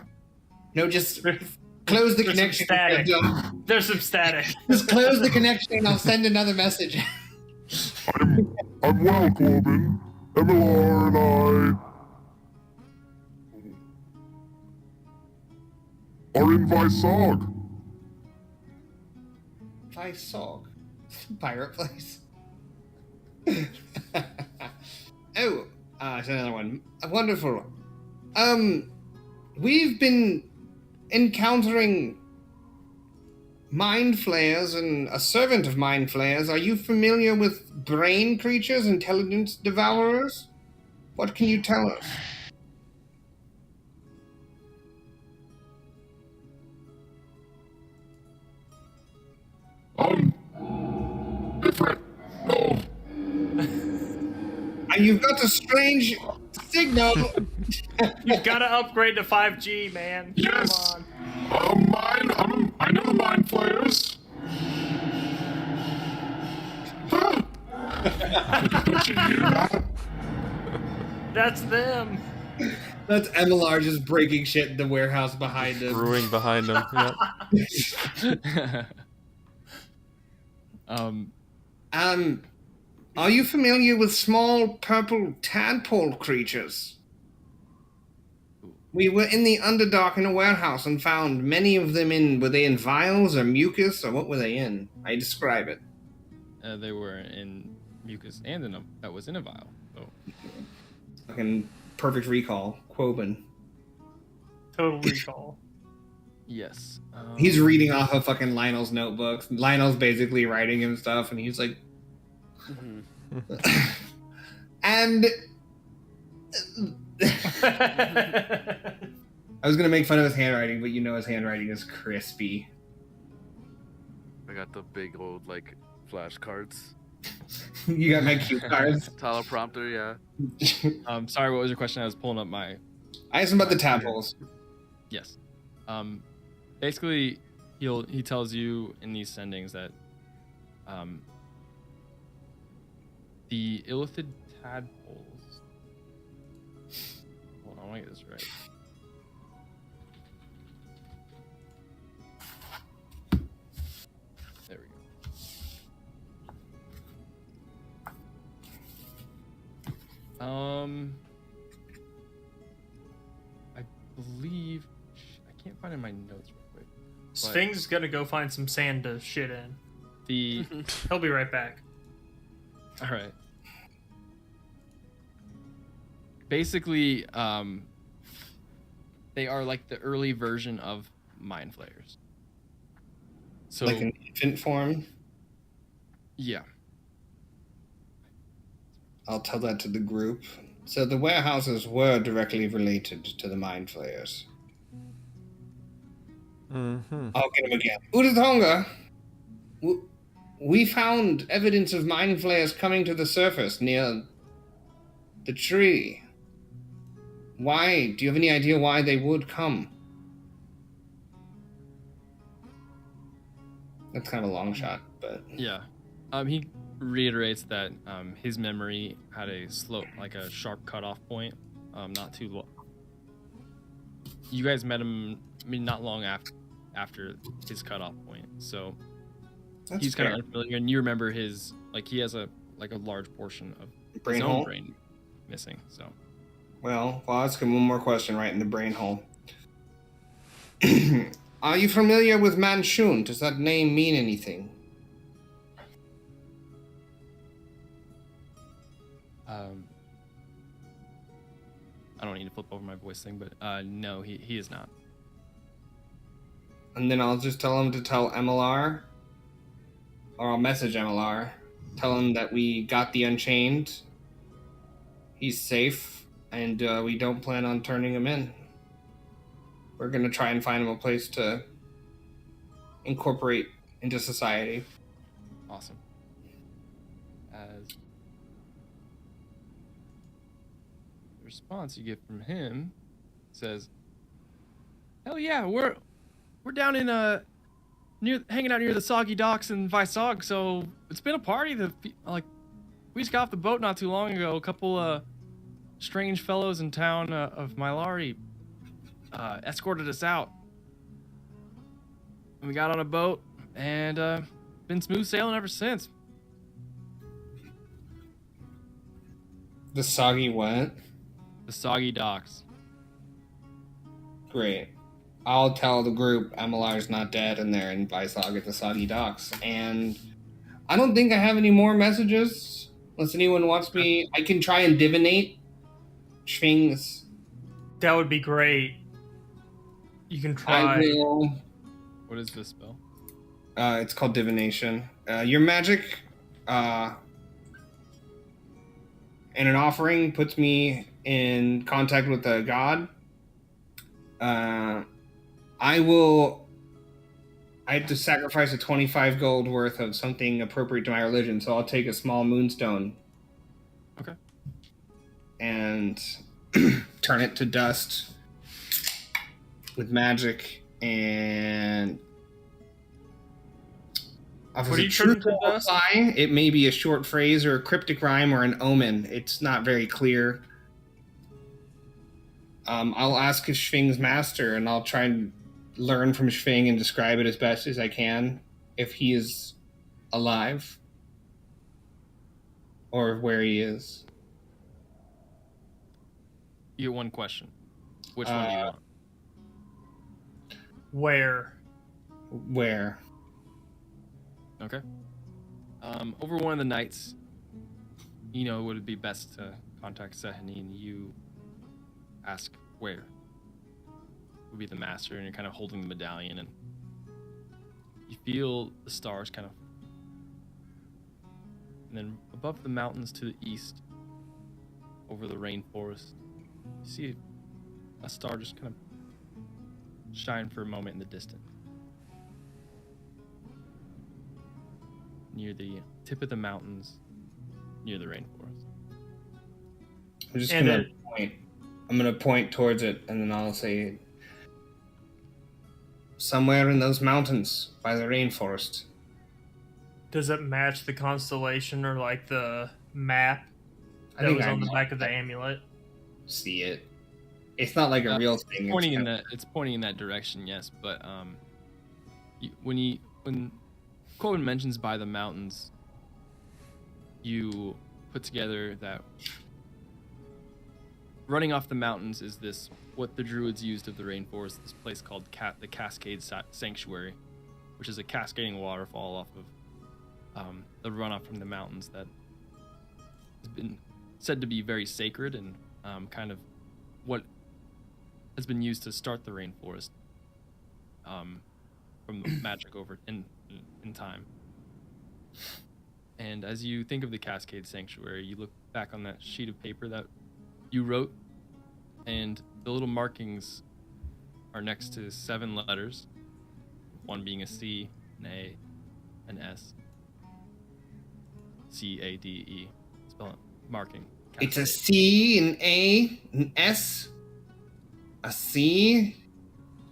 No, just close the There's some connection. static. Done. There's some static. Just close the connection and I'll send another message. I'm well, Corbin. Emilar and I are in Vysog. Vysog. Pirate place. Oh, it's another one. Wonderful. We've been encountering mind flayers and a servant of mind flayers. Are you familiar with brain creatures, intelligence devourers? What can you tell us? Different. No. And you've got a strange signal. You've got to upgrade to 5G, man. Yes. Come on. I know the mind flayers. Don't you hear that? That's them. That's MLR just breaking shit in the warehouse behind him. Brewing behind him. Yep. Are you familiar with small purple tadpole creatures? We were in the Underdark in a warehouse and found many of them were they in vials or mucus, or what were they in? I describe it. They were in mucus and that was in a vial. So. Fucking perfect recall. Quoben. Total recall. Yes. He's reading off of fucking Lionel's notebooks. Lionel's basically writing him stuff, and he's like... and... I was gonna make fun of his handwriting, but you know his handwriting is crispy. I got the big old like flashcards. You got my cue cards. Teleprompter, yeah. Sorry, what was your question? I was pulling up my... I asked him about the tadpoles. Yes. Basically, he tells you in these sendings that the illithid tadpoles... Hold on, I want to get this right. There we go. I believe... I can't find it in my notes real quick. Sphinx is gonna go find some sand to shit in. He'll be right back. All right. Basically, they are like the early version of mind flayers. So, Like an infant form? yeah. I'll tell that to the group. So the warehouses were directly related to the mind flayers. Mm-hmm. I'll get him again. Utatonga! We found evidence of mind flayers coming to the surface near the tree. Why? Do you have any idea why they would come? That's kind of a long shot, but... Yeah. He reiterates that his memory had a slope, like a sharp cutoff point, not too low. You guys met him, I mean, not long after his cutoff point, so That's he's kind fair. of unfamiliar. And you remember his, like, he has a large portion of Brain his own hole? brain missing. So Well, I'll ask him one more question right in the brain hole. Are you familiar with Manchun? Does that name mean anything? I don't need to flip over my voice thing, but no, he is not. And then I'll just tell him to tell MLR, or I'll message MLR, tell him that we got the Unchained, he's safe, and we don't plan on turning him in. We're gonna try and find him a place to incorporate into society. Awesome. As the response you get from him says, "Hell yeah, we're down in hanging out near the soggy docks in Vysog, so it's been a party. We just got off the boat not too long ago. A couple strange fellows in town of Mylari escorted us out. And we got on a boat and been smooth sailing ever since." The soggy what? The soggy docks. Great. I'll tell the group MLR's not dead and they're in Vysog at the soggy docks. And I don't think I have any more messages. Unless anyone wants me, I can try and divinate Schwing's. That would be great. You can I try. will. What is this spell? It's called divination. Your magic, and an offering puts me in contact with a god. I had to sacrifice a 25 gold worth of something appropriate to my religion, so I'll take a small moonstone. Okay. And turn it to dust with magic and... What do you turn to dust? It may be a short phrase or a cryptic rhyme or an omen. It's not very clear. I'll ask Schwing's master, and I'll try and learn from Schwing and describe it as best as I can, if he is alive or where he is. You get one question. Which one do you want? Where? Okay. Over one of the nights, you know, would it be best to contact Sehanine? You ask where. Would be the master, and you're kind of holding the medallion, and you feel the stars kind of, and then above the mountains to the east, over the rainforest, you see a star just kind of shine for a moment in the distance, near the tip of the mountains, near the rainforest. I'm just gonna point. I'm gonna point towards it, and then I'll say, somewhere in those mountains by the rainforest. Does it match the constellation or like the map that was on the back of the amulet? See it. It's not like a real thing. It's pointing in that direction, yes. But when Corbin mentions by the mountains, you put together that running off the mountains is this, what the druids used of the rainforest, this place called the Cascade Sanctuary, which is a cascading waterfall off of the runoff from the mountains that has been said to be very sacred and kind of what has been used to start the rainforest from the magic over in time. And as you think of the Cascade Sanctuary, you look back on that sheet of paper that you wrote, and the little markings are next to 7 letters, one being a C, an A, an S, C-A-D-E. Spell it. Marking. Cascade. It's a C, an A, an S, a C.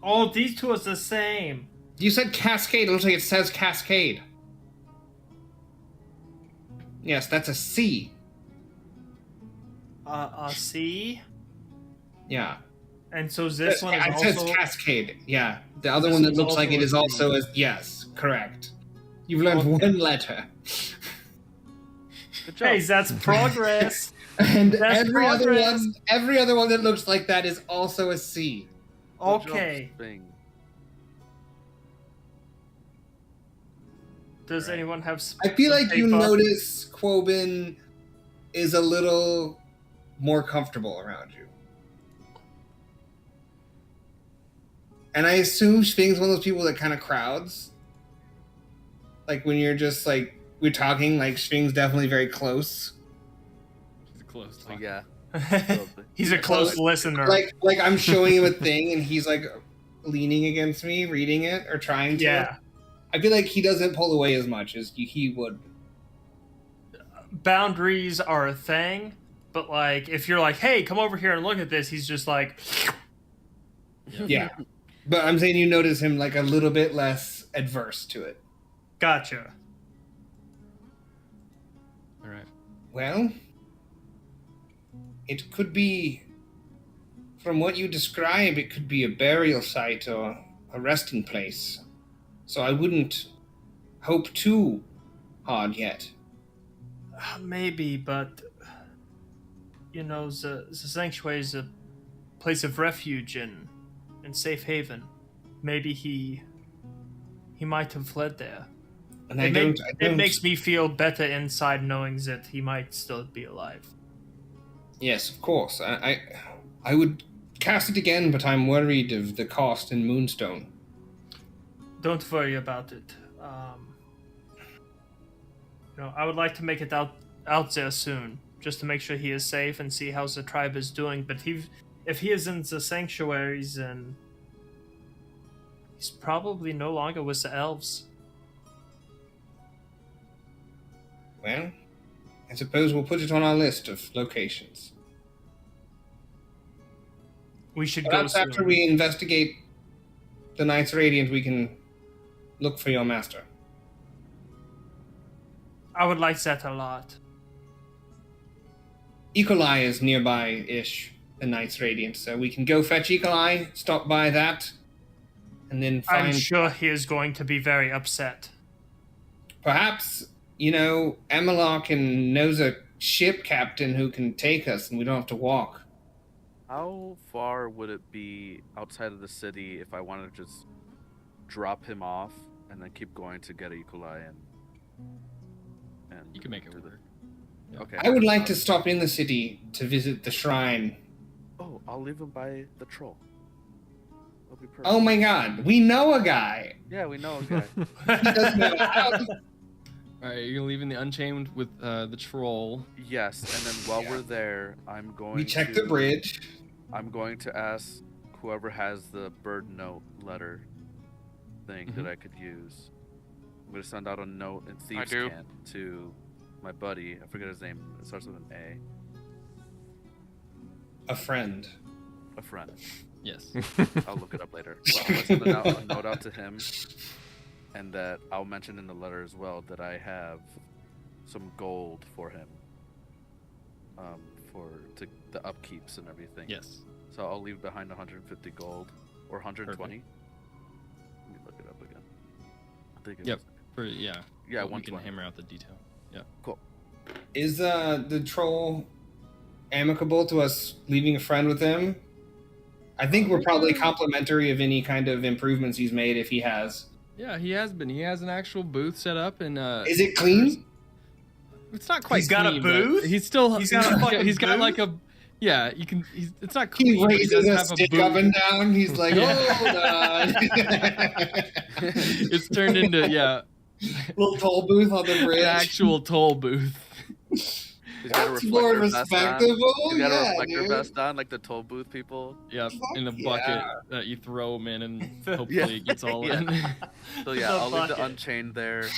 Oh, these two are the same. You said Cascade. It looks like it says Cascade. Yes, that's a C. A C? Yeah. And so this one is it also... says Cascade. Yeah. The other one that looks like it is also as... Yes, correct. You've learned one letter. Good job. Hey, that's progress. And That's every progress. other one that looks like that is also a C. Good job, Okay. Sping. Does anyone have I feel some like you paper? notice Quoben is a little more comfortable around you. And I assume Schwing's one of those people that kind of crowds. Like when you're just like, we're talking, like Schwing's definitely very close. It's close. So yeah. He's a close listener. Like I'm showing him a thing and he's like leaning against me, reading it or trying to. Yeah. I feel like he doesn't pull away as much as he would. Boundaries are a thing, but like if you're like, hey, come over here and look at this, he's just like... Yeah. But I'm saying you notice him like a little bit less adverse to it. Gotcha. All right. Well, it could be, from what you describe, it could be a burial site or a resting place. So I wouldn't hope too hard yet. Maybe, but you know, the sanctuary is a place of refuge and safe haven. Maybe he might have fled there. And It makes me feel better inside knowing that he might still be alive. Yes, of course. I would cast it again, but I'm worried of the cost in Moonstone. Don't worry about it. I would like to make it out there soon, just to make sure he is safe and see how the tribe is doing. But if he is in the sanctuaries, then he's probably no longer with the elves. Well, I suppose we'll put it on our list of locations. We should go Perhaps soon. after we investigate the Knights Radiant, we can look for your master. I would like that a lot. Ecolai is nearby-ish, the Knights Radiant, so we can go fetch Ecolai, stop by that, and then find... I'm sure he is going to be very upset. Perhaps, Emelok knows a ship captain who can take us, and we don't have to walk. How far would it be outside of the city if I wanted to just drop him off and then keep going to get Ecolai and You can make it work. Okay. I would like to stop in the city to visit the shrine. Oh, I'll leave him by the troll. That'll be perfect. Oh my god, we know a guy! Yeah, we know a guy. He doesn't know how to... Alright, you're leaving the Unchained with the troll. Yes, and then while we're there, I'm going We check to... the bridge. I'm going to ask whoever has the bird note letter thing that I could use. I'm going to send out a note in Thieves' Cant to my buddy. I forget his name. It starts with an A. A friend. A friend. Yes. I'll look it up later. Well, I'm going to send a note out to him, and that I'll mention in the letter as well that I have some gold for him. For the upkeeps and everything. Yes. So I'll leave behind 150 gold or 120. Perfect. Let me look it up again. I think it Yep. is. Yeah. Yeah, We can 120. hammer out the detail. Yeah. Cool. Is the troll amicable to us leaving a friend with him? I think we're probably complimentary of any kind of improvements he's made if he has. Yeah, he has been. He has an actual booth set up, and Is it clean? it's not quite. He's got a clean, but booth? He's still. He's got a fucking He's got booth? like a. Yeah, you can. It's not clean. He but raises does a have stick booth. up and down. He's like, Yeah. hold on. It's turned into Little toll booth on the an bridge. actual toll booth. He's got a That's more reflector vest on. respectable. He's got a Yeah, reflector dude. vest on, like the toll booth people. Yep, in a Fuck bucket yeah. that you throw him in, and hopefully Yeah. it gets all Yeah. in. So yeah, The I'll leave the bucket. Unchained there.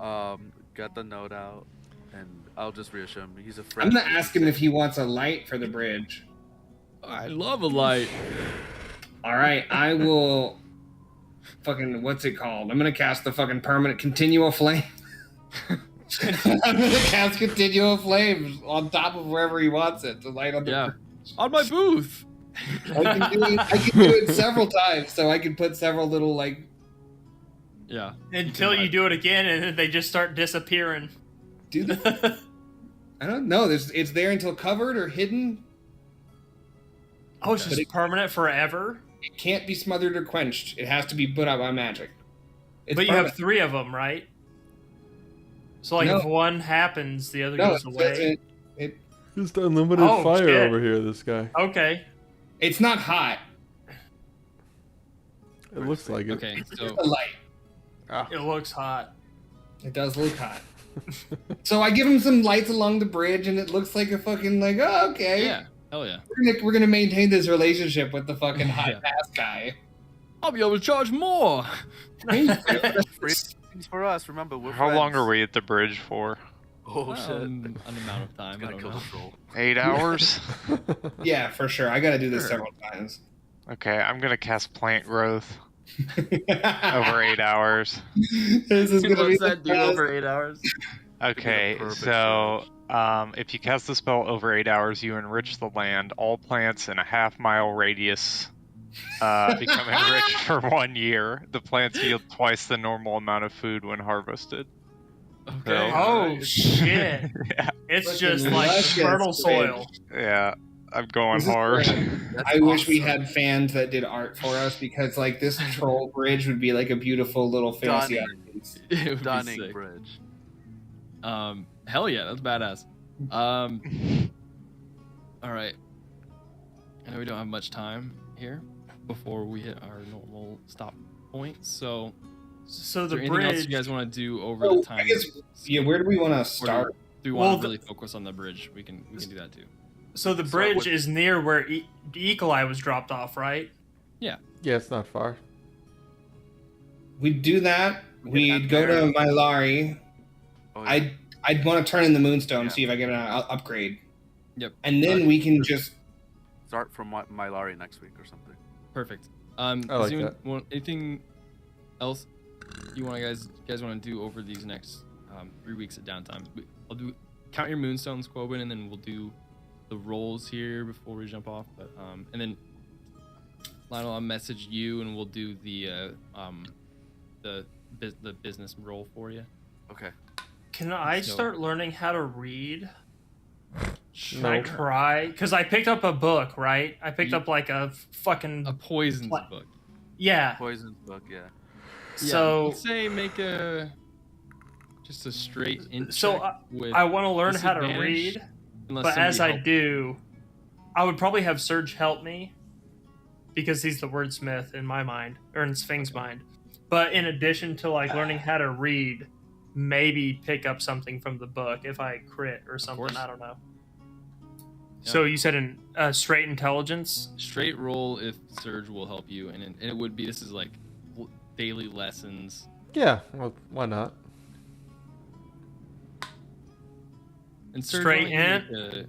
Got the note out, and I'll just reassure him he's a I'm friend. gonna ask him if he wants a light for the bridge. I love a light. All right, I will. Fucking what's it called? I'm gonna cast the fucking permanent continual flame. I'm gonna cast continual flames on top of wherever he wants it to light on the. Yeah, on my booth. I can do it several times, so I can put several little like. Yeah. Until you do it again, and then they just start disappearing. Do the. I don't know. It's there until covered or hidden. Oh, it's But just it- permanent forever? It can't be smothered or quenched. It has to be put out by magic. It's But you permanent. have 3 of them, right? So, like, No. if one happens, the other No, goes it away. doesn't. It Just unlimited Oh, fire shit. over here, this guy. Okay. it's not hot. It looks like it. Okay, It's so a light. It looks hot. It does look hot. So I give him some lights along the bridge, and it looks like a fucking like, oh, okay. yeah, hell yeah. We're gonna maintain this relationship with the fucking hot Yeah. pass guy. I'll be able to charge more. Free things for us. Remember, we're How long friends. are we at the bridge for? Oh shit! An amount of time. I Gotta don't kill know. the troll. 8 hours? Yeah, for sure. I gotta do this Sure. several times. Okay, I'm gonna cast plant growth over 8 hours. This is gonna be What's the that do best. over 8 hours? Okay, perfect so if you cast the spell over 8 hours, you enrich the land. All plants in a half-mile radius become enriched for 1 year. The plants yield twice the normal amount of food when harvested. Okay. Oh, alright. shit. Yeah, It's Fucking just like luscious fertile bridge. soil. yeah. I'm going This is hard. That's I wish we awesome. had fans that did art for us because like this troll bridge would be like a beautiful little fantasy art Stunning. piece. It would be Stunning sick. bridge. Hell yeah, that's badass. All right. I know we don't have much time here before we hit our normal stop point. So, So is the there anything else you bridge. guys want to do over So, the I time? guess, yeah, where do we want to Or start? do we Well, want to the- really focus on the bridge? We can do that too. So the Start bridge with- is near where Eagle Eye was dropped off, right? Yeah, it's not far. We'd do that. We get We'd that go there. to Mylari. Oh, yeah. I'd want to turn in the Moonstone, Yeah. see if I get an upgrade. Yep. And then we can just Start from Mylari next week or something. Perfect. I does like anyone that. want anything else you guys want to do over these next 3 weeks of downtime? I'll do count your moonstones, Quoben, and then we'll do the rolls here before we jump off. But and then Lionel, I'll message you and we'll do the business roll for you. Okay. Can I So- start learning how to read? Should No. I try? Because I picked up a book, right? I picked up like a fucking A poisons What? book. yeah. Poison book, yeah. So let's say make just a straight int So check with I want to learn how to disadvantage, read, unless but as I somebody do, I would probably have Serge help me because he's the wordsmith in my mind or in Sphinx's mind. But in addition to like learning how to read, maybe pick up something from the book if I crit or something. course. I don't know. Yeah. So you said in straight intelligence. straight roll if Surge will help you, and it would be this is like daily lessons. Yeah, well, why not? And Surge, Straight why don't you make a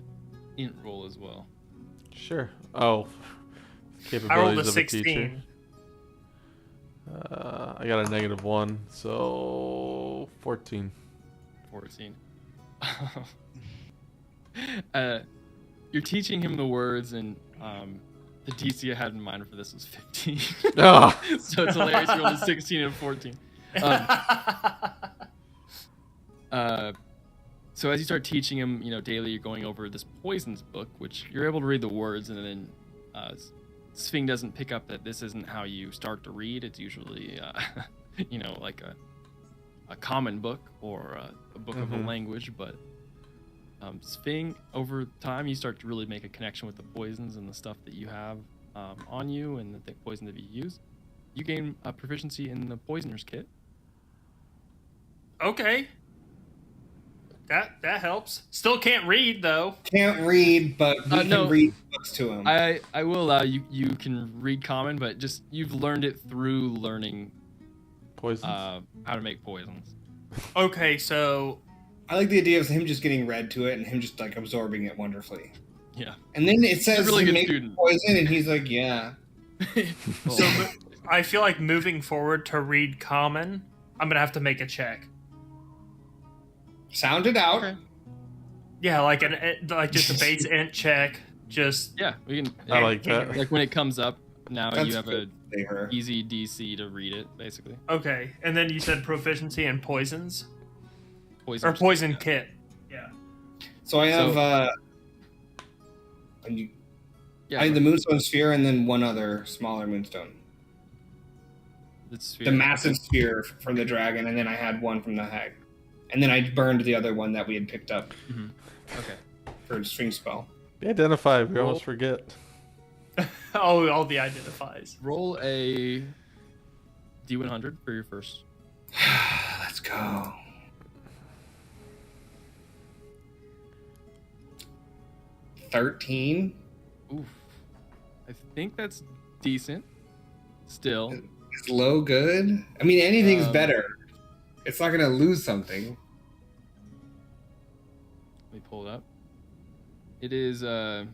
int roll as well. Sure. Oh, capabilities I rolled a of a 16. teacher. I got a -1, so 14. 14. You're teaching him the words, and the DC I had in mind for this was 15. Ah, So it's hilarious. You rolled a 16 and 14. So as you start teaching him, daily, you're going over this poisons book, which you're able to read the words, and then Sphinx doesn't pick up that this isn't how you start to read. It's usually, like a common book or a book of a language. But Sphinx, over time, you start to really make a connection with the poisons and the stuff that you have on you and the poison that you use. You gain a proficiency in the poisoner's kit. Okay. That helps. Still can't read though. can't read, but we no. can read books to him. I will allow you. You can read common, but just you've learned it through learning poisons. how to make poisons. Okay, so I like the idea of him just getting read to it and him just like absorbing it wonderfully. Yeah. And then it says really he good makes student. poison, and he's like, "Yeah." I feel like moving forward to read common, I'm gonna have to make a check. Sound it out. Okay. Yeah, like just a base int check. Just Yeah, we can. I like that. Like when it comes up, now That's you have a good flavor. easy DC to read it, basically. okay, and then you said proficiency in poisons Poison or poison kit. Yeah. So I have So- Yeah, I had the Moonstone Sphere and then one other smaller Moonstone. the The massive sphere from the dragon, and then I had one from the hag. And then I burned the other one that we had picked up Okay. for a string spell. Identify. We almost forget. Oh, all the identifies. Roll a D100 for your first. Let's go. $13. Oof. I think that's decent. Still. Is low good? I mean, anything's Um, better. It's not gonna lose something. Let me pull it up. It is, and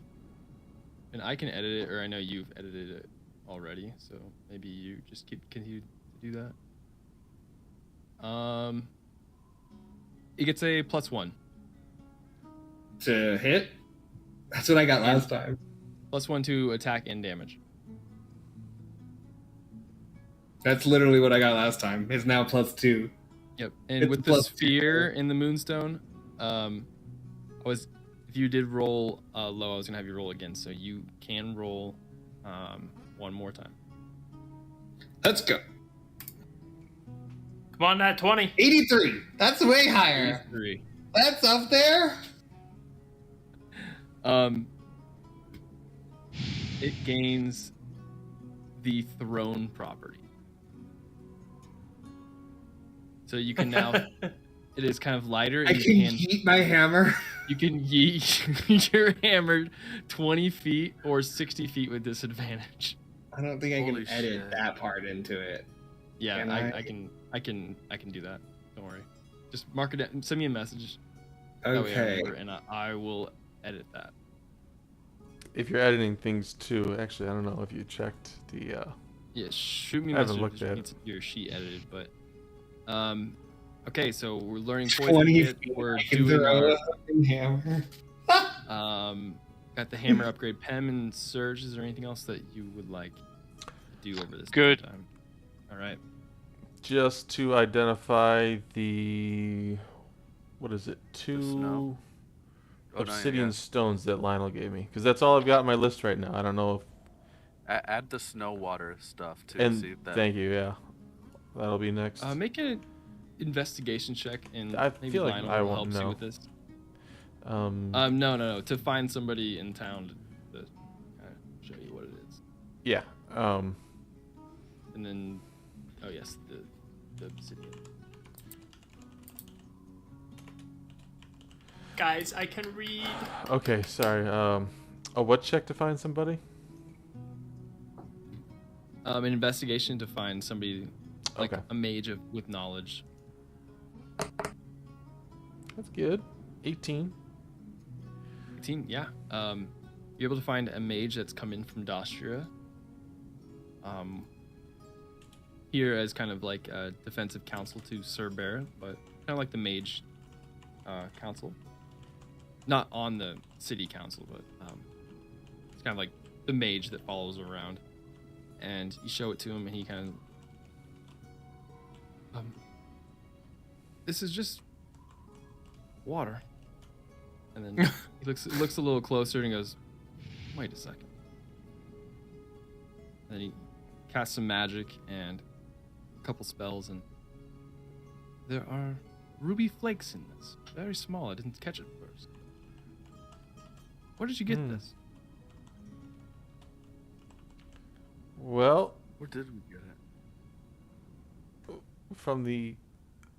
I can edit it, or I know you've edited it already, so maybe you just continue to do that. It gets a +1. To hit? That's what I got last time. +1 to attack and damage. That's literally what I got last time. It's now +2. Yep. And It's with the +2. sphere in the Moonstone, if if you did roll low, I was gonna have you roll again, so you can roll one more time. Let's go. Come on, that 20. 83. That's way higher. 83. That's up there. It gains the throne property. So you can now. It is kind of lighter. And I can yeet my hammer. You can yeet your hammer 20 feet or 60 feet with disadvantage. I don't think I Holy can edit shit. that part into it. Yeah, Can I can do that. Don't worry. Just mark it. Send me a message. That way I Okay. remember, and I will edit that. If you're editing things too, actually, I don't know if you checked the. Yeah, shoot me a I haven't message. looked if you at need your sheet edited, but okay, so we're learning 20 poison hit. feet. We're I can doing throw our a fucking hammer. got the hammer upgrade. Pem and Surge, is there anything else that you would like to do over this Good. time? All right. Just to identify the. What is it? snow. Oh, no, obsidian yeah. stones that Lionel gave me. Because that's all I've got on my list right now. I don't know if. Add the snow water stuff too. And see if that... thank you, yeah. That'll be next. Make an investigation check, and I maybe feel like Lionel I will won't help you know. with this. No. No, to find somebody in town to show you what it is. Yeah. And then, oh yes, the obsidian. Guys, I can read. Okay, sorry. What check to find somebody? An investigation to find somebody like Okay. a mage with knowledge. That's good. 18. 18, yeah. You're able to find a mage that's come in from Dostria. Here as kind of like a defensive counsel to Sir Barrett, but kind of like the mage council. Not on the city council, but it's kind of like the mage that follows around. And you show it to him, and he kind of, this is just water. And then he looks a little closer and goes, wait a second. Then he casts some magic and a couple spells, and there are ruby flakes in this. Very small. I didn't catch it first. Where did you get this? Well, Where did we get it? from the.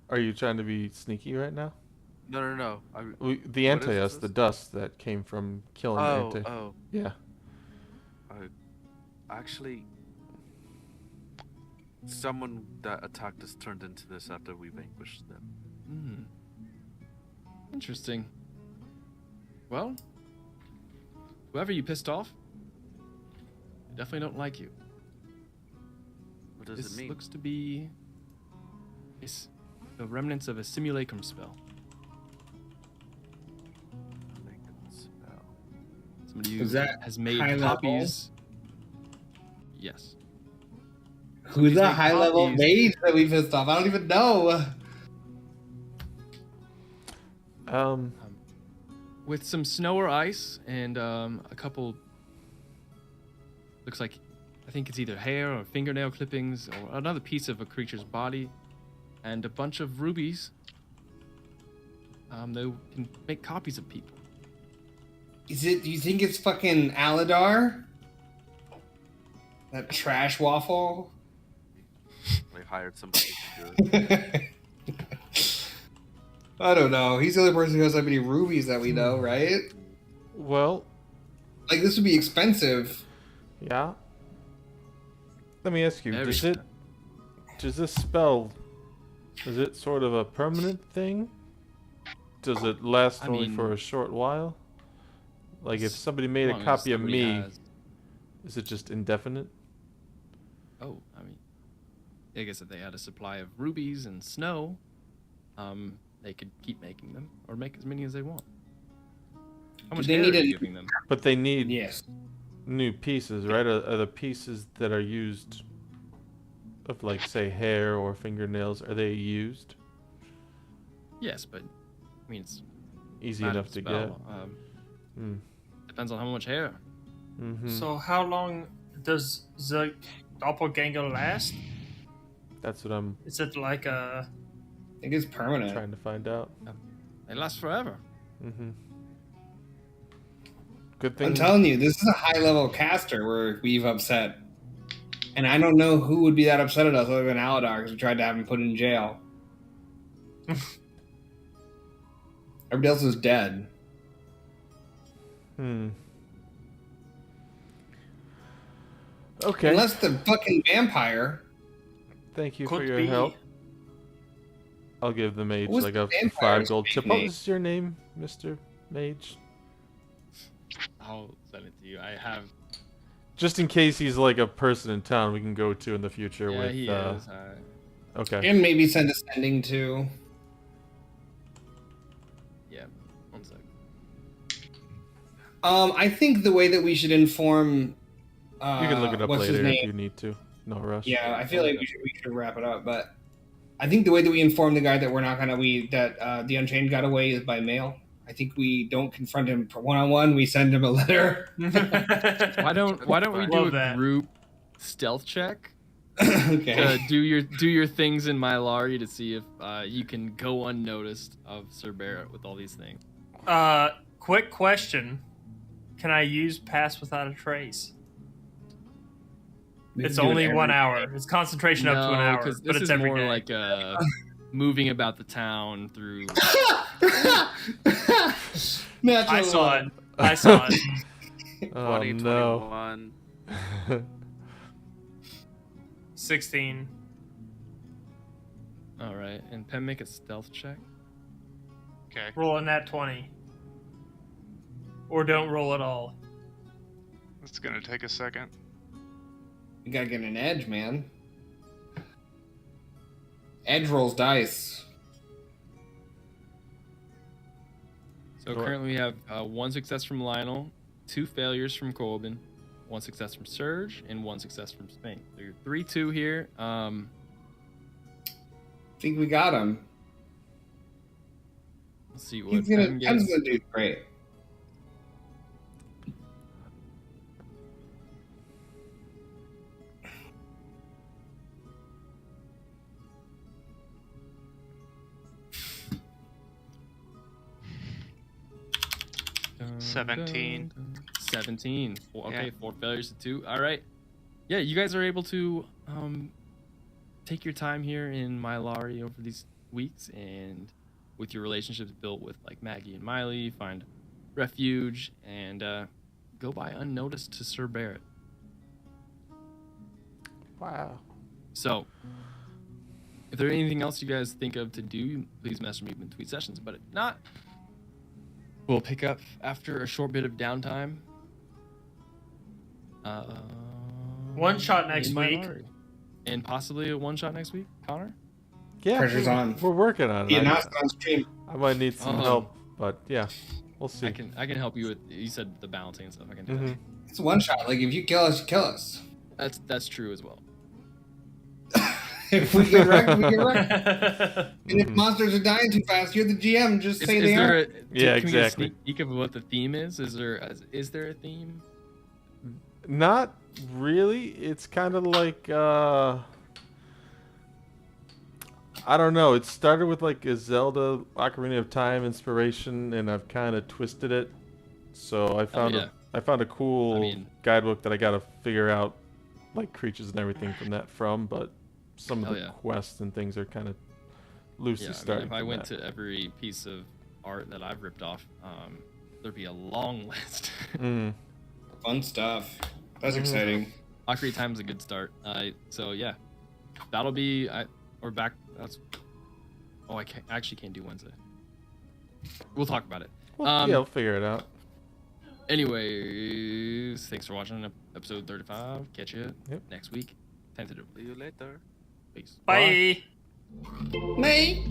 Are you trying to be sneaky right now? No. The What is anti-us, the this? dust that came from killing the anti. Oh. Yeah. Actually, someone that attacked us turned into this after we vanquished them. Interesting. Well, whoever you pissed off, I definitely don't like you. What does This it mean? looks to be the remnants of a simulacrum spell. Spell. Somebody who Is that has made high level? copies. Yes. Who's Somebody's a made high level copies. mage that we pissed off? I don't even know. With some snow or ice and a couple. Looks like, I think it's either hair or fingernail clippings or another piece of a creature's body, and a bunch of rubies. They can make copies of people. Is it? Do you think it's fucking Aladar? That trash waffle? They hired somebody to do it. I don't know. He's the only person who has that many rubies that we know, right? Well, Like, this would be expensive. yeah. Let me ask you, Very does this spell, is it sort of a permanent thing? Does it last I only mean, for a short while? Like if somebody made As a long as copy of somebody me, has- is it just indefinite? Oh, I mean, I guess if they had a supply of rubies and snow, they could keep making them or make as many as they want. How much they hair need are a- you giving them? But they need Yes. new pieces, right? Are the pieces that are used of like say hair or fingernails, are they used? Yes, but I mean it's Easy magic enough to spell. get. Depends on how much hair. So how long does the Doppelganger last? That's what I'm Is it like a... I think it's permanent. trying to find out. They last forever. Good thing. I'm telling you, this is a high-level caster where we've upset. And I don't know who would be that upset at us other than Aladar, because we tried to have him put in jail. Everybody else is dead. Okay. Unless the fucking vampire. Thank you Could for your be. help. I'll give the mage What was like the a vampire's 5 gold fake tip. What name? was your name, Mr. Mage? I'll send it to you. I have. Just in case he's like a person in town we can go to in the future Yeah, with. he is. Okay. And maybe send a sending to. Yeah. 1 sec. I think the way that we should inform. You can look it up what's his later if name? you need to. No rush. Yeah, I feel like we should wrap it up, but I think the way that we inform the guy that we're not gonna the Unchained got away is by mail. I think we don't confront him one-on-one. We send him a letter. Why don't we do Love a that. group stealth check? Okay. Do your things in my Lari to see if you can go unnoticed of Sir Barrett with all these things. Quick question. Can I use Pass Without a Trace? We It's can do it only every 1 day. hour. It's concentration up to an hour, because but this it's is every more day. like moving about the town through. Natural I saw one. it. I saw it. Oh 20, no. 21. 16. All right, and Pen, make a stealth check. Okay. Roll a nat 20. Or don't roll at all. It's gonna take a second. You gotta get an edge, man. Edge rolls dice. So currently we have 1 success from Lionel, 2 failures from Colbin, 1 success from Surge, and 1 success from Spain. So you're 3-2 here. I think we got him. Let's see what He's Pen gonna gets. do great. Dun, 17. 17. Okay, Yeah. 4 failures to 2. All right. Yeah, you guys are able to take your time here in Mylari over these weeks, and with your relationships built with like Maggie and Miley, find refuge and go by unnoticed to Sir Barrett. Wow. So, if there's anything else you guys think of to do, please message me in tweet sessions. But if not, we'll pick up after a short bit of downtime. One shot next in my week. Lari. And possibly a 1 shot next week, Connor? Yeah, Pressure's on. We're working on He it. announced it on stream. I might need some Oh. help, but yeah, we'll see. I can help you with, you said the balancing and stuff. I can do that. It's one shot. Like if you kill us, you kill us. That's true as well. If we get wrecked, we get wrecked. And if monsters are dying too fast, you're the GM. Just say they are. Can Yeah, we get a exactly. sneak peek of what the theme is? Is there a theme? Not really. It's kind of like I don't know. It started with like a Zelda Ocarina of Time inspiration, and I've kind of twisted it. So I found yeah. I found a cool I mean- guidebook that I got to figure out like creatures and everything from that from, but some of Hell the yeah. quests and things are kind of loosely Yeah, I mean, starting. if I from went that. to every piece of art that I've ripped off, there'd be a long list. Mm. Fun stuff. That's exciting. Ocarina of Time's a good start. So yeah, that'll be we're back. That's I actually can't do Wednesday. We'll talk about it. Well, yeah, we'll figure it out. Anyways, thanks for watching episode 35. Catch you Yep. next week. Tentatively. See you later. Peace. Bye. May.